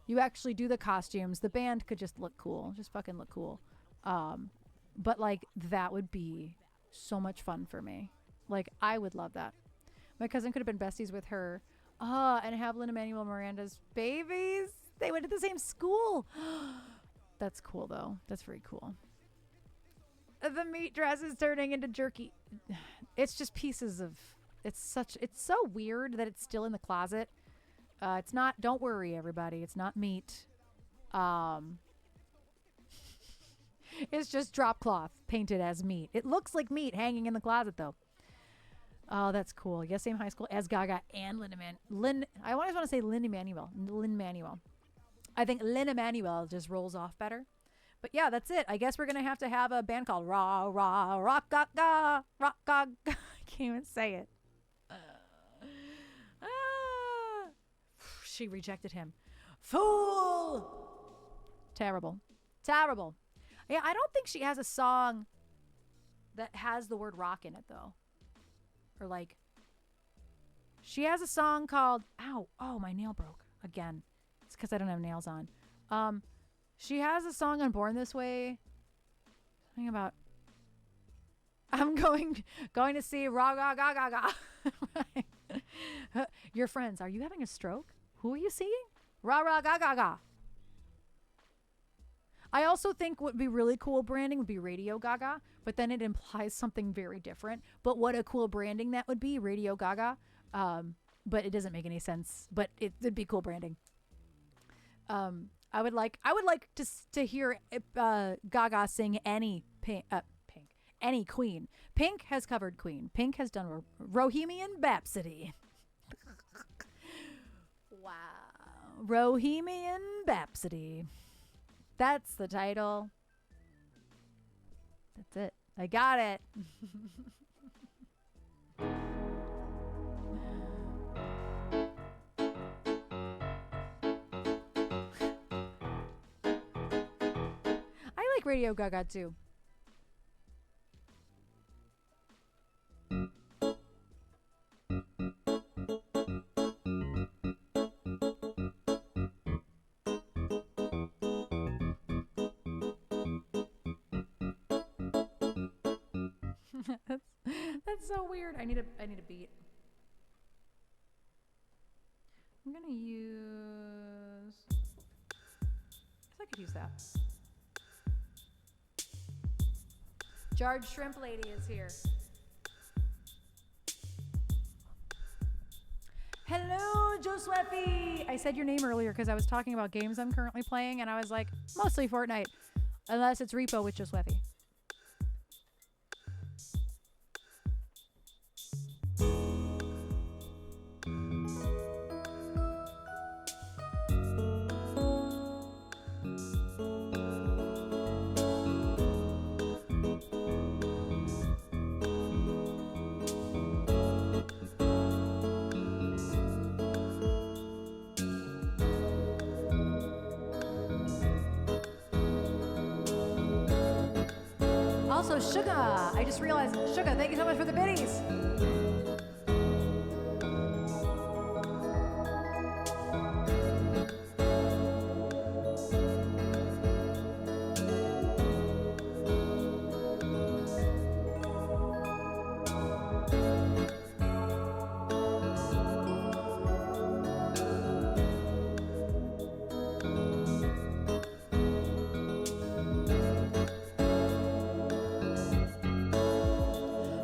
you actually do the costumes. The band could just look cool, just fucking look cool. But like, that would be so much fun for me. Like, I would love that. My cousin could have been besties with her. And have Lin-Manuel Miranda's babies. They went to the same school. That's cool, though. That's very cool. The meat dress is turning into jerky. It's just pieces of... It's so weird that it's still in the closet. It's not... Don't worry, everybody. It's not meat. It's just drop cloth painted as meat. It looks like meat hanging in the closet, though. Oh, that's cool. Yes, same high school as Gaga and I always want to say Lin-Manuel. I think Lin-Manuel just rolls off better. But yeah, that's it. I guess we're going to have a band called Rah, Rah, Rock, Gaga, Rock, Gaga. I can't even say it. She rejected him. Fool! Terrible. Yeah, I don't think she has a song that has the word rock in it, though. Or like, she has a song called, oh, my nail broke again. It's because I don't have nails on. She has a song on Born This Way. Something about, I'm going to see Ra Ga Ga Ga Ga. Your friends, are you having a stroke? Who are you seeing? Ra Ra Ga Ga Ga. I also think what would be really cool branding would be Radio Gaga, but then it implies something very different. But what a cool branding that would be, Radio Gaga. But it doesn't make any sense. But it'd be cool branding. I would like to hear Gaga sing any any Queen. Pink has covered Queen. Pink has done Bohemian Rhapsody. Wow, Bohemian Rhapsody. That's the title. That's it. I got it. I like Radio Gaga too. That's so weird. I need a beat. I'm gonna use. I could use that. Jarred Shrimp Lady is here. Hello, Josephy. I said your name earlier because I was talking about games I'm currently playing, and I was like, mostly Fortnite, unless it's Repo with Josephy. Also, Sugar. I just realized, Sugar, thank you so much for the biddies.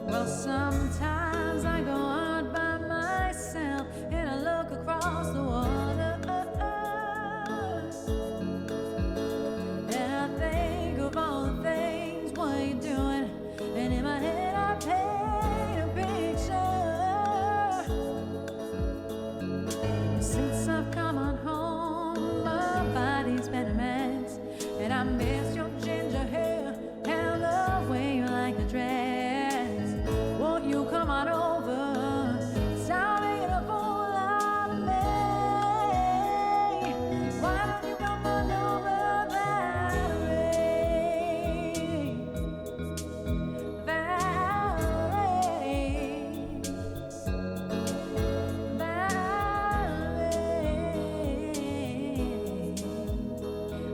Well, sometimes I go out by myself and I look across the water, and I think of all the things what you're doing, and in my head I paint a picture. Since I've come on home, my body's been a mess, and I miss your ginger hair and the way you like the dress. Won't you come on over? Stop making a fool out of me. Why don't you come on over, Valerie? Valerie.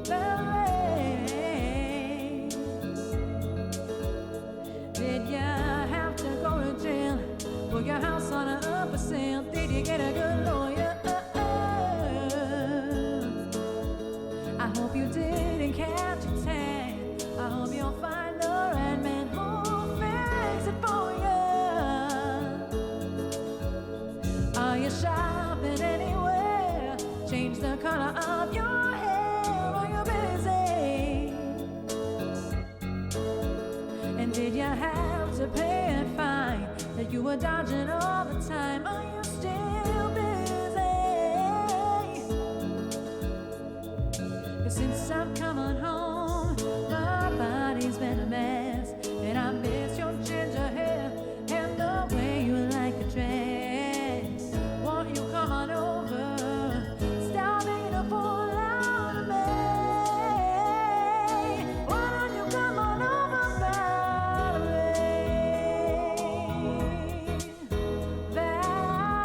Valerie. Did you have to go to jail for your house on an upper sale? Did you get a good lawyer? I hope you didn't catch a tan. I hope you'll find the right man who'll fix it for you. Are you shopping anywhere? Change the color of your hair. Are you busy? And did you have to pay a fine that you were dodging all the time? Are you still busy? 'Cause since I've come on home, my body's been a mess, and I miss your ginger hair and the way you like the dress. Won't you come on over? Stop being a fool out of me. Why don't you come on over, Valerie?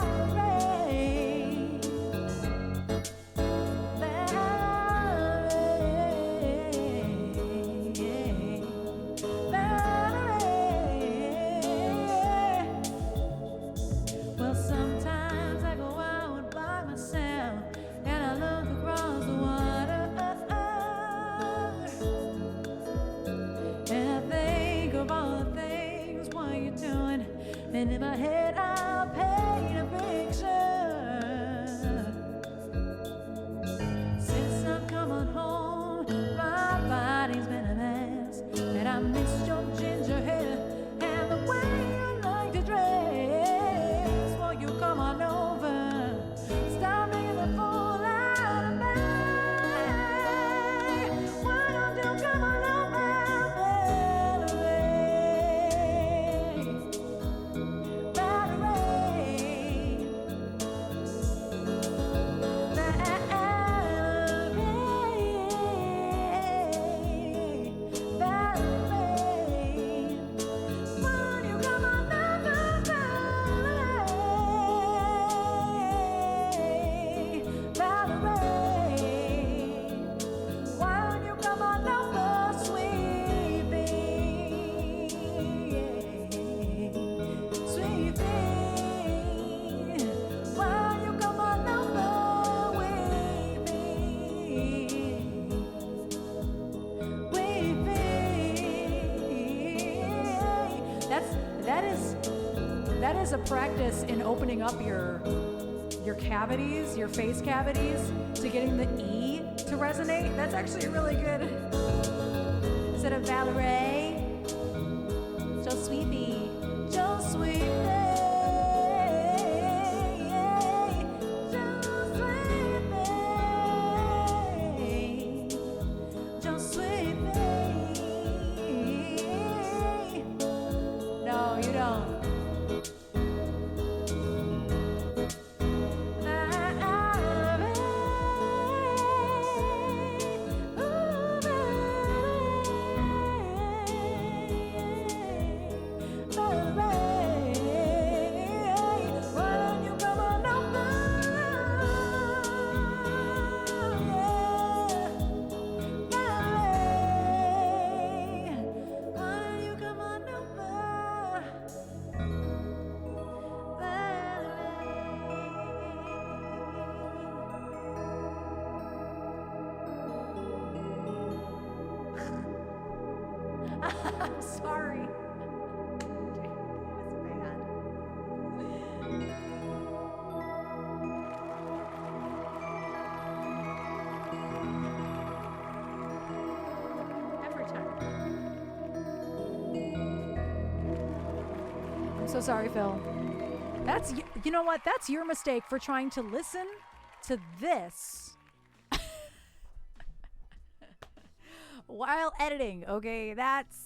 Well, sometimes I go out by myself and I look across the water, and I think of all the things what you're doing, and in my head I'll paint a picture. Since I've come on home, my body's been a mess, and I miss your ginger hair and the way you like to dress. Won't you come on over? Stop being a fool out of me. Why don't you come on over, Valerie? Valerie. That is a practice in opening up your cavities, your face cavities, to getting the E to resonate. That's actually really good. Instead of Valerie, Joe Sweepy, Joe Sweepy. No, you don't. I'm sorry. That was bad. Every time. I'm so sorry, Phil. That's, you know what? That's your mistake for trying to listen to this while editing. Okay, that's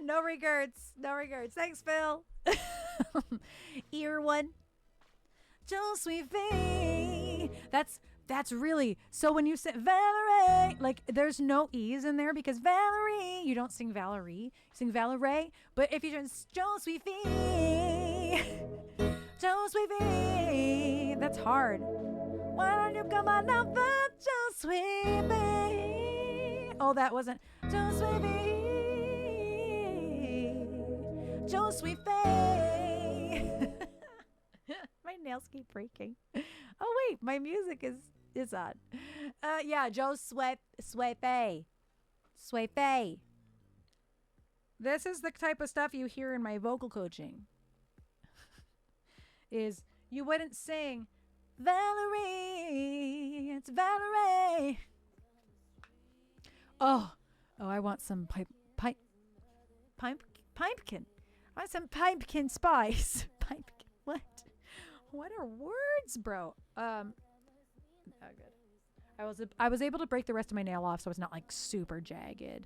no regrets. No regrets. Thanks, Phil. Ear one. Joe Sweet V. That's really, so when you say Valerie, like there's no E's in there because Valerie, you don't sing Valerie, you sing Valerie. But if you just Joe Sweet V, Joe Sweet V, that's hard. Why don't you come on over, Joe Sweet V? Oh, that wasn't Joe Sweet V, Joe Sweet V. My nails keep breaking. Oh wait, my music is on. Yeah, Joe Swepe. This is the type of stuff you hear in my vocal coaching. Is you wouldn't sing Valerie, it's Valerie. Oh, I want some pumpkin. I want some pumpkin spice. Pumpkin. What? What are words, bro? Oh, good. I was able to break the rest of my nail off, so it's not like super jagged.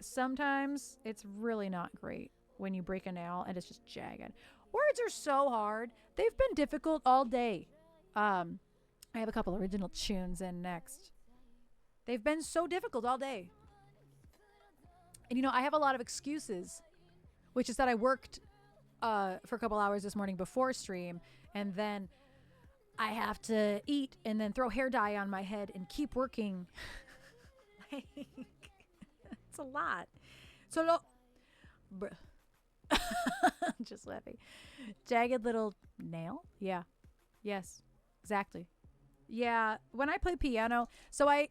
Sometimes it's really not great when you break a nail and it's just jagged. Words are so hard. They've been difficult all day. I have a couple original tunes in next. They've been so difficult all day. And I have a lot of excuses, which is that I worked for a couple hours this morning before stream, and then I have to eat and then throw hair dye on my head and keep working. Like, it's a lot. So just laughing. Jagged little nail? Yeah. Yes. Exactly. Yeah. When I play piano, so I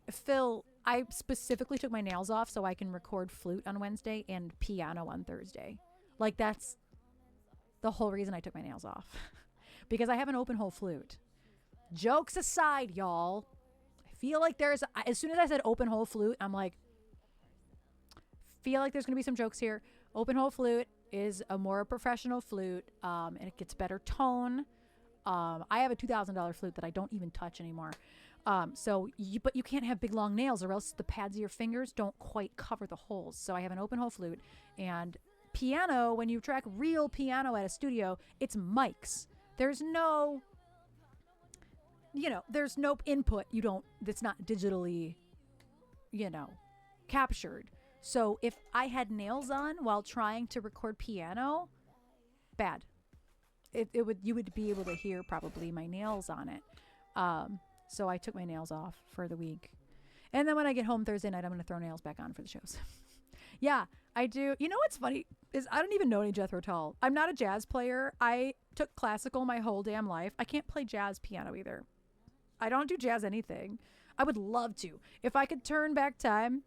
specifically took my nails off so I can record flute on Wednesday and piano on Thursday. Like, that's the whole reason I took my nails off. Because I have an open hole flute. Jokes aside, y'all, I feel like as soon as I said open hole flute, I'm like, feel like there's going to be some jokes here. Open hole flute is a more professional flute, and it gets better tone. I have a $2,000 flute that I don't even touch anymore. But you can't have big long nails or else the pads of your fingers don't quite cover the holes. So I have an open hole flute, and piano, when you track real piano at a studio, it's mics. There's no input. That's not digitally, captured. So if I had nails on while trying to record piano, bad. You would be able to hear probably my nails on it. So I took my nails off for the week. And then when I get home Thursday night, I'm going to throw nails back on for the shows. Yeah, I do. You know what's funny is I don't even know any Jethro Tull. I'm not a jazz player. I took classical my whole damn life. I can't play jazz piano either. I don't do jazz anything. I would love to. If I could turn back time,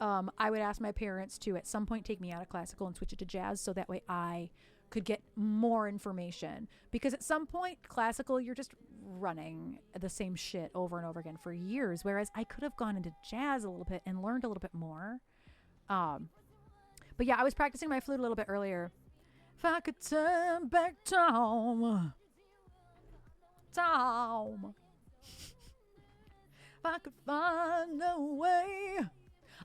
I would ask my parents to at some point take me out of classical and switch it to jazz so that way I could get more information. Because at some point, classical, you're just running the same shit over and over again for years. Whereas I could have gone into jazz a little bit and learned a little bit more. But yeah, I was practicing my flute a little bit earlier. If I could turn back time. If I could find a way.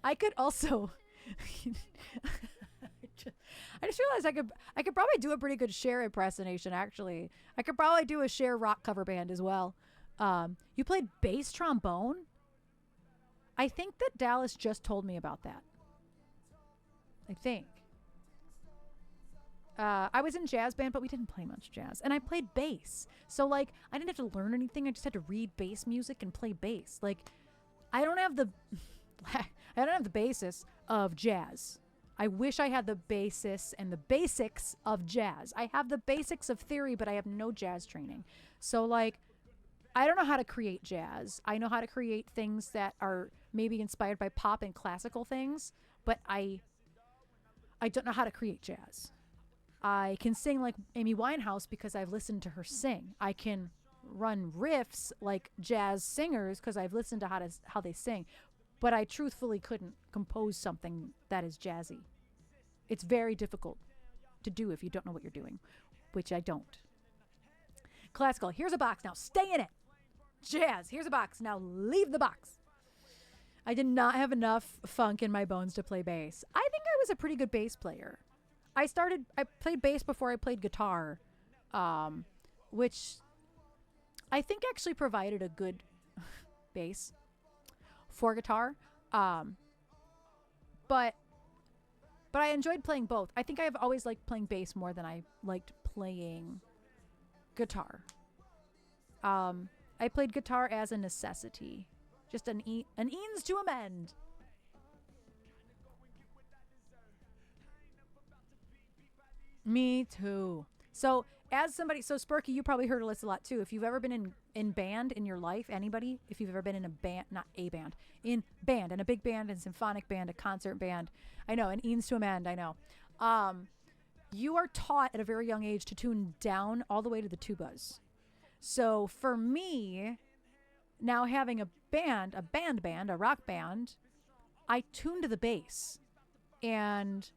I could also I just realized I could probably do a pretty good Cher impersonation, actually. I could probably do a Cher rock cover band as well. You played bass trombone? I think that Dallas just told me about that. I think. I was in jazz band, but we didn't play much jazz. And I played bass. So, like, I didn't have to learn anything. I just had to read bass music and play bass. Like, I don't have the basis of jazz. I wish I had the basis and the basics of jazz. I have the basics of theory, but I have no jazz training. So, like, I don't know how to create jazz. I know how to create things that are maybe inspired by pop and classical things, but I don't know how to create jazz. I can sing like Amy Winehouse because I've listened to her sing. I can run riffs like jazz singers because I've listened to how they sing, but I truthfully couldn't compose something that is jazzy. It's very difficult to do if you don't know what you're doing, which I don't. Classical, here's a box, now stay in it. Jazz, here's a box, now leave the box. I did not have enough funk in my bones to play bass. I think I was a pretty good bass player. I played bass before I played guitar, which I think actually provided a good bass for guitar. But I enjoyed playing both. I think I've always liked playing bass more than I liked playing guitar. I played guitar as a necessity. Just an eans to amend. Me too. So as somebody, so Sparky, you probably heard of this a lot too. If you've ever been in band in your life, anybody, if you've ever been in a band, not a band, in band, in a big band, a symphonic band, a concert band, I know, an eans to amend, I know. You are taught at a very young age to tune down all the way to the tubas. So for me, now having a band, a rock band, I tune to the bass. And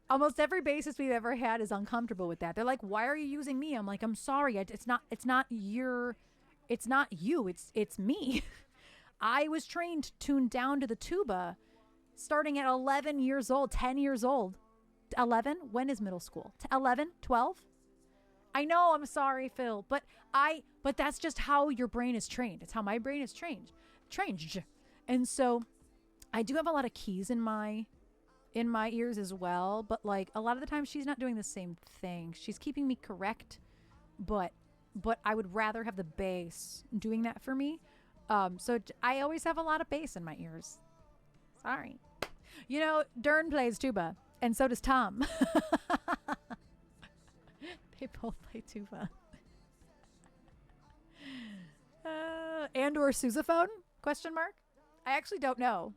almost every bassist we've ever had is uncomfortable with that. They're like, "Why are you using me?" I'm like, "I'm sorry. It's not you. It's me." I was trained to tune down to the tuba starting at 11 years old, 10 years old. 11? When is middle school? 11? 12? I know, I'm sorry, Phil, but that's just how your brain is trained. It's how my brain is trained. And so I do have a lot of keys in my ears as well, but like a lot of the time she's not doing the same thing. She's keeping me correct, but I would rather have the bass doing that for me. So I always have a lot of bass in my ears. Sorry. You know, Dern plays tuba, and so does Tom. They both play tuba. And or sousaphone? Question mark? I actually don't know.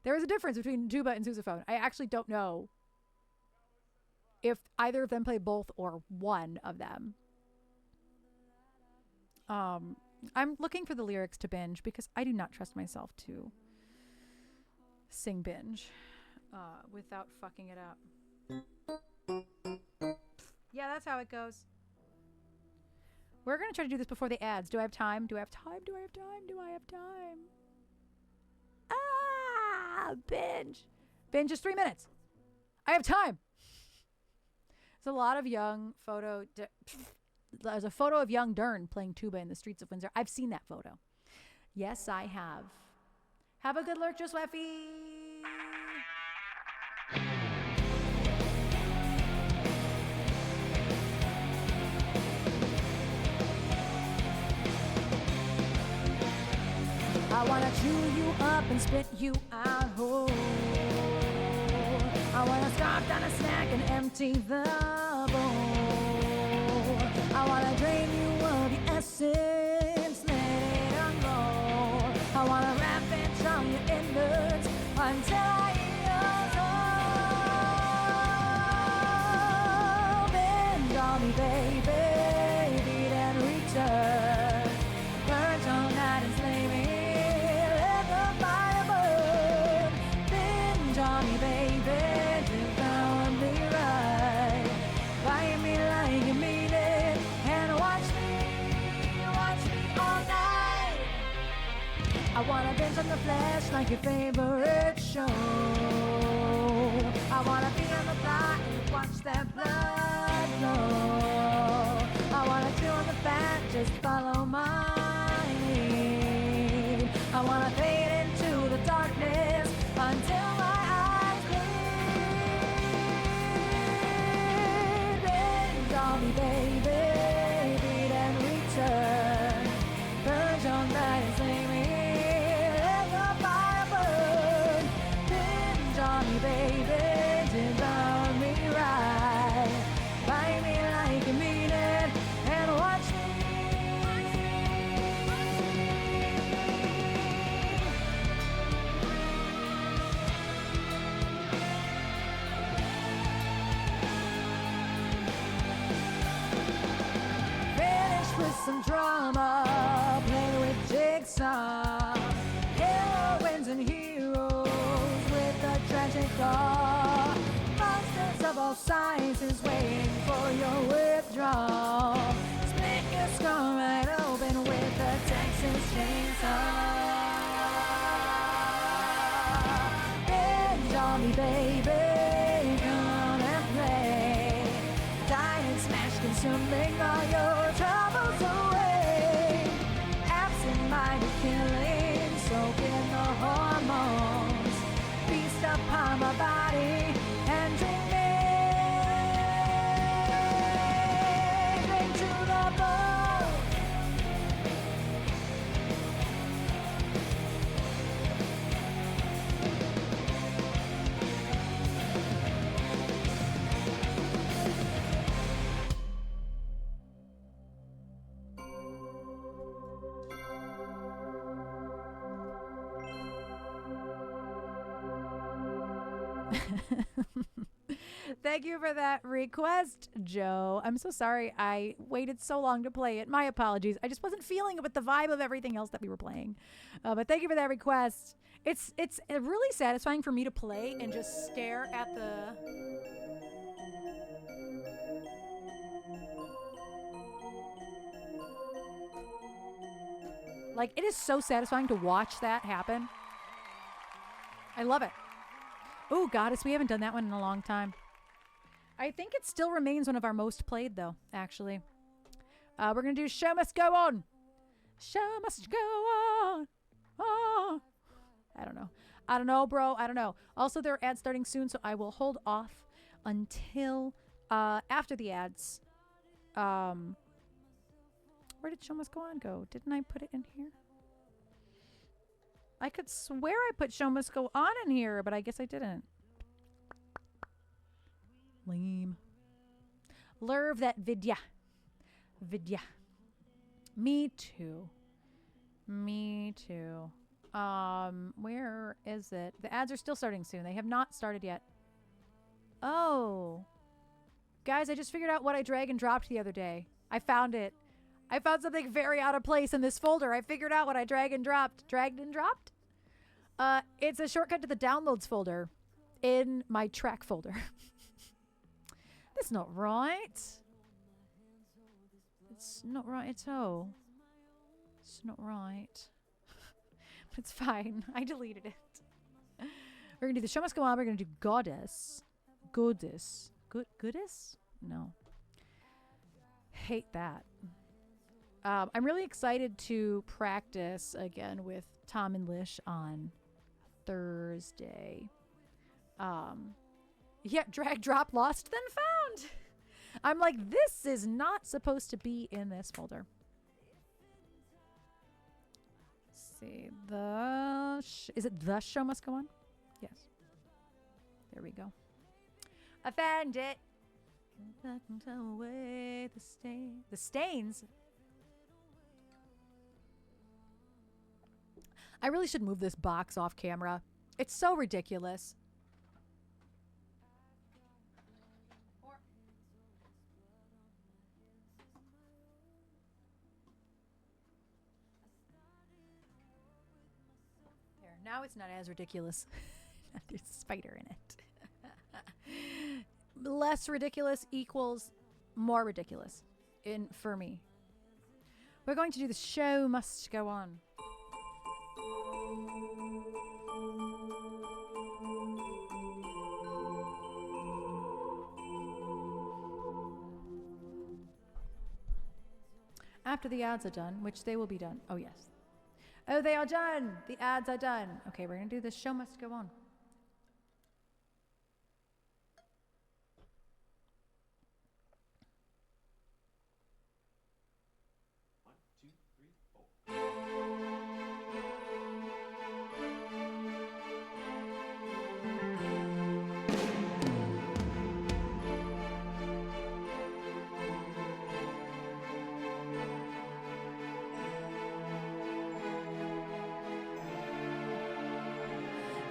There is a difference between tuba and sousaphone. I actually don't know if either of them play both or one of them. I'm looking for the lyrics to Binge because I do not trust myself to sing Binge without fucking it up. Yeah, that's how it goes. We're going to try to do this before the ads. Do I have time? Binge. Binge is 3 minutes. I have time. There's a lot of young photo. There's a photo of young Dern playing tuba in the streets of Windsor. I've seen that photo. Yes, I have. Have a good lurk, Josweffy. I wanna chew you up and spit you out whole. I wanna scarf down a snack and empty the bowl. I wanna drain you of your essence, let it unroll. I wanna ravage on your innards until I eat your soul. Bend on me, baby, beat and return. Burn all night and slay me. I wanna binge on the flesh like your favorite show. I wanna be on the block and watch that blood flow. I wanna chew on the fat, just follow my lead. I wanna fade into the darkness until my eyes bleed. Binge on me, baby, beat and return. Burn your night and slay me. Baby, devour me right. Bite me like you mean it, and watch me some drama, play with jigsaw. Heroines and heroes with a tragic flaw. Monsters of all sizes waiting for your withdrawal. Split your skull right open with a Texas chainsaw. Binge on me, baby, come and play. Die and smash, consuming all your troubles away. Absent-minded killing, soak in the hormones. Feast upon my body and drink me. Drink to the bone. Thank you for that request, Joe. I'm so sorry I waited so long to play it. My apologies. I just wasn't feeling it with the vibe of everything else that we were playing. But thank you for that request. It's really satisfying for me to play and just stare at the... Like, it is so satisfying to watch that happen. I love it. Oh, Goddess, we haven't done that one in a long time. I think it still remains one of our most played, though, actually. We're going to do Show Must Go On. Show must go on. Oh. I don't know, bro. I don't know. Also, there are ads starting soon, so I will hold off until after the ads. Where did Show Must Go On go? Didn't I put it in here? I could swear I put Show Must Go On in here, but I guess I didn't. Lame. Lurv that vidya. Me too. Where is it? The ads are still starting soon. They have not started yet. Oh. Guys, I just figured out what I drag and dropped the other day. I found it. I found something very out of place in this folder. I figured out what I dragged and dropped. It's a shortcut to the downloads folder in my track folder. That's not right. It's not right at all. It's not right. It's fine. I deleted it. We're going to do the Show Must Go On. We're going to do Goddess. Goddess? No. Hate that. I'm really excited to practice again with Tom and Lish on Thursday. Yeah, drag, drop, lost, then found. I'm like, this is not supposed to be in this folder. Let's see. Is it The Show Must Go On? Yes. There we go. I found it. Away the stains. I really should move this box off camera. It's so ridiculous. There, now it's not as ridiculous. There's a spider in it. Less ridiculous equals more ridiculous for me. We're going to do The Show Must Go On. After the ads are done, which they will be done. Oh, yes. Oh, they are done. The ads are done. Okay, we're going to do The Show Must Go On.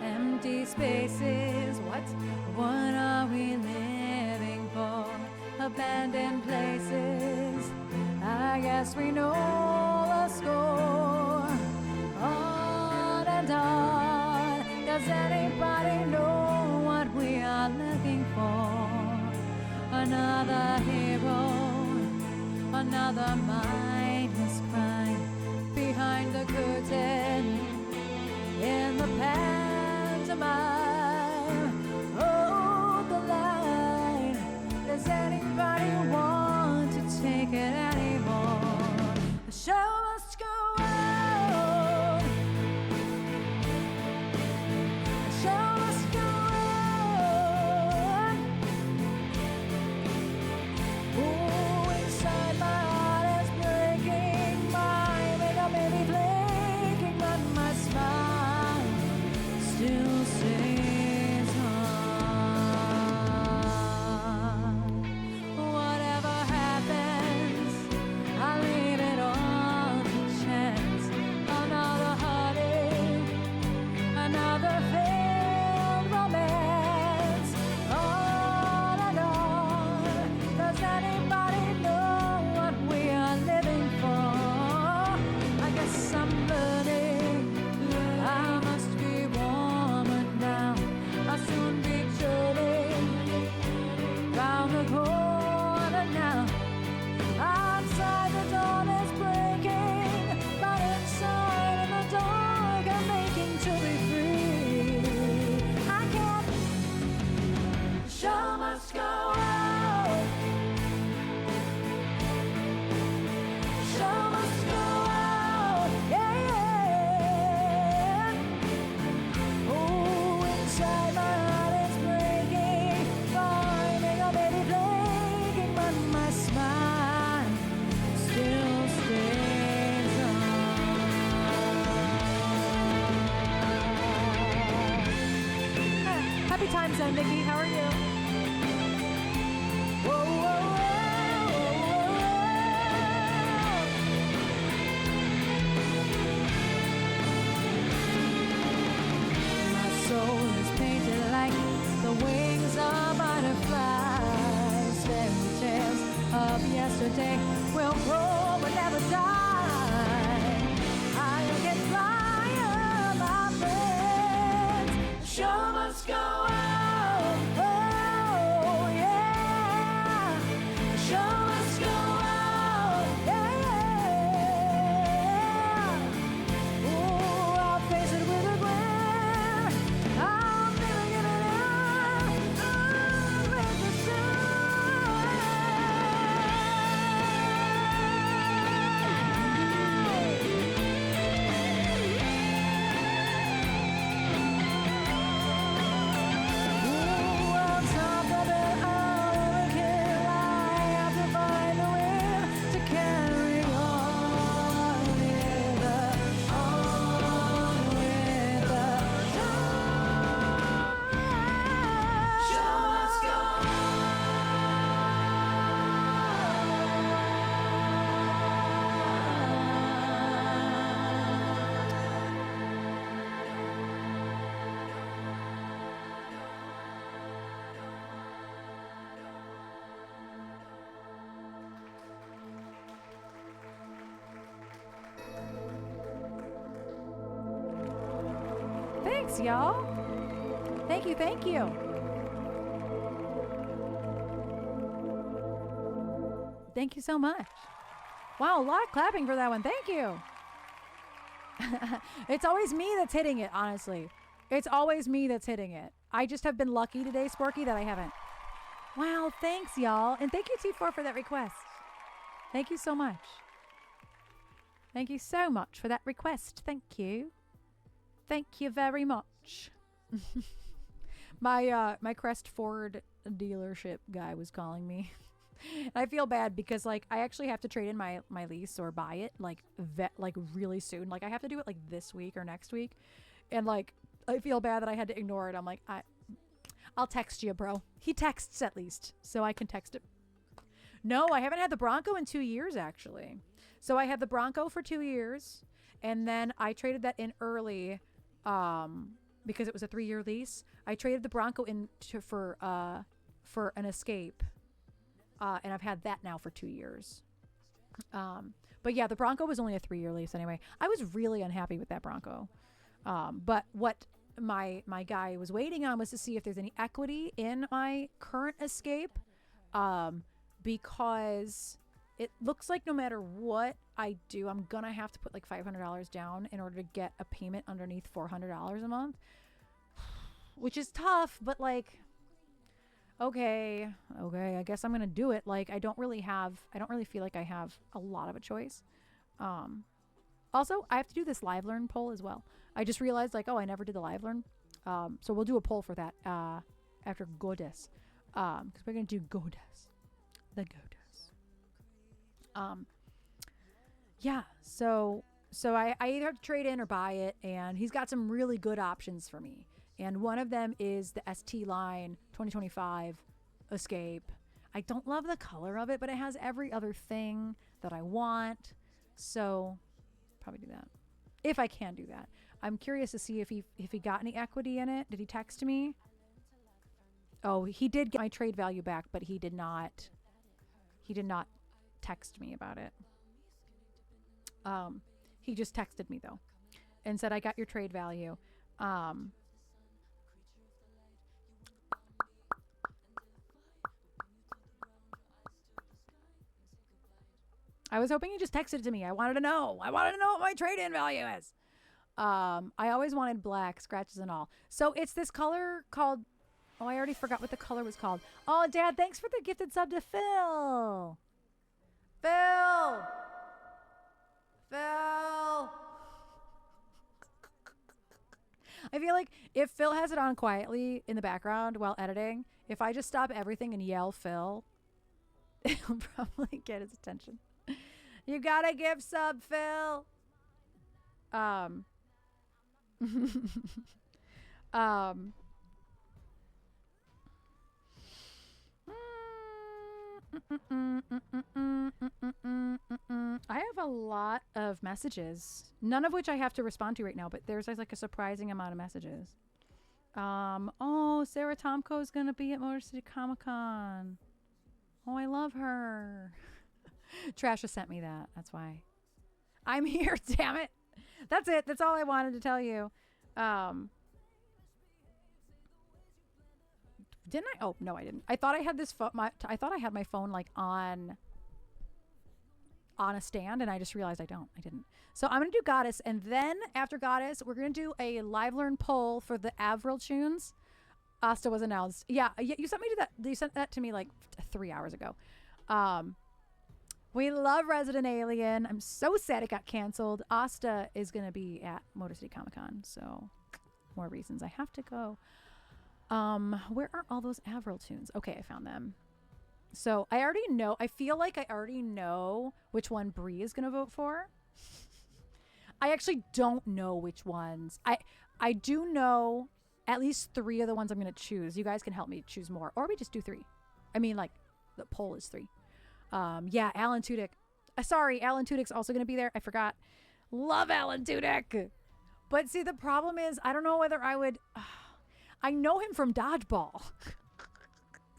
Empty spaces, what are we living for? Abandoned places, I guess guess we know the score. On and on. Does anybody know what we are looking for? Another hero, another mindless crime behind the curtain in the pantomime. Oh, the line. Does anybody want to take it anymore? The show must go on. The show must go on. Oh, inside my heart is breaking. My makeup may be blinking, but my smile still stays on. Whatever happens, I leave it all to chance. Another heartache, another failed romance. On and on. Does anybody know what we are living for? I guess I'm learning. I must be warmer now. I'll soon be turning round the corner now. Outside the dawn is breaking, but inside in the dark I'm making to be free. I can't. The show must go on. The show must go on. Yeah, yeah. Oh, inside my heart is breaking. My makeup may be blinking, but my smile still stays on. Happy time zone, Nikki. How are you? Whoa, whoa, whoa, whoa, My soul is painted like the wings of butterflies. Fairy tales of yesterday will grow but never die. I get flyer, my friends. The show must go on. Oh, yeah. The show must go on. Yeah, yeah. Oh, I'll face it with a grin. I'm never giving up. With the on top of it all, every kid I have to find the will to carry on with the show must go Thanks, y'all. Thank you, thank you. Thank you so much. Wow, a lot of clapping for that one. Thank you. It's always me that's hitting it, honestly. It's always me that's hitting it. I just have been lucky today, Sporky, that I haven't. Wow, thanks, y'all. And thank you, T4, for that request. Thank you so much. Thank you so much for that request. Thank you. Thank you very much. My Crest Ford dealership guy was calling me. I feel bad because like I actually have to trade in my lease or buy it like really soon. Like I have to do it like this week or next week. And like I feel bad that I had to ignore it. I'm like I'll text you, bro. He texts at least, so I can text him. No, I haven't had the Bronco in 2 years actually. So I had the Bronco for 2 years and then I traded that in early because it was a 3-year lease. I traded the Bronco for an Escape. And I've had that now for 2 years. But yeah, the Bronco was only a 3-year lease anyway. I was really unhappy with that Bronco. But what my guy was waiting on was to see if there's any equity in my current Escape, because it looks like no matter what I do, I'm gonna have to put like $500 down in order to get a payment underneath $400 a month, which is tough. But like, okay, I guess I'm gonna do it. Like, I don't really feel like I have a lot of a choice. Also, I have to do this live learn poll as well. I just realized, like, oh, I never did the live learn. So we'll do a poll for that after Goddess, because we're gonna do Goddess, the Goddess. Yeah. So I either have to trade in or buy it, and he's got some really good options for me. And one of them is the ST line 2025 Escape. I don't love the color of it, but it has every other thing that I want. So probably do that if I can do that. I'm curious to see if he got any equity in it. Did he text me? Oh, he did get my trade value back, but he did not text me about it. He just texted me though and said, I got your trade value. I was hoping he just texted it to me. I wanted to know what my trade-in value is. I always wanted black, scratches and all. So it's this color called, oh, I already forgot what the color was called. Oh, Dad, thanks for the gifted sub to Phil. Phil. I feel like if Phil has it on quietly in the background while editing, if I just stop everything and yell Phil, it'll probably get his attention. You gotta give sub, Phil. I have a lot of messages, none of which I have to respond to right now, but there's like a surprising amount of messages. Oh, Sarah Tomko is gonna be at Motor City Comic Con. Oh, I love her. Trash has sent me that. That's why I'm here. Damn it. That's it. That's all I wanted to tell you. Didn't I? Oh, no, I didn't. I thought I had this phone. I thought I had my phone like on a stand, and I just realized I didn't. So I'm going to do Goddess, and then after Goddess, we're going to do a live learn poll for the Avril tunes. Asta was announced. Yeah, you sent me to that. You sent that to me like 3 hours ago. We love Resident Alien. I'm so sad it got canceled. Asta is going to be at Motor City Comic Con, so more reasons I have to go. Where are all those Avril tunes? Okay, I found them. So I already know. I feel like I already know which one Bree is going to vote for. I actually don't know which ones. I do know at least 3 of the ones I'm going to choose. You guys can help me choose more, or we just do 3. I mean, like the poll is 3. Yeah, Alan Tudyk. Sorry, Alan Tudyk's also going to be there. I forgot. Love Alan Tudyk. But see, the problem is, I don't know whether I would. I know him from Dodgeball.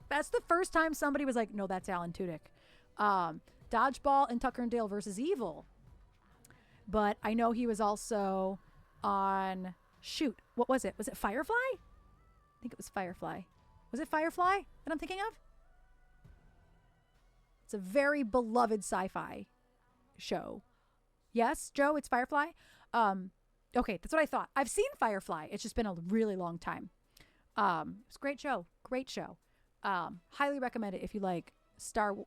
That's the first time somebody was like, no, that's Alan Tudyk. Dodgeball and Tucker and Dale versus Evil. But I know he was also on, shoot, what was it? Was it Firefly? I think it was Firefly. Was it Firefly that I'm thinking of? It's a very beloved sci-fi show. Yes, Joe, it's Firefly. Okay, that's what I thought. I've seen Firefly. It's just been a really long time. It's a great show. Great show. Highly recommend it if you like Star Wars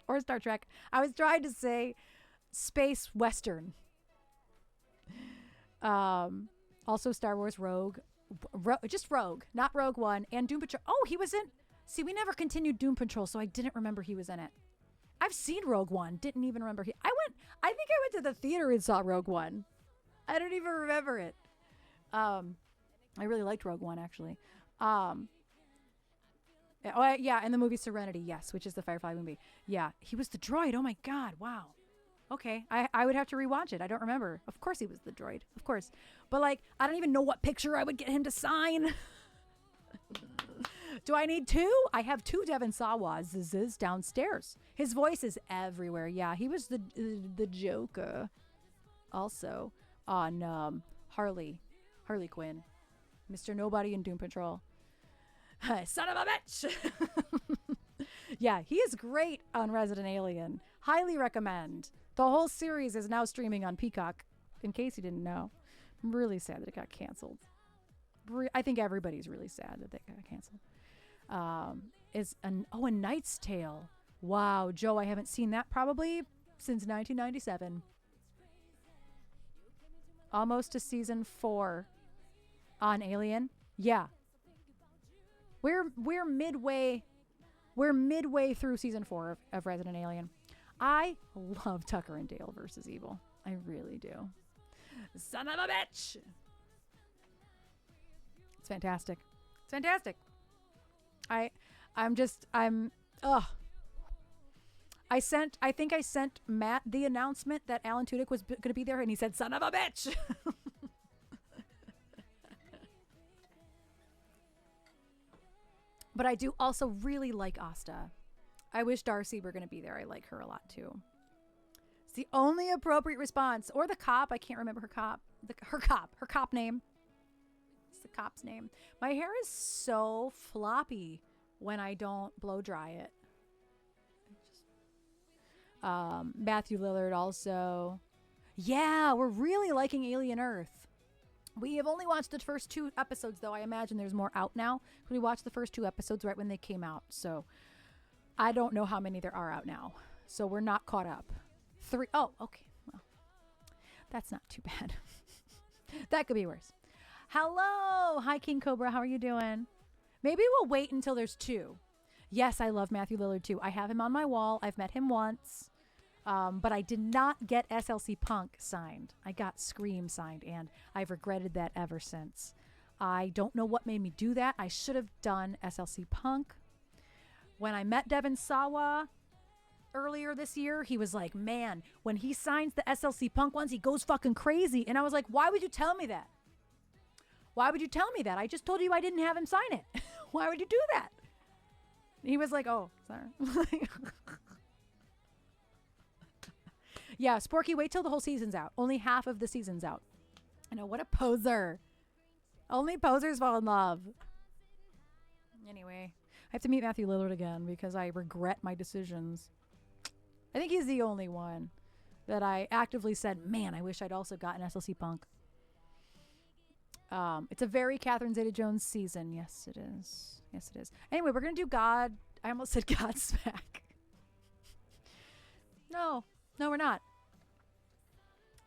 or Star Trek. I was trying to say space western. Also Star Wars Rogue. Just Rogue, not Rogue One, and Doom Patrol. Oh, he was in. See, we never continued Doom Patrol, so I didn't remember he was in it. I've seen Rogue One. Didn't even remember I think I went to the theater and saw Rogue One. I don't even remember it. I really liked Rogue One, actually. And the movie Serenity, yes, which is the Firefly movie. Yeah, he was the droid. Oh my God, wow. Okay, I would have to rewatch it. I don't remember. Of course he was the droid, of course. But like, I don't even know what picture I would get him to sign. Do I need two? I have two Devon Sawas downstairs. His voice is everywhere. Yeah, he was the Joker also on Harley Quinn. Mr. Nobody in Doom Patrol. Son of a bitch! Yeah, he is great on Resident Alien. Highly recommend. The whole series is now streaming on Peacock, in case you didn't know. I'm really sad that it got canceled. I think everybody's really sad that they got canceled. A Knight's Tale. Wow, Joe, I haven't seen that probably since 1997. Almost to season 4 on Alien. Yeah. We're midway through season 4 of Resident Alien. I love Tucker and Dale versus Evil. I really do. Son of a bitch. It's fantastic. It's fantastic. I think I sent Matt the announcement that Alan Tudyk was going to be there, and he said, son of a bitch. But I do also really like Asta. I wish Darcy were going to be there. I like her a lot too. It's the only appropriate response. Or the cop. I can't remember her cop name. It's the cop's name. My hair is so floppy when I don't blow dry it. Matthew Lillard also. Yeah, we're really liking Alien Earth. We have only watched the first 2 episodes, though. I imagine there's more out now. We watched the first 2 episodes right when they came out. So I don't know how many there are out now. So we're not caught up. 3. Oh, okay. Well, that's not too bad. That could be worse. Hello. Hi, King Cobra. How are you doing? Maybe we'll wait until there's 2. Yes, I love Matthew Lillard, too. I have him on my wall. I've met him once. But I did not get SLC Punk signed. I got Scream signed, and I've regretted that ever since. I don't know what made me do that. I should have done SLC Punk. When I met Devon Sawa earlier this year, he was like, man, when he signs the SLC Punk ones, he goes fucking crazy. And I was like, why would you tell me that? Why would you tell me that? I just told you I didn't have him sign it. Why would you do that? He was like, oh, sorry. Yeah, Sporky, wait till the whole season's out. Only half of the season's out. I know, what a poser. Only posers fall in love. Anyway, I have to meet Matthew Lillard again because I regret my decisions. I think he's the only one that I actively said, man, I wish I'd also gotten SLC Punk. It's a very Catherine Zeta-Jones season. Yes, it is. Yes, it is. Anyway, we're going to do God. I almost said Godsmack. No, we're not.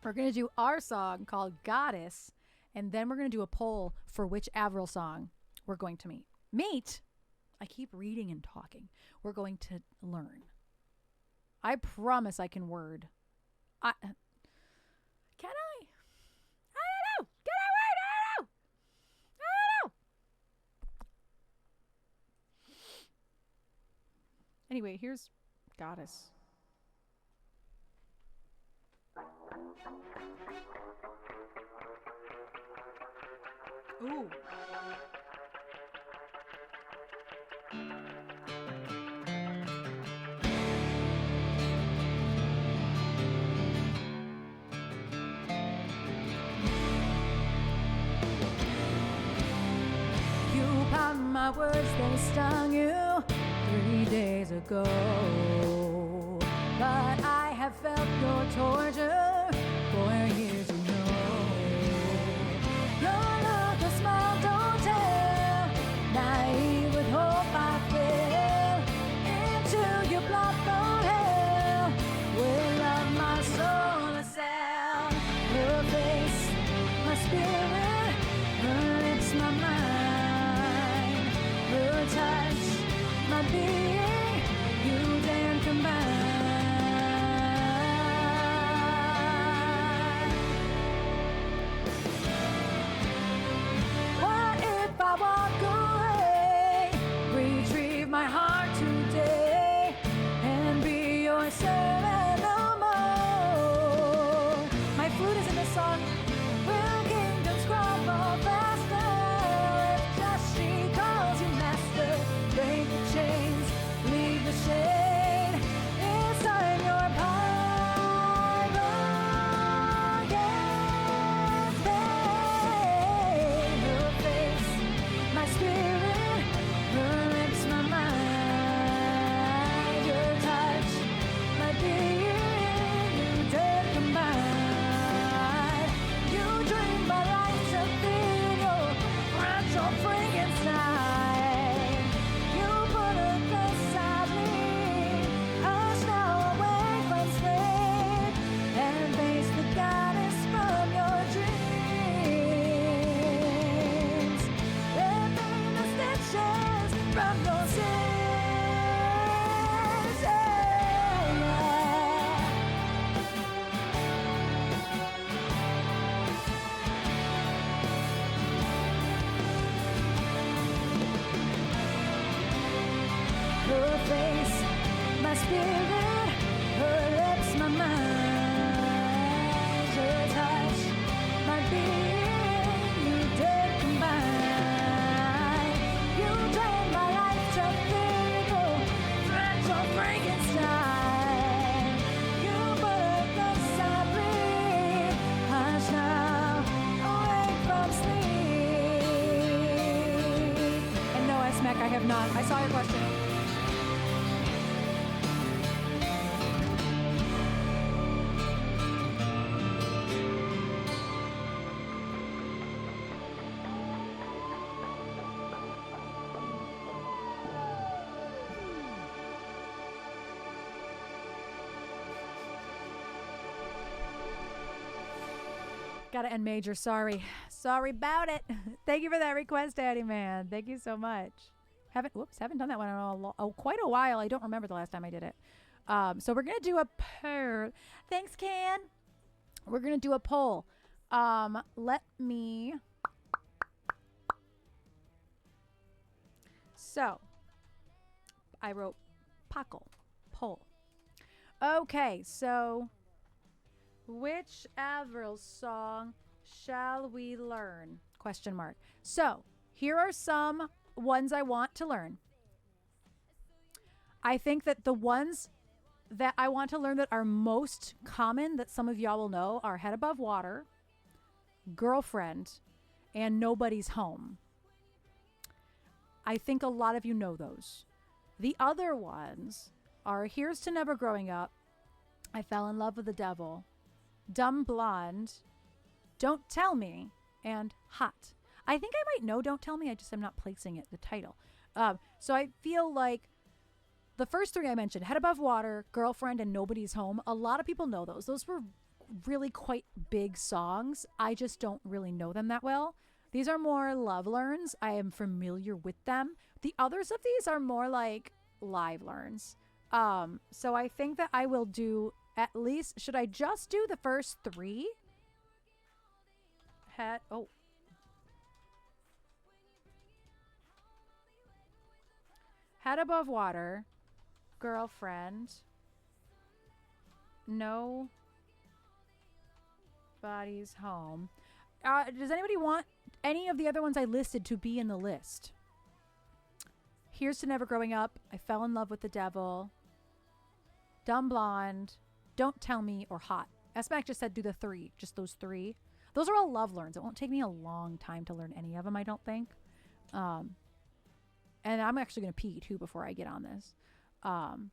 We're going to do our song called Goddess, and then we're going to do a poll for which Avril song we're going to meet. I keep reading and talking. We're going to learn. I promise I can word. Can I? I don't know. Can I word? I don't know. Anyway, here's Goddess. Ooh. You pounded my words, they stung you 3 days ago. But I have felt your torture for years to know. Your look, a smile, don't tell. Naive with hope, I fell into your blood on hell. Will of my soul, a cell. Her face, my spirit. Her lips, my mind. Her touch, my being. You dare spirit, her lips, my mind, her touch, my being, you did combine. You drain my life to feeble, fragile Frankenstein. You put the sorry, hush now, awake from sleep. And no, S-Mac, I have not. I saw your question. Gotta end major. Sorry about it. Thank you for that request, Daddy Man. Thank you so much. Haven't done that one in quite a while. I don't remember the last time I did it. So we're gonna do a poll. Thanks, Can. We're gonna do a poll. Let me. So I wrote Paco poll. Okay, so. Which Avril song shall we learn? Question mark. So here are some ones I want to learn. I think that the ones that I want to learn that are most common that some of y'all will know are Head Above Water, Girlfriend, and Nobody's Home. I think a lot of you know those. The other ones are Here's to Never Growing Up, I Fell in Love with the Devil, Dumb Blonde, Don't Tell Me, and Hot. I think I might know Don't Tell Me. I just am not placing it, the title. So I feel like the first three I mentioned, Head Above Water, Girlfriend, and Nobody's Home, a lot of people know those. Those were really quite big songs. I just don't really know them that well. These are more love learns. I am familiar with them. The others of these are more like live learns. So I think that I will do at least, should I just do the first three? Head Above Water, Girlfriend, Nobody's Home. Does anybody want any of the other ones I listed to be in the list? Here's to Never Growing Up, I Fell in Love with the Devil, Dumb Blonde, Don't Tell Me, or Hot. S-Mac just said do the three, just those three. Those are all love learns. It won't take me a long time to learn any of them, I don't think. And I'm actually going to pee too before I get on this. And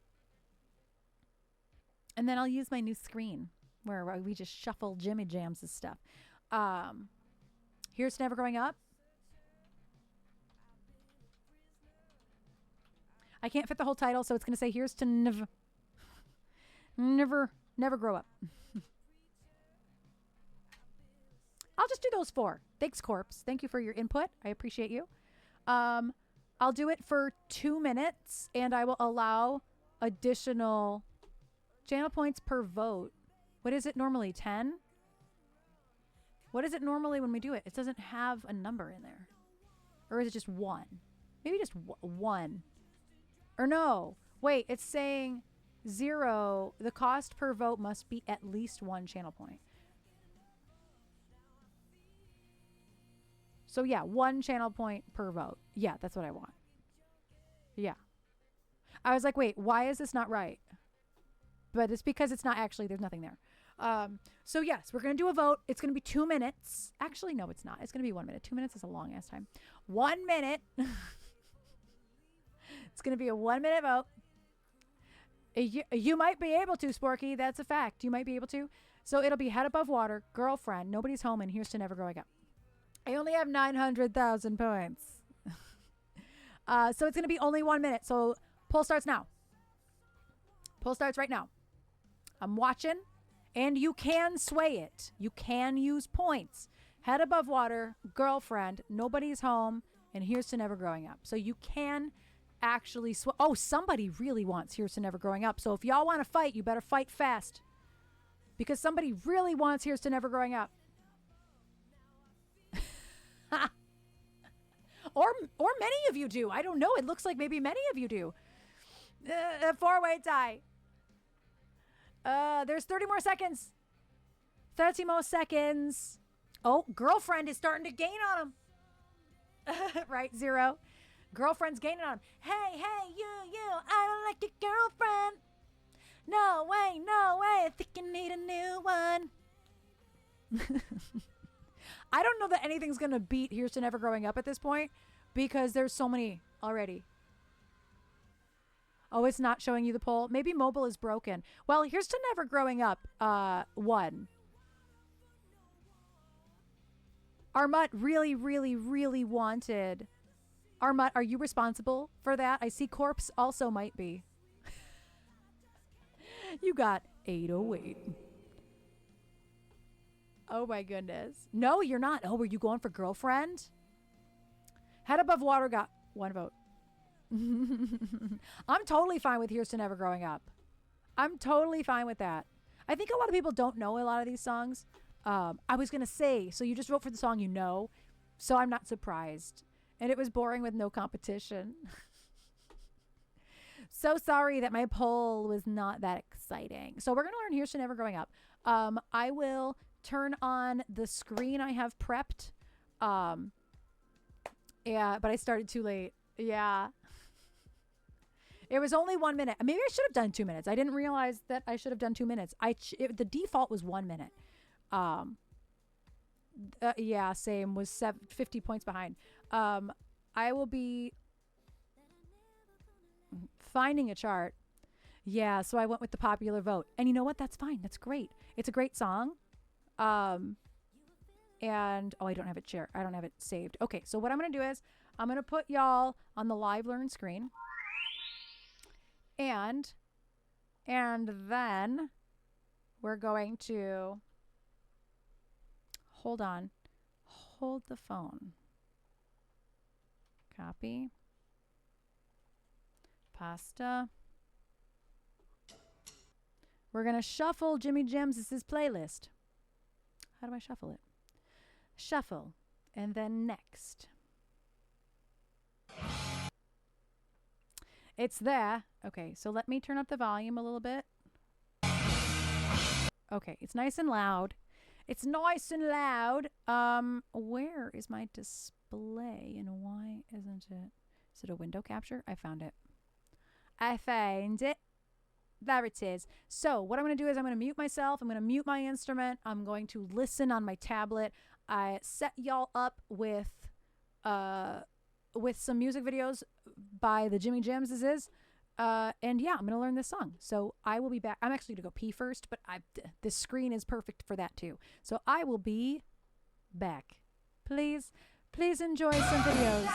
then I'll use my new screen where we just shuffle Jimmy Jams and stuff. Here's to Never Growing Up. I can't fit the whole title, so it's going to say Here's to Never Grow Up. I'll just do those four. Thanks, Corpse. Thank you for your input. I appreciate you. I'll do it for 2 minutes, and I will allow additional channel points per vote. What is it normally? 10? What is it normally when we do it? It doesn't have a number in there. Or is it just one? Maybe just one. Or no. Wait, it's saying 0. The cost per vote must be at least 1 channel point. So yeah, 1 channel point per vote. Yeah, that's what I want. Yeah. I was like, wait, why is this not right? But it's because it's not actually, there's nothing there. So yes, we're going to do a vote. It's going to be 2 minutes. Actually, no, it's not. It's going to be 1 minute. 2 minutes is a long ass time. 1 minute. It's going to be a 1 minute vote. You might be able to, Sporky. That's a fact. You might be able to. So it'll be Head Above Water, Girlfriend, Nobody's Home, and Here's to Never Growing Up. I only have 900,000 points. So it's going to be only 1 minute. So poll starts now. Poll starts right now. I'm watching, and you can sway it. You can use points. Head Above Water, Girlfriend, Nobody's Home, and Here's to Never Growing Up. So you can actually oh, somebody really wants Here's to Never Growing Up. So if y'all want to fight, you better fight fast. Because somebody really wants Here's to Never Growing Up. or many of you do. I don't know. It looks like maybe many of you do. A four-way tie. There's 30 more seconds. 30 more seconds. Oh, girlfriend is starting to gain on him. Right, Zero. Girlfriend's gaining on him. Hey, you, I don't like your girlfriend. No way, I think you need a new one. I don't know that anything's going to beat Here's to Never Growing Up at this point because there's so many already. Oh, it's not showing you the poll. Maybe mobile is broken. Well, Here's to Never Growing Up won. Armut really wanted. Armut, are you responsible for that? I see Corpse also might be. You got 808. Oh my goodness. No, you're not. Oh, were you going for girlfriend? Head Above Water got 1 vote. I'm totally fine with Here's to Never Growing Up. I'm totally fine with that. I think a lot of people don't know a lot of these songs. I was going to say, so you just vote for the song you know. So I'm not surprised. And it was boring with no competition. So sorry that my poll was not that exciting. So we're going to learn Here's to Never Growing Up. I will turn on the screen I have prepped. Yeah, but I started too late. Yeah. It was only 1 minute. Maybe I should have done 2 minutes. I didn't realize that I should have done 2 minutes. The default was 1 minute. Yeah, same. Was 50 points behind. I will be finding a chart. Yeah, so I went with the popular vote. And you know what? That's fine. That's great. It's a great song. And I don't have it shared. I don't have it saved. Okay, so what I'm going to do is I'm going to put y'all on the live learn screen. And then we're going to hold the phone. Copy. Pasta. We're going to shuffle Jimmy James's playlist. How do I shuffle it? Shuffle. And then next. It's there. Okay, so let me turn up the volume a little bit. Okay, it's nice and loud. It's nice and loud. Where is my display and why isn't it? Is it a window capture? I found it. I found it. There it is. So what I'm going to do is I'm going to mute myself. I'm going to mute my instrument. I'm going to listen on my tablet. I set y'all up with some music videos by the Jimmy James's. And yeah, I'm going to learn this song. So I will be back. I'm actually going to go pee first, but this screen is perfect for that too. So I will be back. Please enjoy some videos.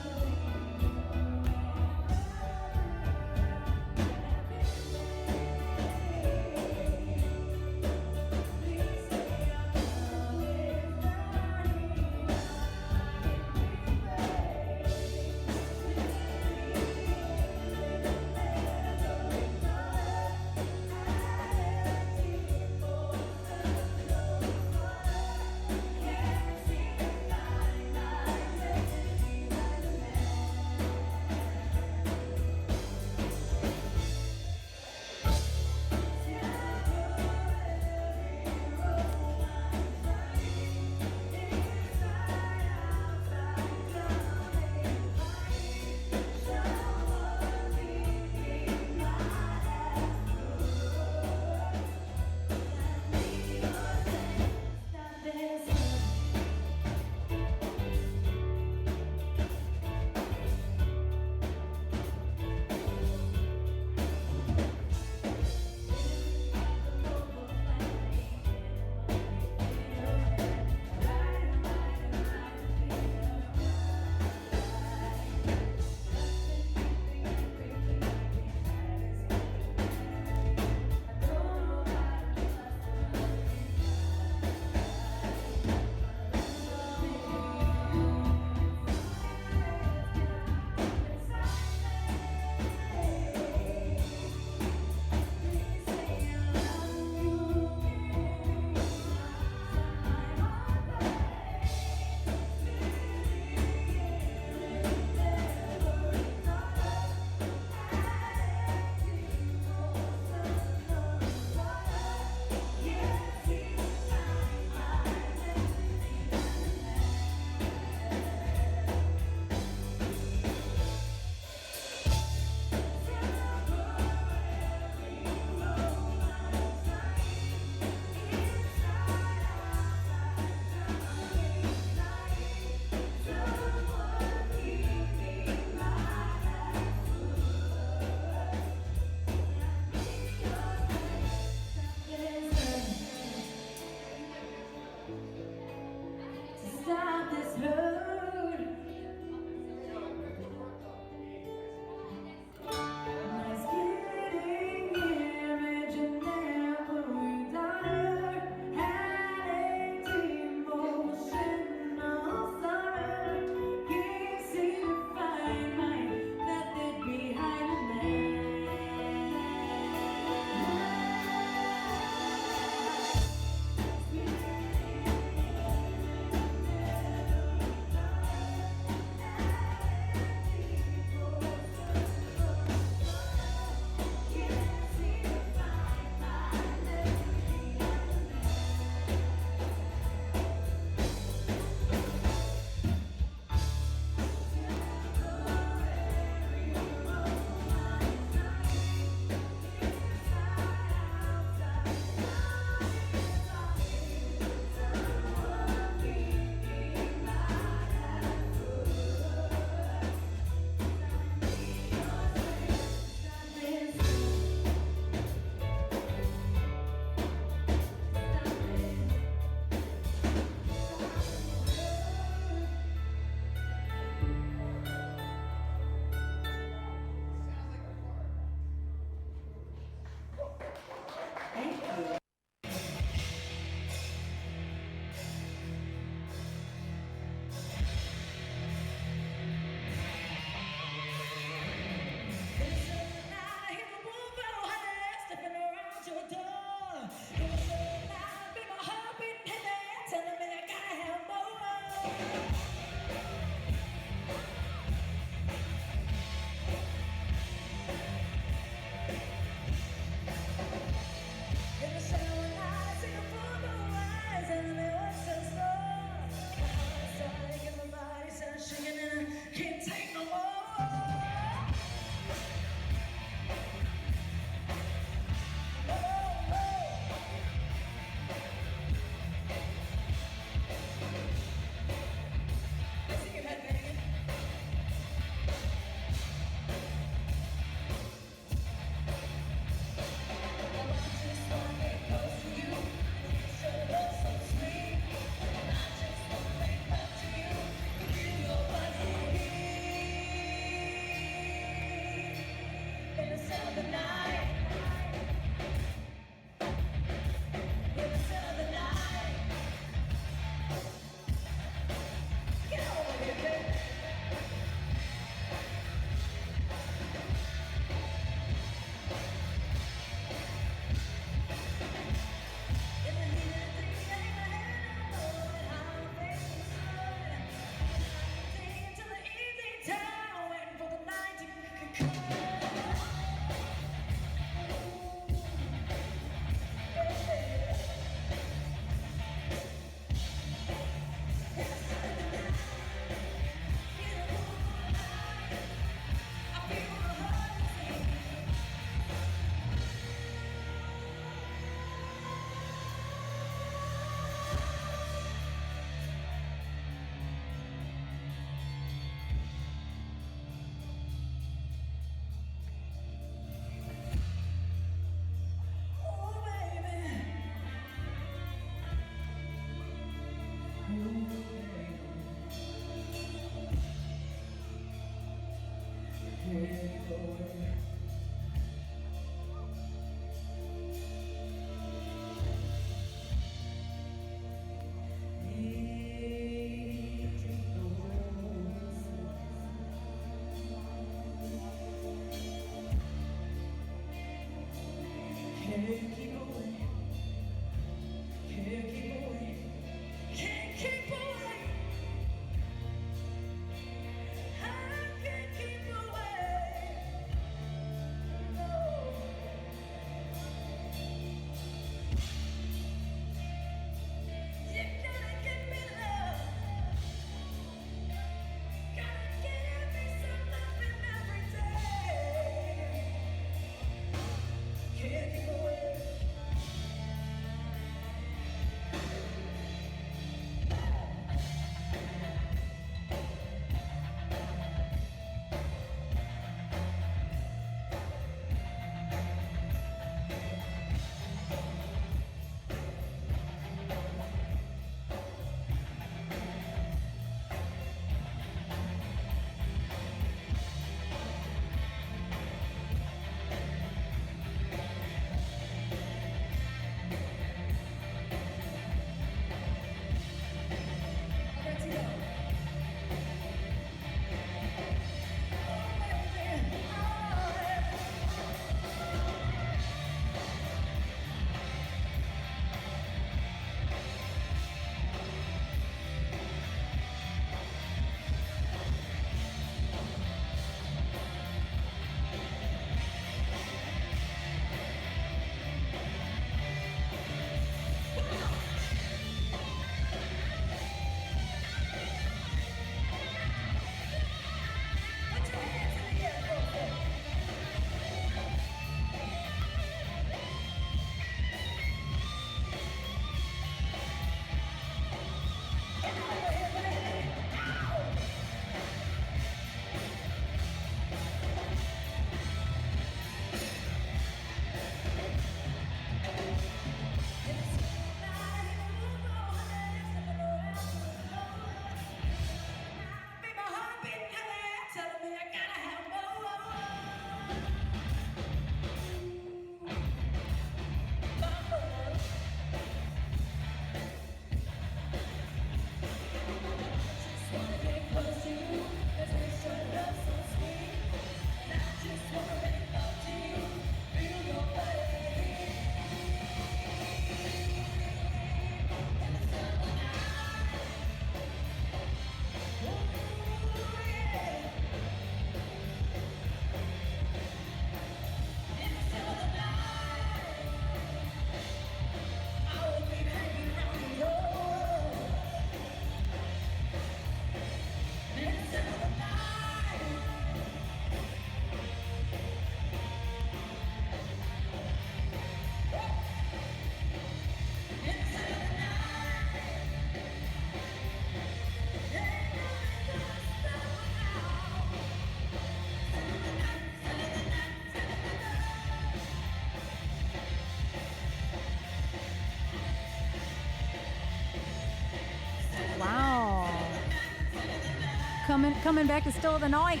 coming back to Still of the Night.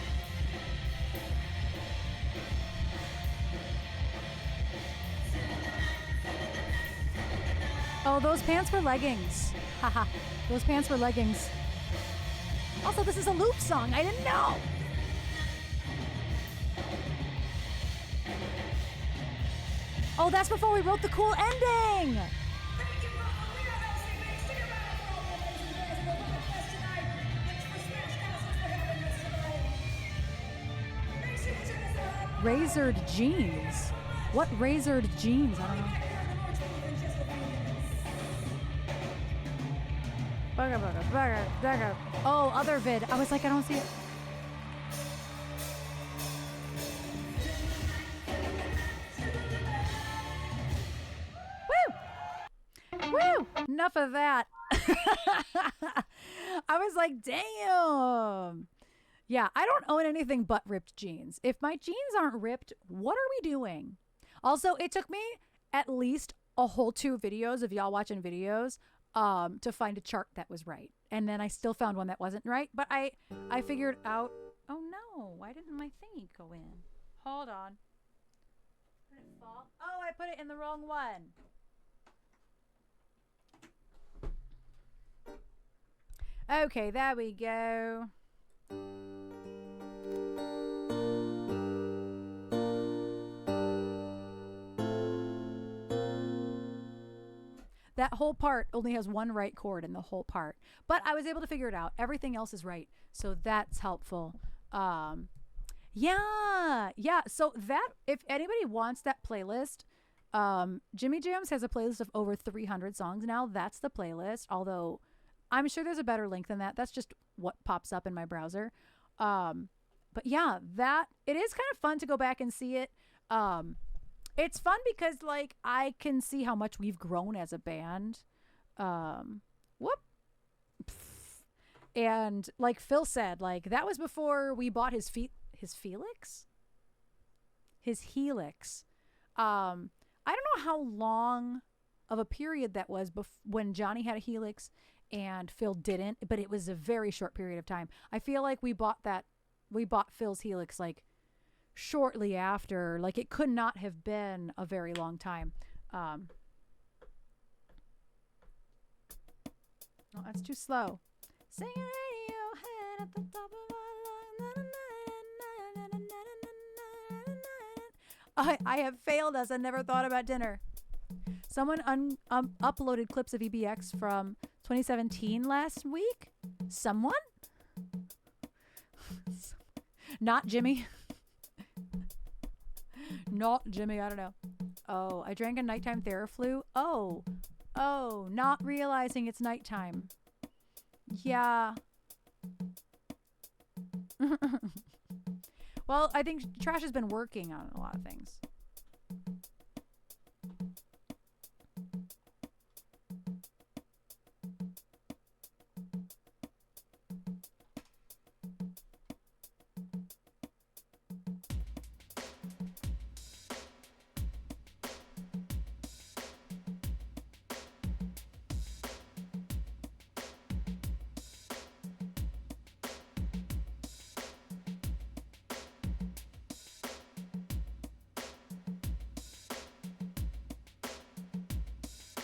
Oh, those pants were leggings. Haha, those pants were leggings. Also, this is a loop song. I didn't know. Oh, that's before we wrote the cool ending. Razored jeans. What razored jeans? I don't know. Oh, other vid. I was like, I don't see it. Woo! Woo! Enough of that. I was like, damn. Yeah, I don't own anything but ripped jeans. If my jeans aren't ripped, what are we doing? Also, it took me at least a whole 2 videos of y'all watching videos to find a chart that was right. And then I still found one that wasn't right. But I figured out, oh no, why didn't my thingy go in? Hold on. Did it fall? Oh, I put it in the wrong one. Okay, there we go. That whole part only has 1 right chord in the whole part. But I was able to figure it out. Everything else is right. So that's helpful. Yeah. So that, if anybody wants that playlist, Jimmy Jams has a playlist of over 300 songs now. That's the playlist. Although I'm sure there's a better link than that. That's just what pops up in my browser. But yeah, that it is kind of fun to go back and see it. It's fun because like I can see how much we've grown as a band. Whoop. And like Phil said, like that was before we bought his Helix. I don't know how long of a period that was when Johnny had a Helix and Phil didn't, but it was a very short period of time. I feel like we bought Phil's Helix like shortly after. Like it could not have been a very long time. No, that's too slow. Singing Radiohead at the top of our lungs. I have failed us and never thought about dinner. Someone uploaded clips of EBX from 2017 last week. Someone? Not Jimmy. Not Jimmy, I don't know. Oh, I drank a nighttime Theraflu. Oh, not realizing it's nighttime. Yeah. Well, I think Trash has been working on a lot of things.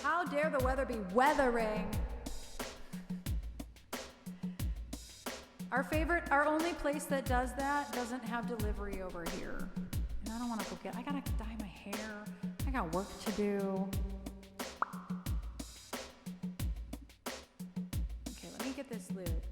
How dare the weather be weathering? Our only place that does that doesn't have delivery over here. And I don't want to go I gotta dye my hair. I got work to do. Okay, let me get this lubed.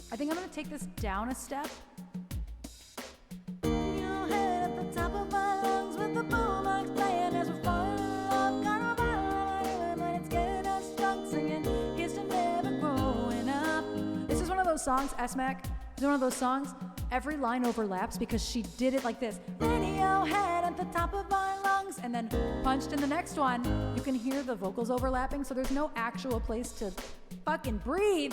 I think I'm going to take this down a step. Your head at the top of my lungs with the boombox playing as we fall off. Got a bottle, but it's getting songs, S-Mac, is one of those songs, every line overlaps because she did it like this. Radiohead at the top of my lungs. And then punched in the next one, you can hear the vocals overlapping, so there's no actual place to fucking breathe.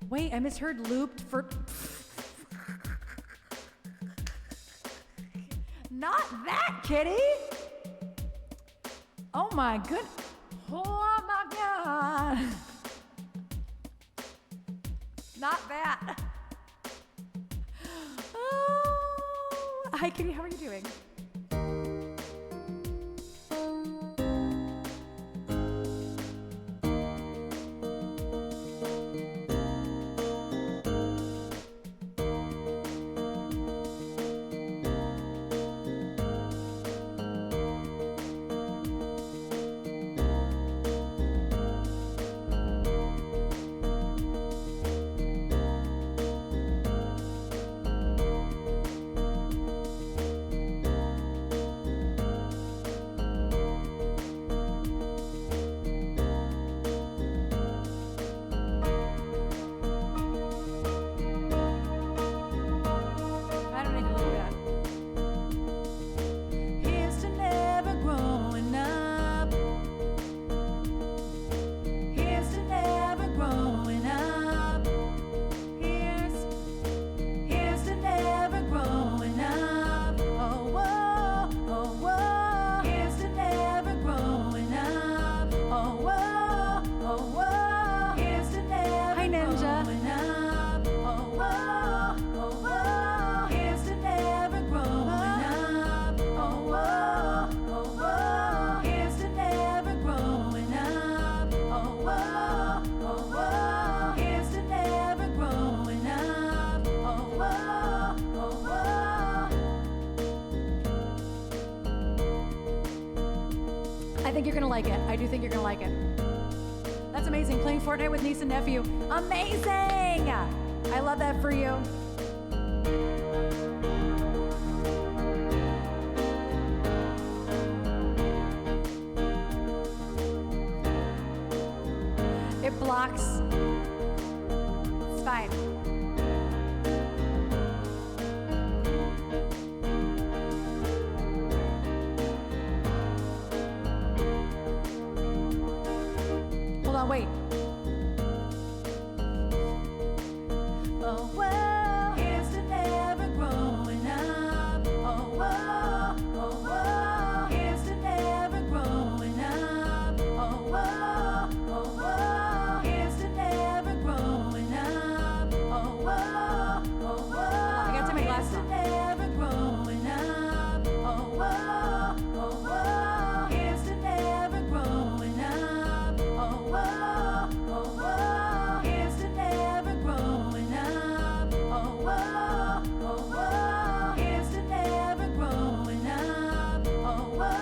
Wait, I misheard looped for... Not that, kitty! Oh my good... Oh my God! Not that. Oh. Hi, kitty, how are you doing? I think you're gonna like it. I do think you're gonna like it. That's amazing. Playing Fortnite with niece and nephew. Amazing! I love that for you. It blocks. It's fine. Hold on, wait. Oh, well, here's to never growing up. Oh, whoa, oh, whoa, here's to never growing up. Oh, whoa, oh, whoa, here's to never growing up. Oh, whoa, oh, whoa, I gotta take my glasses off. Never growing up. Oh, whoa, oh, whoa, here's to never growing up. Oh, whoa, oh, whoa, here's to never growing up. Oh, whoa, oh, whoa, here's to never growing up. Oh, whoa,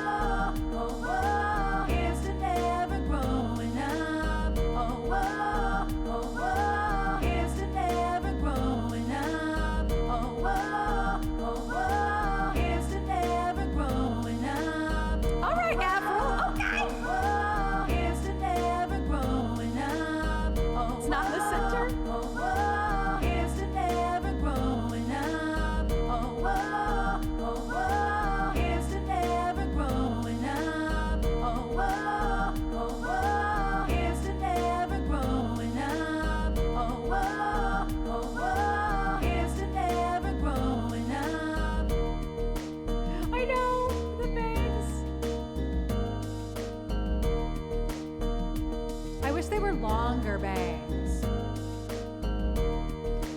oh, whoa, here's to never growing up. Oh, whoa, oh, whoa, here's to never growing up. Oh, whoa, oh, whoa, here's to never growing up. All right, Avril, okay. Oh, here's to never growing up. Oh, it's not in the center. Oh, whoa, here's to never growing up. Oh, whoa, oh, whoa, here's to never growing up. Oh, whoa, oh, whoa, here's to never growing up. Oh, whoa, oh, whoa, here's to never growing up. I know, the bangs. I wish they were longer bangs.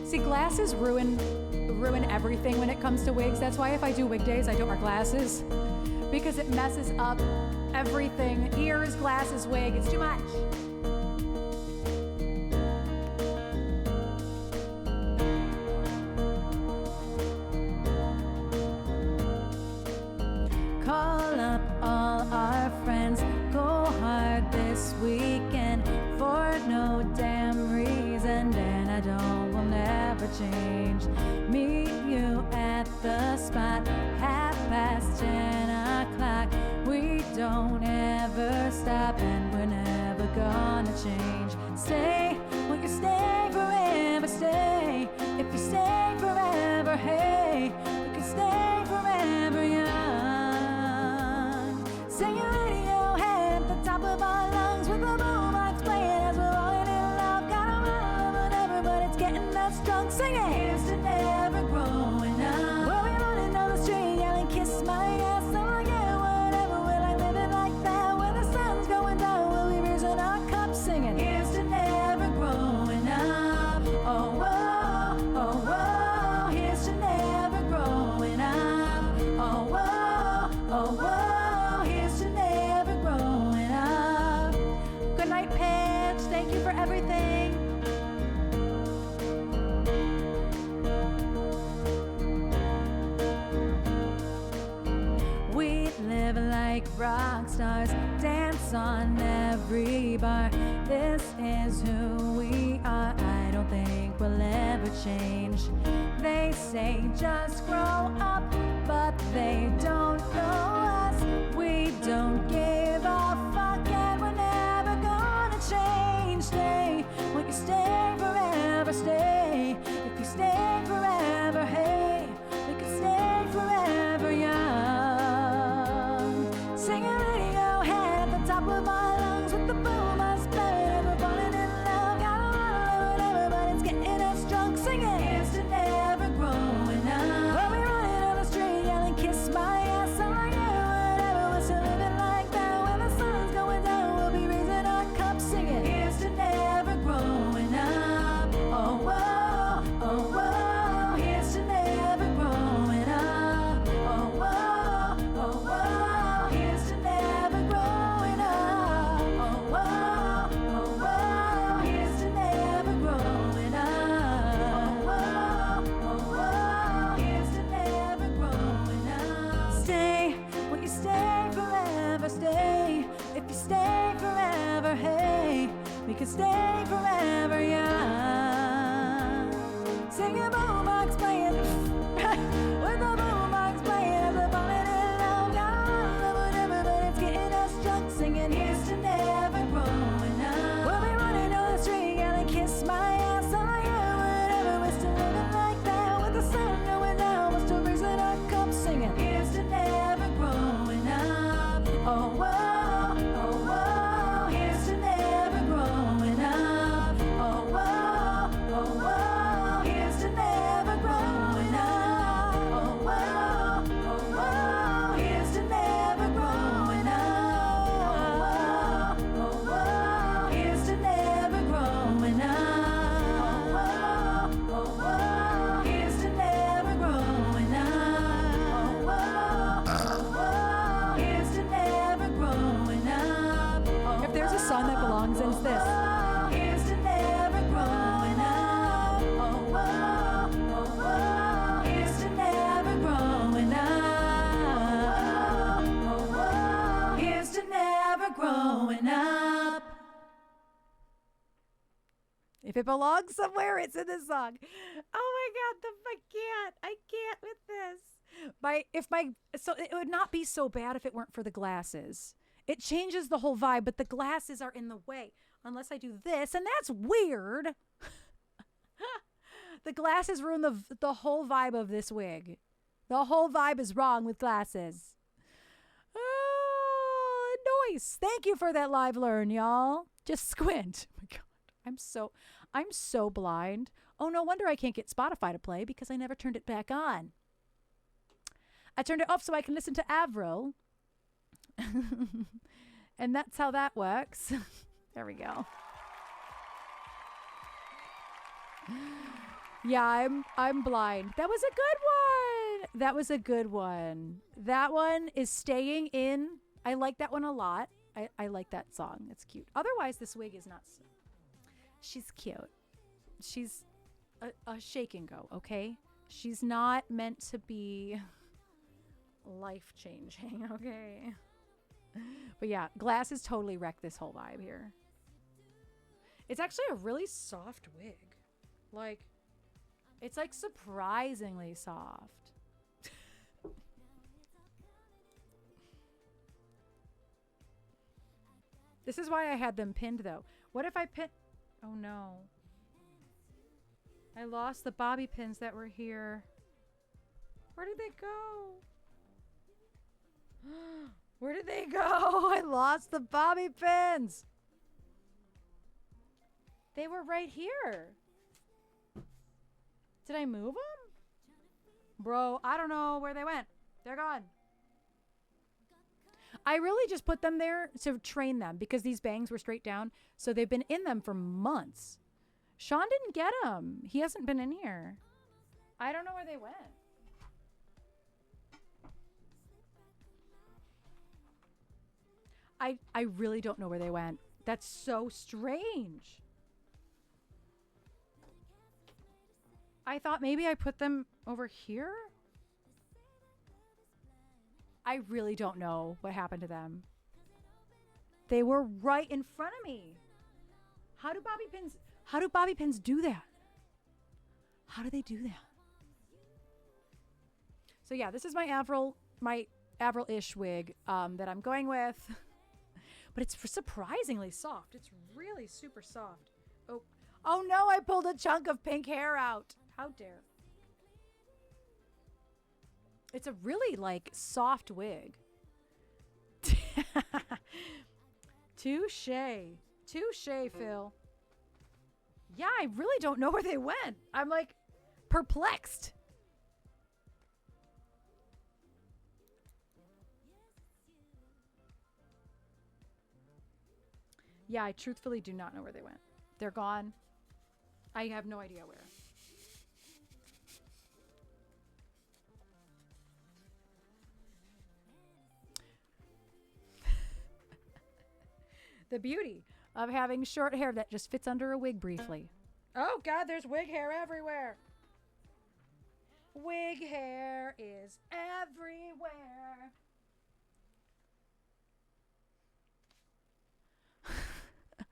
See, glasses ruin everything when it comes to wigs. That's why if I do wig days, I don't wear glasses. Because it messes up everything. Ears, glasses, wig. It's too much. Call up all our friends. Go hard this weekend for no damn reason. And I don't will never change. Meet you at the spot, 10:30. We don't ever stop, and we're never gonna change. Stay, will you stay forever? like rock stars, dance on every bar. This is who we are. I don't think we'll ever change. They say just grow up, but they don't know us. We don't give a fuck and we're never gonna change. Stay, won't you stay forever, stay. If you stay forever, hey, we could stay forever young. Singing Radiohead at the top of our lungs with the boomers playing. We're falling in love, got a lot of whatever, but it's getting us drunk. Singing, here's to never growing up. We'll be running on the street yelling, kiss my ass, I'm like, yeah, whatever. We're still living like that. When the sun's going down, we'll be raising our cups, singing, here's to never growing up. Oh, whoa, oh, whoa, here's to never growing up. Oh, whoa, oh, whoa, here's to never growing up. Oh, whoa, oh, whoa, here's to never growing up. Oh, whoa, here's to never growing up. Stay, will you stay forever, stay. If you stay forever, hey, we can stay forever young. Singing boombox playing with the boombox playing as we're falling in love. Got a lot of whatever, but it's getting us drunk. Singing here's to never growing up. We'll be running down the street yelling, kiss my ass, I'm like, yeah, whatever. We're still living like that with the sun going down. We're still raising our cups, singing here's to never growing up. Oh, whoa, oh, whoa, here's to never growing up. Oh, whoa, oh, whoa, here's to never growing up. Oh, whoa, oh, whoa, here's to never growing up. Oh, whoa, here's to never growing up. Oh, whoa, here's to never growing up. Oh, whoa, here's to never growing up. If there's a song that belongs, it's this. Here's to never growing up. Oh, whoa, here's to never growing up. Oh, whoa, here's to never growing up. If it belongs somewhere, it's in this song. Oh my God, I can't with this. So it would not be so bad if it weren't for the glasses. It changes the whole vibe, but the glasses are in the way. Unless I do this, and that's weird. The glasses ruin the whole vibe of this wig. The whole vibe is wrong with glasses. Oh, nice. Thank you for that live learn, y'all. Just squint. Oh my God. I'm so blind. Oh, no wonder I can't get Spotify to play because I never turned it back on. I turned it off so I can listen to Avril. And that's how that works. There we go. Yeah, I'm blind. That was a good one. That one is staying in. I like that one a lot. I like that song. It's cute. Otherwise, this wig is not. She's cute. She's a shake and go, okay? She's not meant to be life-changing, okay? But yeah, glasses totally wreck this whole vibe here. It's actually a really soft wig. Like, it's like surprisingly soft. This is why I had them pinned though. What if I pin? Oh no. I lost the bobby pins that were here. Where did they go? Where did they go? I lost the bobby pins. They were right here. Did I move them? Bro, I don't know where they went. They're gone. I really just put them there to train them because these bangs were straight down. So they've been in them for months. Sean didn't get them. He hasn't been in here. I don't know where they went. I really don't know where they went. That's so strange. I thought maybe I put them over here. I really don't know what happened to them. They were right in front of me. How do bobby pins do that? How do they do that? So yeah, this is my Avril-ish wig that I'm going with. But it's surprisingly soft. It's really super soft. Oh no, I pulled a chunk of pink hair out. How dare. It's a really like soft wig. Touche. Touche, Phil. Yeah, I really don't know where they went. I'm like perplexed. Yeah, I truthfully do not know where they went. They're gone. I have no idea where. The beauty of having short hair that just fits under a wig briefly. Oh God, there's wig hair everywhere. Wig hair is everywhere.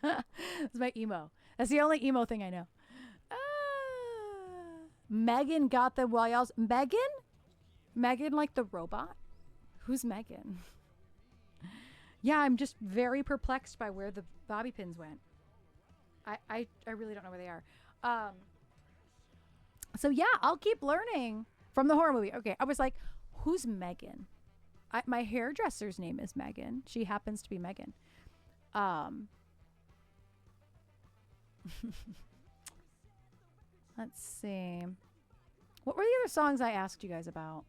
That's my emo. That's the only emo thing I know. Megan got the Royals. Megan? Megan like the robot? Who's Megan? Yeah, I'm just very perplexed by where the bobby pins went. I really don't know where they are. So yeah, I'll keep learning from the horror movie. Okay, I was like, who's Megan? My hairdresser's name is Megan. She happens to be Megan. Let's see. What were the other songs I asked you guys about?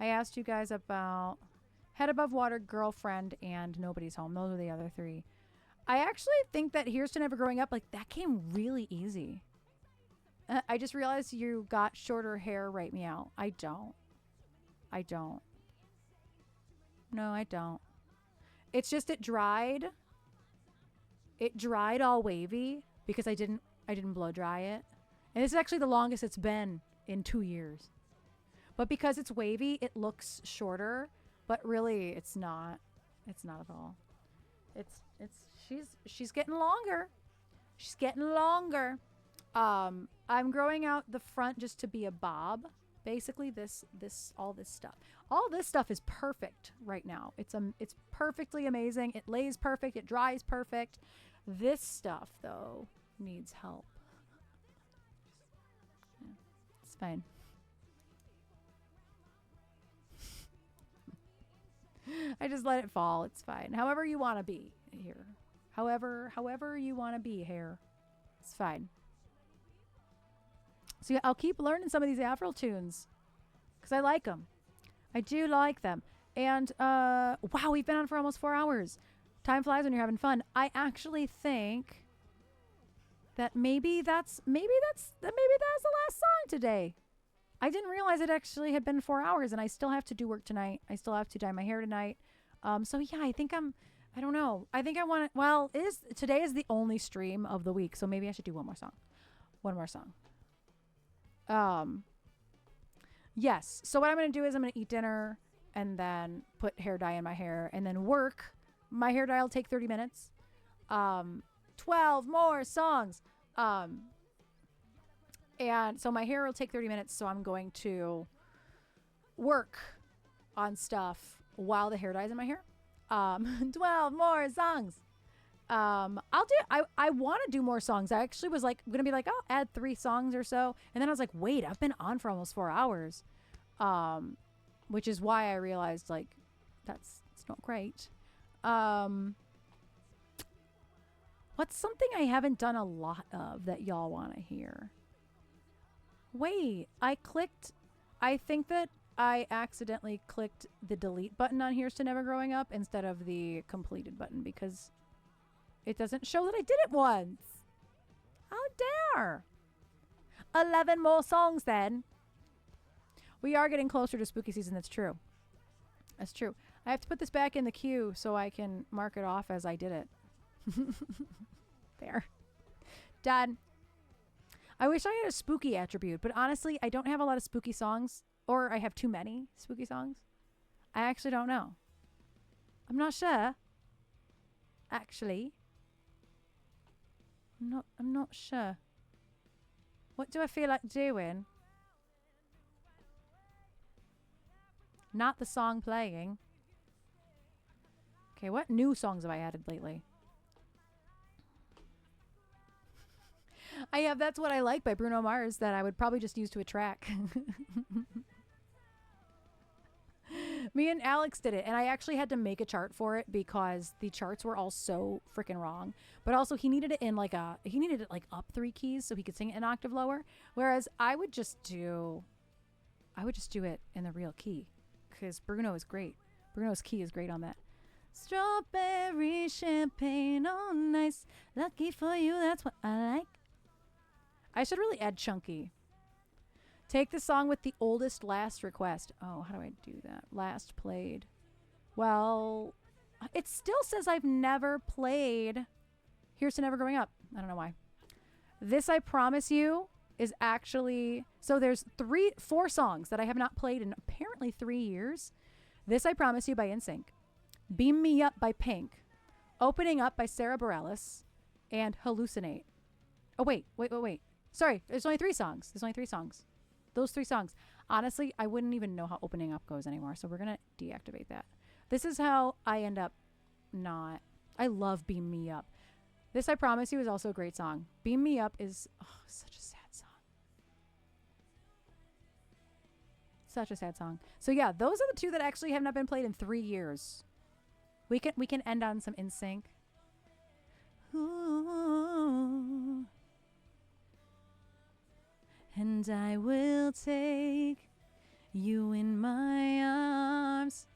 I asked you guys about Head Above Water, Girlfriend, and Nobody's Home. Those were the other three. I actually think that Here's to Never Growing Up, like, that came really easy. I just realized you got shorter hair, Write Me Out. I don't. No, I don't. It's just it dried. It dried all wavy because I didn't blow dry it. And this is actually the longest it's been in 2 years. But because it's wavy, it looks shorter, but really it's not. It's not at all. She's getting longer. She's getting longer. I'm growing out the front just to be a bob. Basically all this stuff is perfect right now. It's perfectly amazing. It lays perfect. It dries perfect. This stuff though needs help. Yeah, it's fine. I just let it fall. It's fine. However you want to be here. However you want to be here. It's fine. So yeah, I'll keep learning some of these Avril tunes because I like them. I do like them. And wow, we've been on for almost 4 hours. Time flies when you're having fun. I actually think that maybe that's the last song today. I didn't realize it actually had been 4 hours, and I still have to do work tonight. I still have to dye my hair tonight. So yeah, I think I don't know. I think I want to. Well, today is the only stream of the week, so maybe I should do one more song. Yes. So what I'm going to do is I'm going to eat dinner and then put hair dye in my hair and then work. My hair dye will take 30 minutes. 12 more songs. And so my hair will take 30 minutes. So I'm going to work on stuff while the hair dye is in my hair. 12 more songs. I want to do more songs. I actually was like, going to be like, I'll add 3 songs or so. And then I was like, wait, I've been on for almost 4 hours. Which is why I realized like, it's not great. What's something I haven't done a lot of that y'all want to hear? Wait, I think that I accidentally clicked the delete button on Here's to Never Growing Up instead of the completed button because it doesn't show that I did it once. How dare. 11 more songs then. We are getting closer to spooky season. That's true. That's true. I have to put this back in the queue so I can mark it off as I did it. There. Done. I wish I had a spooky attribute, but honestly, I don't have a lot of spooky songs, or I have too many spooky songs. I actually don't know. I'm not sure. Actually. I'm not sure. What do I feel like doing? Not the song playing. Okay, what new songs have I added lately? I have That's What I Like by Bruno Mars that I would probably just use to a track. Me and Alex did it, and I actually had to make a chart for it because the charts were all so freaking wrong. But also he needed it in he needed it like up 3 keys so he could sing it an octave lower. Whereas I would just do it in the real key because Bruno is great. Bruno's key is great on that. Strawberry champagne on ice. Lucky for you, that's what I like. I should really add chunky. Take the song with the oldest last request. Oh, how do I do that? Last played. Well, it still says I've never played Here's to Never Growing Up. I don't know why. This I Promise You is actually... So there's 4 songs that I have not played in apparently 3 years. This I Promise You by NSYNC. Beam Me Up by Pink. Opening Up by Sarah Bareilles. And Hallucinate. Oh, wait. Sorry, there's only 3 songs. Those 3 songs. Honestly, I wouldn't even know how Opening Up goes anymore, so we're going to deactivate that. This is how I end up not... I love Beam Me Up. This I Promise You is also a great song. Beam Me Up is such a sad song. Such a sad song. So yeah, those are the 2 that actually have not been played in 3 years. We can end on some NSYNC. Ooh. And I will take you in my arms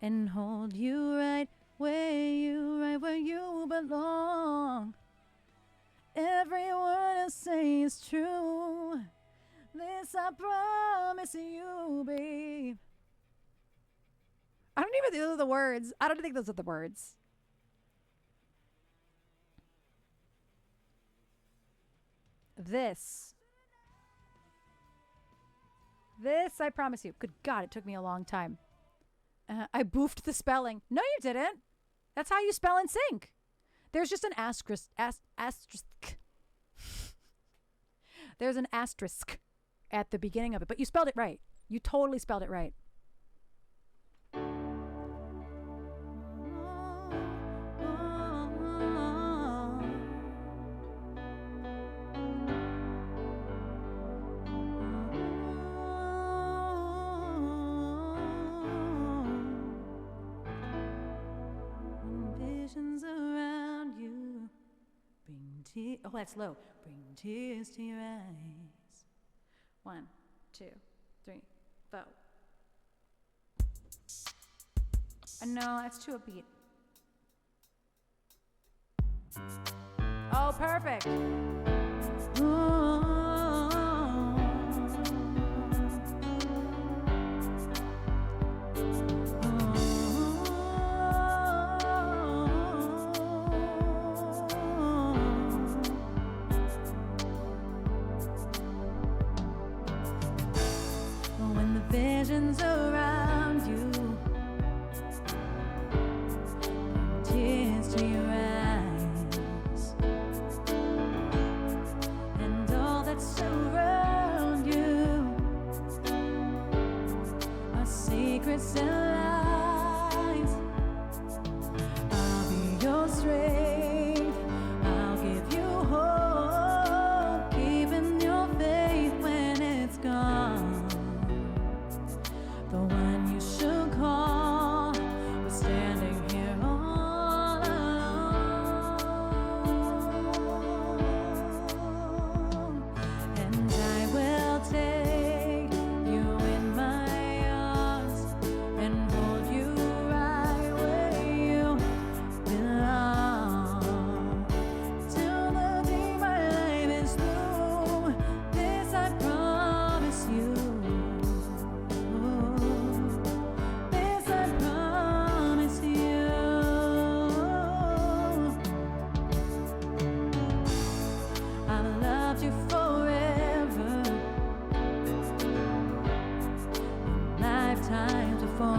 and hold you right where you belong. Every word I say is true. This I promise you, babe. I don't even know the words. I don't think those are the words. This I promise you. Good God, it took me a long time. I boofed the spelling. No, you didn't. That's how you spell in sync. There's just an asterisk. There's an asterisk at the beginning of it, but you spelled it right. You totally spelled it right. Around you bring tears. Oh, that's low. Bring tears to your eyes. 1, 2, 3, 4. No, that's too upbeat. Oh, perfect. Ooh. Visions around you, tears to your eyes, and all that surround you are secrets and lies. I'll be your strength, I'll give you hope, keeping your faith when it's gone. The one you should call was standing here all alone. And I will take you in my arms and hold you right where you belong. Till the day my life is through, this I promise you. Times before.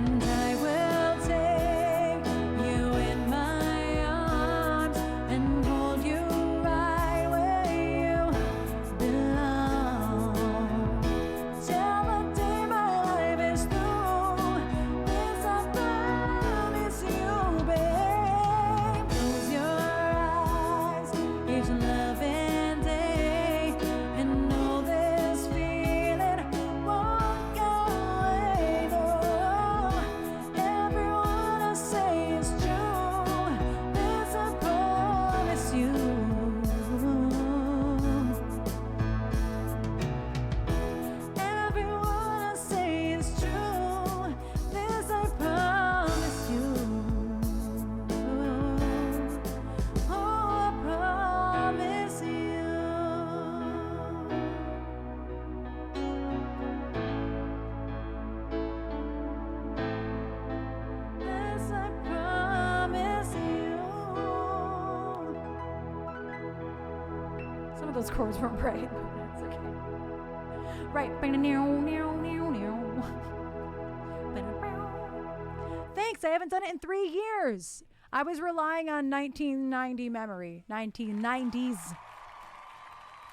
and I will take you in my arms and hold you right where you belong. Till the day my life is through, this I promise you, babe. Close your eyes each loving day and know this feeling won't go away, though. Everyone I say is true, this I promise you. Everyone I say is true, this I promise you. Oh, I promise you. This I promise you. Some of those chords weren't right, but that's okay. Right. Thanks. I haven't done it in 3 years. I was relying on 1990 memory. 1990s.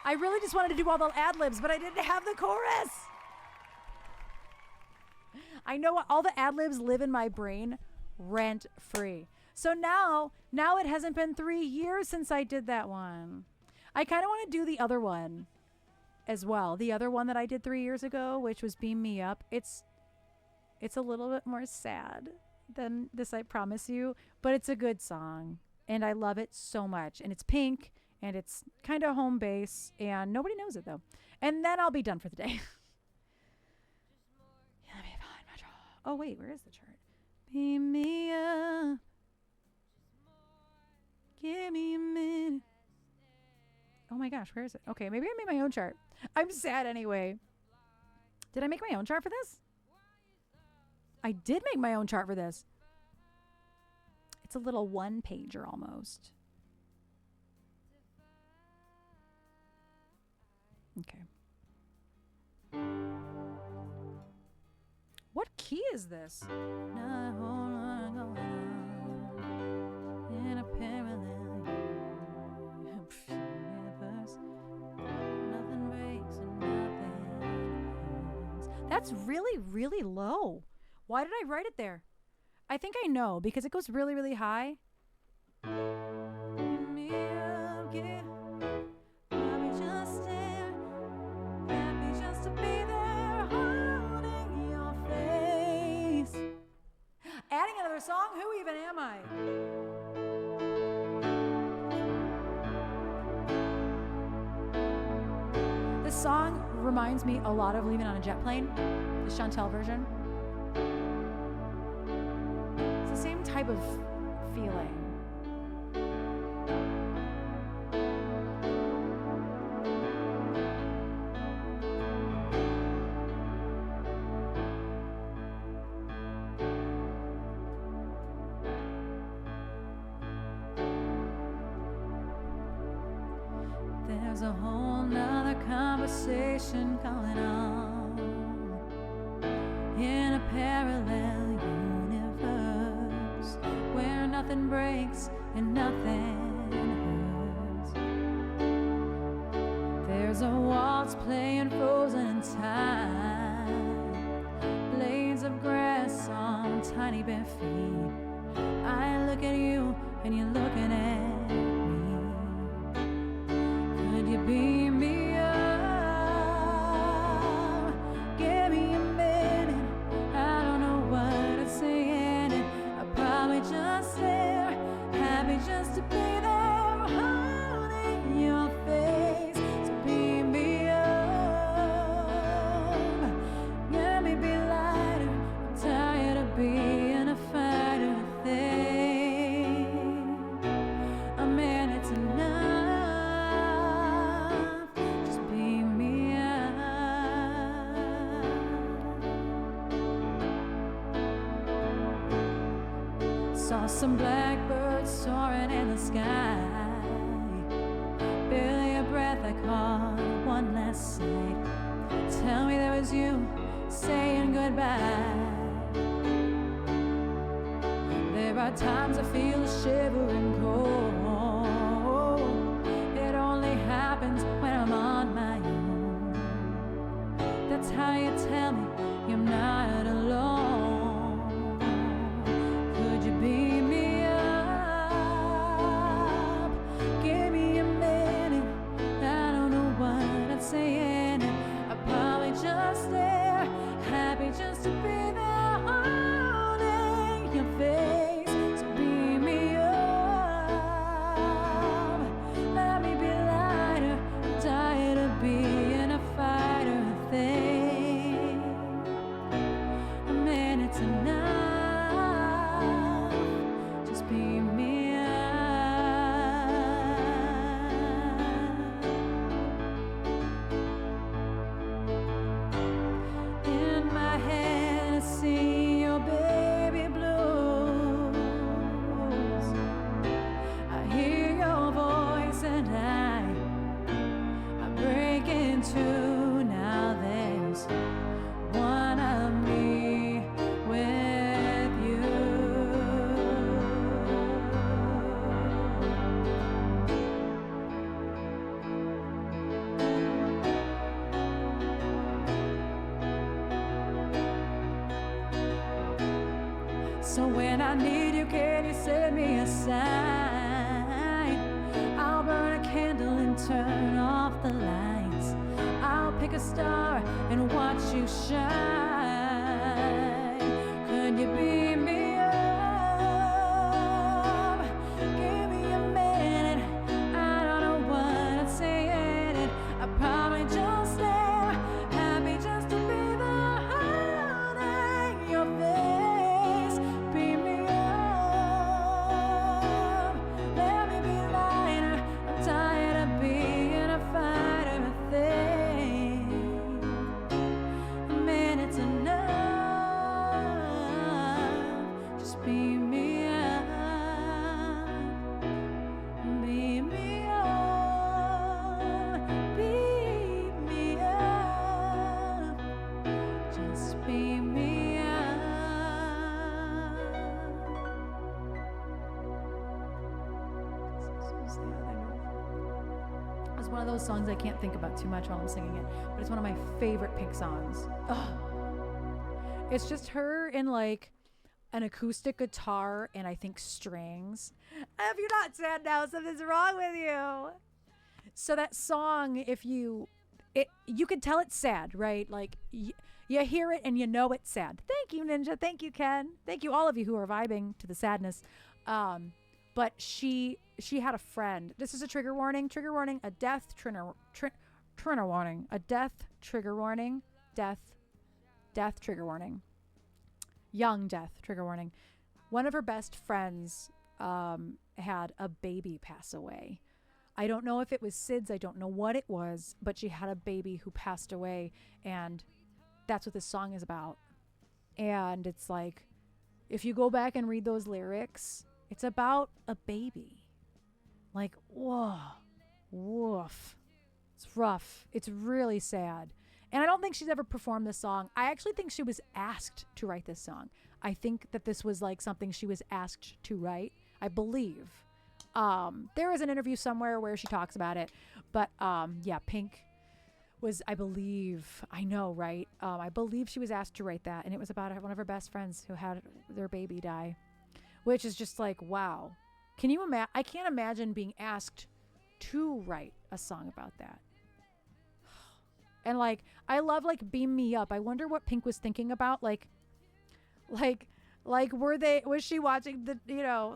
I really just wanted to do all the ad-libs, but I didn't have the chorus. I know all the ad-libs live in my brain rent-free. So now it hasn't been 3 years since I did that one. I kind of want to do the other one as well. The other one that I did 3 years ago, which was Beam Me Up. It's a little bit more sad than this, I promise you, but it's a good song and I love it so much. And it's Pink and it's kind of home base and nobody knows it though. And then I'll be done for the day. Yeah, let me find my chart. Oh wait, where is the chart? Beam me up. Give me a minute. Oh my gosh, where is it? Okay, maybe I made my own chart. I'm sad anyway. Did I make my own chart for this? I did make my own chart for this. It's a little one-pager almost. Okay. What key is this? In a parallel universe, nothing breaks and nothing ends. That's really, really low. Why did I write it there? I think I know because it goes really, really high. Adding another song? Who even am I? This song reminds me a lot of Leaving on a Jet Plane, the Chantel version. It's the same type of feeling. There's a whole nother conversation going on in a parallel universe where nothing breaks and nothing hurts. There's a waltz playing frozen in time, blades of grass on tiny bare feet. I look at you and you're looking at me. Could you beam me up? Give me a minute. I don't know what to say in it. I'll probably just stare, happy just to be there, holding your face. So beam me up. Let me be lighter. I'm tired of being a fighter thing. A minute's enough. Just beam me up. Saw some blackbirds soaring in the sky. Barely a breath, I caught one last sight. Tell me that was you saying goodbye. are times I feel a shivering cold. It only happens when I'm on my own. That's how you tell me you're not alone. Could you beat me up? Give me a minute. I don't know what I'm saying. I'd probably just stare, happy just to be there holding your face. So beat me up. Let me be lighter. I'm tired of being a fighter thing. A minute's enough. Just beat me up. In my head I see your baby blues. I hear your voice and I break into. Now there's one of me with you. So when I need you, can you send me a sign? I'll burn a candle and turn off the lights. I'll pick a star and watch you shine. Could you beat me up? Give me a minute. I don't know what I'm saying. I probably just stare, happy just to be there holding your face. Beat me up. Let me be lighter. I'm tired of being a fighter thing. A minute's enough. Just beat me up. Beat me up. Beat me up. Just beat me up. So sad, I know. It's one of those songs I can't think about too much while I'm singing it, but it's one of my favorite Pink songs. Ugh. It's just her in like an acoustic guitar and I think strings. If you're not sad now, something's wrong with you. So that song, you can tell it's sad, right? Like you hear it and you know it's sad. Thank you, Ninja. Thank you, Ken. Thank you, all of you who are vibing to the sadness. But she had a friend. This is a trigger warning. Trigger warning. A death trigger warning. A death trigger warning. Death trigger warning. Young death trigger warning. One of her best friends had a baby pass away. I don't know if it was SIDS. I don't know what it was, but she had a baby who passed away, and that's what this song is about. And it's like, if you go back and read those lyrics, it's about a baby. Like, whoa, woof. It's rough. It's really sad. And I don't think she's ever performed this song. I actually think she was asked to write this song. I think that this was like something she was asked to write, I believe. There is an interview somewhere where she talks about it. But yeah, Pink was, I believe, I know, right? I believe she was asked to write that. And it was about one of her best friends who had their baby die. Which is just like, wow. Can you imagine? I can't imagine being asked to write a song about that. And like, I love like Beam Me Up. I wonder what Pink was thinking about. Like was she watching the,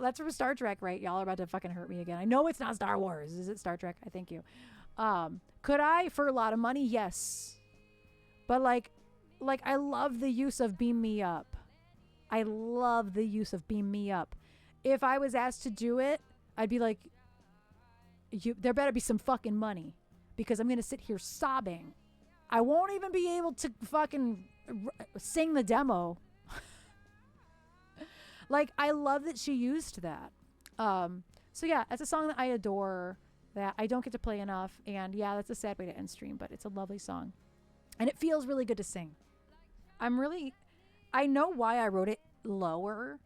that's from Star Trek, right? Y'all are about to fucking hurt me again. I know it's not Star Wars. Is it Star Trek? I thank you. Could I, for a lot of money? Yes. But like I love the use of Beam Me Up. I love the use of Beam Me Up. If I was asked to do it, I'd be like, there better be some fucking money, because I'm going to sit here sobbing. I won't even be able to fucking sing the demo. Like, I love that she used that. So yeah, it's a song that I adore, that I don't get to play enough. And yeah, that's a sad way to end stream, but it's a lovely song. And it feels really good to sing. I know why I wrote it lower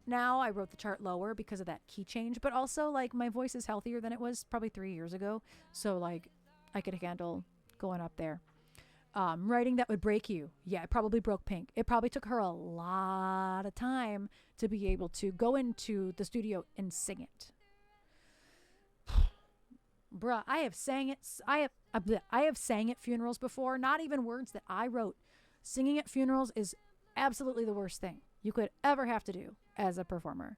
now. I wrote the chart lower because of that key change, but also like my voice is healthier than it was probably 3 years ago. So like I could handle going up there. Writing that would break you. Yeah, it probably broke Pink. It probably took her a lot of time to be able to go into the studio and sing it. Bruh, I have sang it. I have sang at funerals before. Not even words that I wrote. Singing at funerals is absolutely the worst thing you could ever have to do as a performer.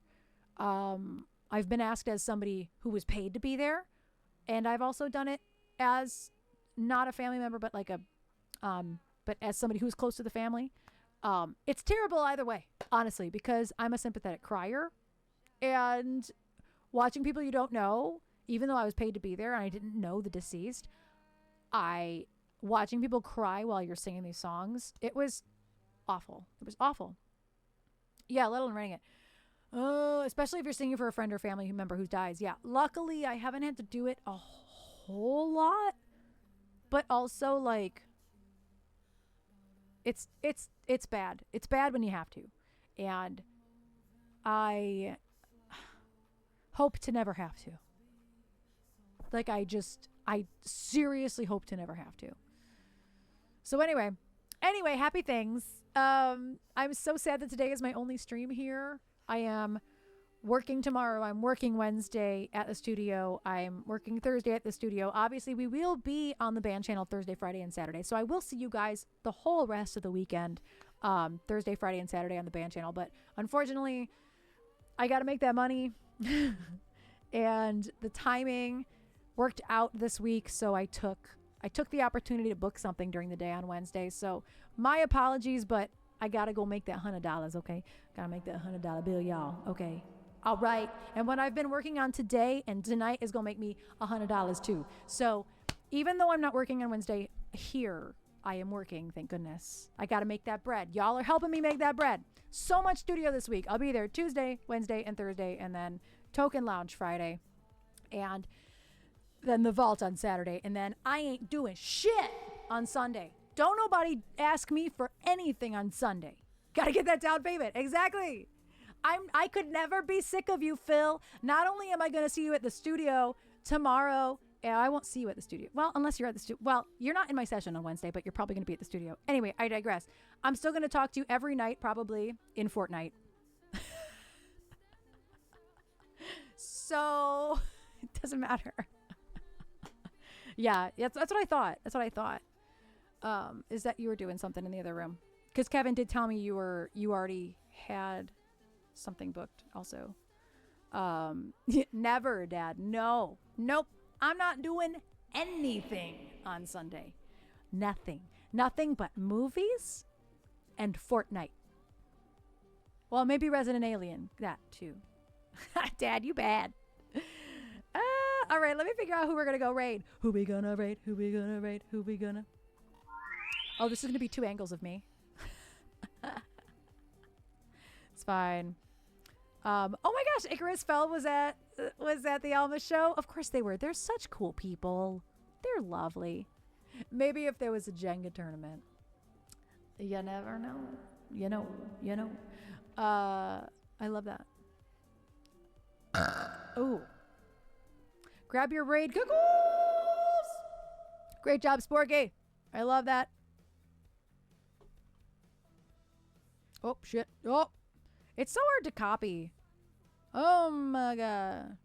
I've been asked as somebody who was paid to be there, and I've also done it as not a family member, but like but as somebody who's close to the family. It's terrible either way, honestly, because I'm a sympathetic crier, and watching people you don't know, even though I was paid to be there and I didn't know the deceased, watching people cry while you're singing these songs, it was awful. It was awful. Yeah, let alone writing it. Oh, especially if you're singing for a friend or family member who dies. Yeah, luckily I haven't had to do it a whole lot, but also like it's bad. It's bad when you have to, and I hope to never have to. Like I seriously hope to never have to. So anyway, happy things. I'm so sad that today is my only stream here. I am working tomorrow. I'm working Wednesday at the studio. I'm working Thursday at the studio. Obviously, we will be on the band channel Thursday, Friday, and Saturday. So I will see you guys the whole rest of the weekend, Thursday, Friday, and Saturday on the band channel. But unfortunately, I got to make that money. And the timing worked out this week. So I took the opportunity to book something during the day on Wednesday. So my apologies, but I got to go make that $100, okay? Got to make that $100 bill, y'all, okay? All right. And what I've been working on today and tonight is going to make me $100 too. So even though I'm not working on Wednesday here, I am working, thank goodness. I got to make that bread. Y'all are helping me make that bread. So much studio this week. I'll be there Tuesday, Wednesday, and Thursday, and then Token Lounge Friday. And then the Vault on Saturday. And then I ain't doing shit on Sunday. Don't nobody ask me for anything on Sunday. Got to get that down payment. Exactly. I could never be sick of you, Phil. Not only am I going to see you at the studio tomorrow, and I won't see you at the studio. Well, unless you're at the studio. Well, you're not in my session on Wednesday, but you're probably going to be at the studio. Anyway, I digress. I'm still going to talk to you every night, probably in Fortnite. So it doesn't matter. Yeah, that's what I thought. That's what I thought. Is that you were doing something in the other room? Because Kevin did tell me you already had something booked also. Never, Dad. No. Nope. I'm not doing anything on Sunday. Nothing but movies and Fortnite. Well, maybe Resident Alien. That too. Dad, you bad. All right, let me figure out who we're going to go raid. Who we gonna raid? Who we gonna raid? Who we gonna... Oh, this is going to be 2 angles of me. It's fine. Oh my gosh, Icarus Fell was at the Alma show. Of course they were. They're such cool people. They're lovely. Maybe if there was a Jenga tournament. You never know. You know. I love that. Oh. Grab your raid googles. Great job, Sporky. I love that. Oh, shit. Oh. It's so hard to copy. Oh, my God.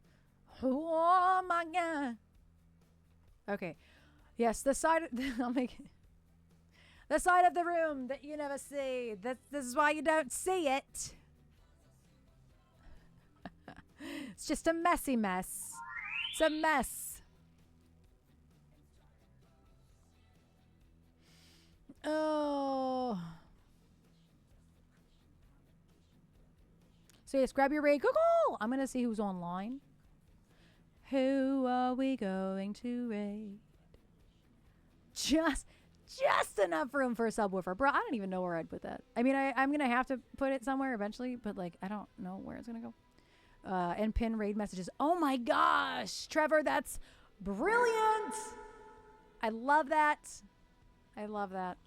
Oh, my God. Okay. Yes, the side... I'll make it. The side of the room that you never see. This is why you don't see it. It's just a messy mess. It's a mess. Oh... So yes, grab your raid. Google! I'm going to see who's online. Who are we going to raid? Just enough room for a subwoofer. Bro, I don't even know where I'd put that. I mean, I'm going to have to put it somewhere eventually, but like, I don't know where it's going to go. And pin raid messages. Oh my gosh, Trevor, that's brilliant. I love that. I love that.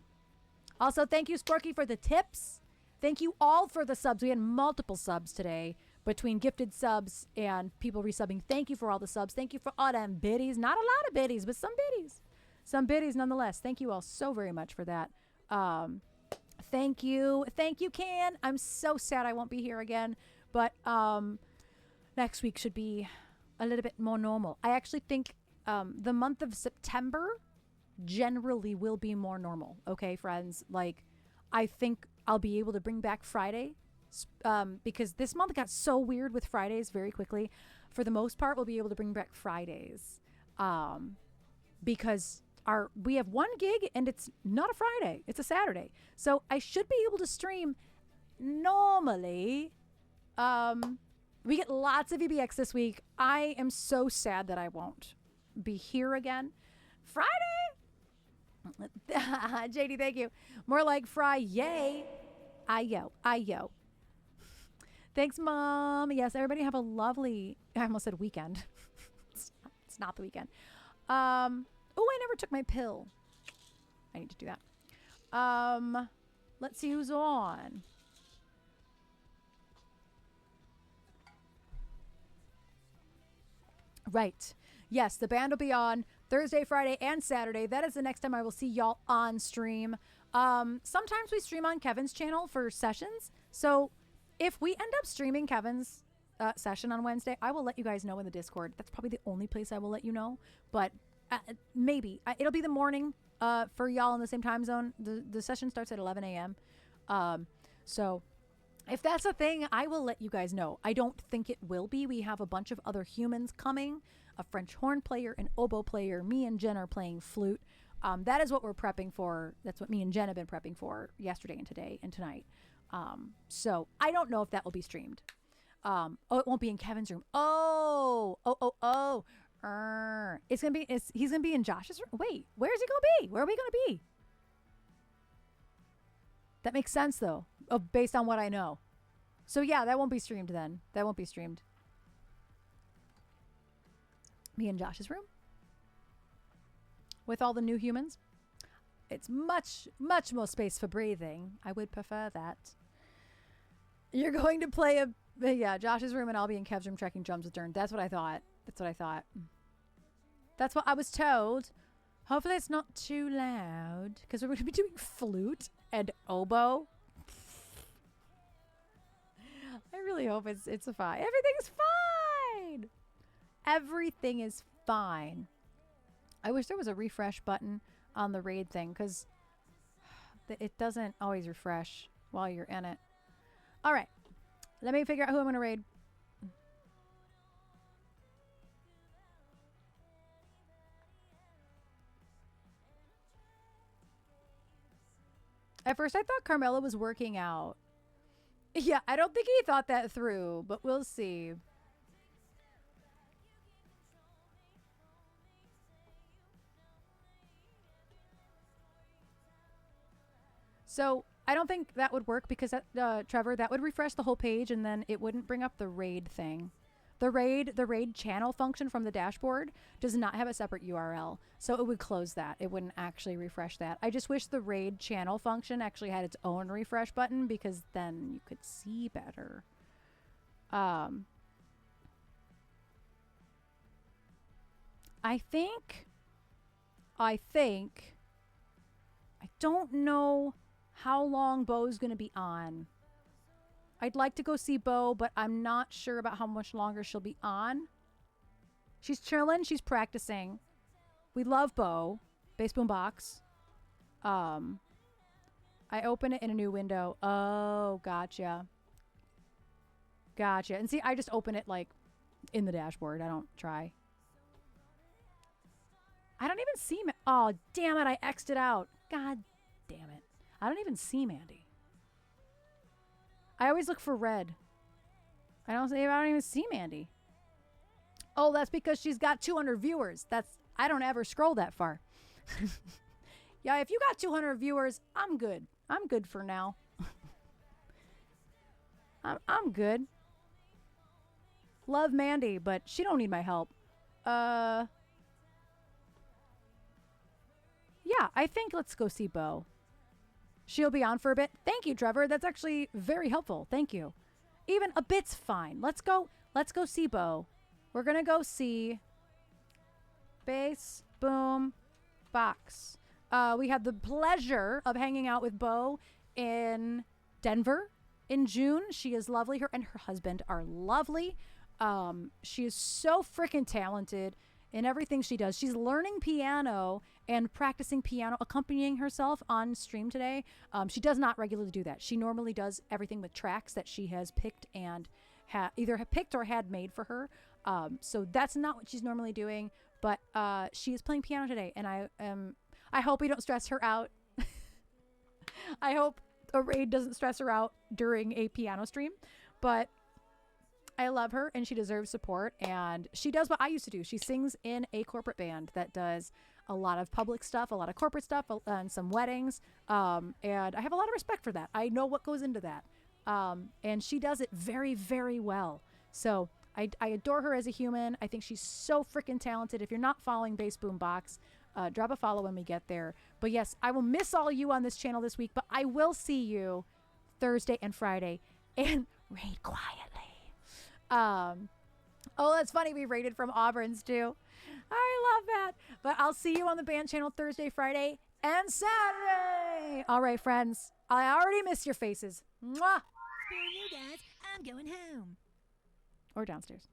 Also, thank you, Sporky, for the tips. Thank you all for the subs. We had multiple subs today between gifted subs and people resubbing. Thank you for all the subs. Thank you for all them biddies. Not a lot of biddies, but some biddies. Some biddies nonetheless. Thank you all so very much for that. Thank you. Thank you, Can. I'm so sad I won't be here again. But next week should be a little bit more normal. I actually think the month of September generally will be more normal. Okay, friends? Like, I think I'll be able to bring back Friday because this month got so weird with Fridays very quickly. For the most part, we'll be able to bring back Fridays because we have one gig and it's not a Friday. It's a Saturday. So I should be able to stream normally. We get lots of EBX this week. I am so sad that I won't be here again. Friday? JD, thank you. More like Friday. Ayo. Thanks, Mom. Yes, everybody have a lovely, I almost said weekend. It's not the weekend. I never took my pill. I need to do that. Let's see who's on. Right. Yes, the band will be on Thursday, Friday, and Saturday. That is the next time I will see y'all on stream. Sometimes we stream on Kevin's channel for sessions. So if we end up streaming Kevin's session on Wednesday, I will let you guys know in the Discord. That's probably the only place I will let you know. But maybe. It'll be the morning for y'all in the same time zone. The session starts at 11 a.m. So if that's a thing, I will let you guys know. I don't think it will be. We have a bunch of other humans coming. A French horn player, an oboe player. Me and Jen are playing flute. That is what we're prepping for. That's what me and Jen have been prepping for yesterday and today and tonight. So I don't know if that will be streamed. It won't be in Kevin's room. He's gonna be in Josh's room. Wait, where is he gonna be? Where are we gonna be? That makes sense though, based on what I know. So yeah, that won't be streamed then. That won't be streamed. Me in Josh's room with all the new humans. It's much more space for breathing. I would prefer that. You're going to play Josh's room, and I'll be in Kev's room tracking drums with Dern. That's what I thought. That's what I was told. Hopefully it's not too loud because we're going to be doing flute and oboe. I really hope it's fine. Everything's fine. Everything is fine. I wish there was a refresh button on the raid thing because it doesn't always refresh while you're in it. All right. Let me figure out who I'm going to raid. At first, I thought Carmela was working out. Yeah, I don't think he thought that through, but we'll see. So I don't think that would work because Trevor, that would refresh the whole page and then it wouldn't bring up the raid thing. The raid channel function from the dashboard does not have a separate URL. So it would close that. It wouldn't actually refresh that. I just wish the raid channel function actually had its own refresh button because then you could see better. I don't know how long Bo's going to be on. I'd like to go see Bo, but I'm not sure about how much longer she'll be on. She's chilling. She's practicing. We love Bo. Bass Boom Box. I open it in a new window. Oh, gotcha. Gotcha. And see, I just open it like in the dashboard. I don't try. I don't even see... Oh, damn it. I X'd it out. God damn it. I don't even see Mandy. I always look for red. I don't even see Mandy. Oh, that's because she's got 200 viewers. I don't ever scroll that far. Yeah, if you got 200 viewers, I'm good. I'm good for now. I'm good. Love Mandy, but she don't need my help. Yeah, I think let's go see Bo. She'll be on for a bit. Thank you, Trevor. That's actually very helpful. Thank you. Even a bit's fine. Let's go see Bo. We're going to go see Bass Boom Box. We had the pleasure of hanging out with Bo in Denver in June. She is lovely. Her and her husband are lovely. She is so freaking talented in everything she does. She's learning piano and practicing piano, accompanying herself on stream today. She does not regularly do that. She normally does everything with tracks that she has picked and either picked or had made for her. So that's not what she's normally doing, but she is playing piano today, and I hope we don't stress her out. I hope a raid doesn't stress her out during a piano stream, but I love her and she deserves support, and she does what I used to do. She sings in a corporate band that does a lot of public stuff, a lot of corporate stuff, and some weddings. And I have a lot of respect for that. I know what goes into that. And she does it very, very well. So I adore her as a human. I think she's so freaking talented. If you're not following Bass Boom Box, drop a follow when we get there. But yes, I will miss all you on this channel this week, but I will see you Thursday and Friday and raid quietly. Oh, that's funny. We raided from Auburn's too. I love that. But I'll see you on the band channel Thursday, Friday, and Saturday. All right, friends. I already miss your faces. Mwah. Screw you guys. I'm going home. Or downstairs.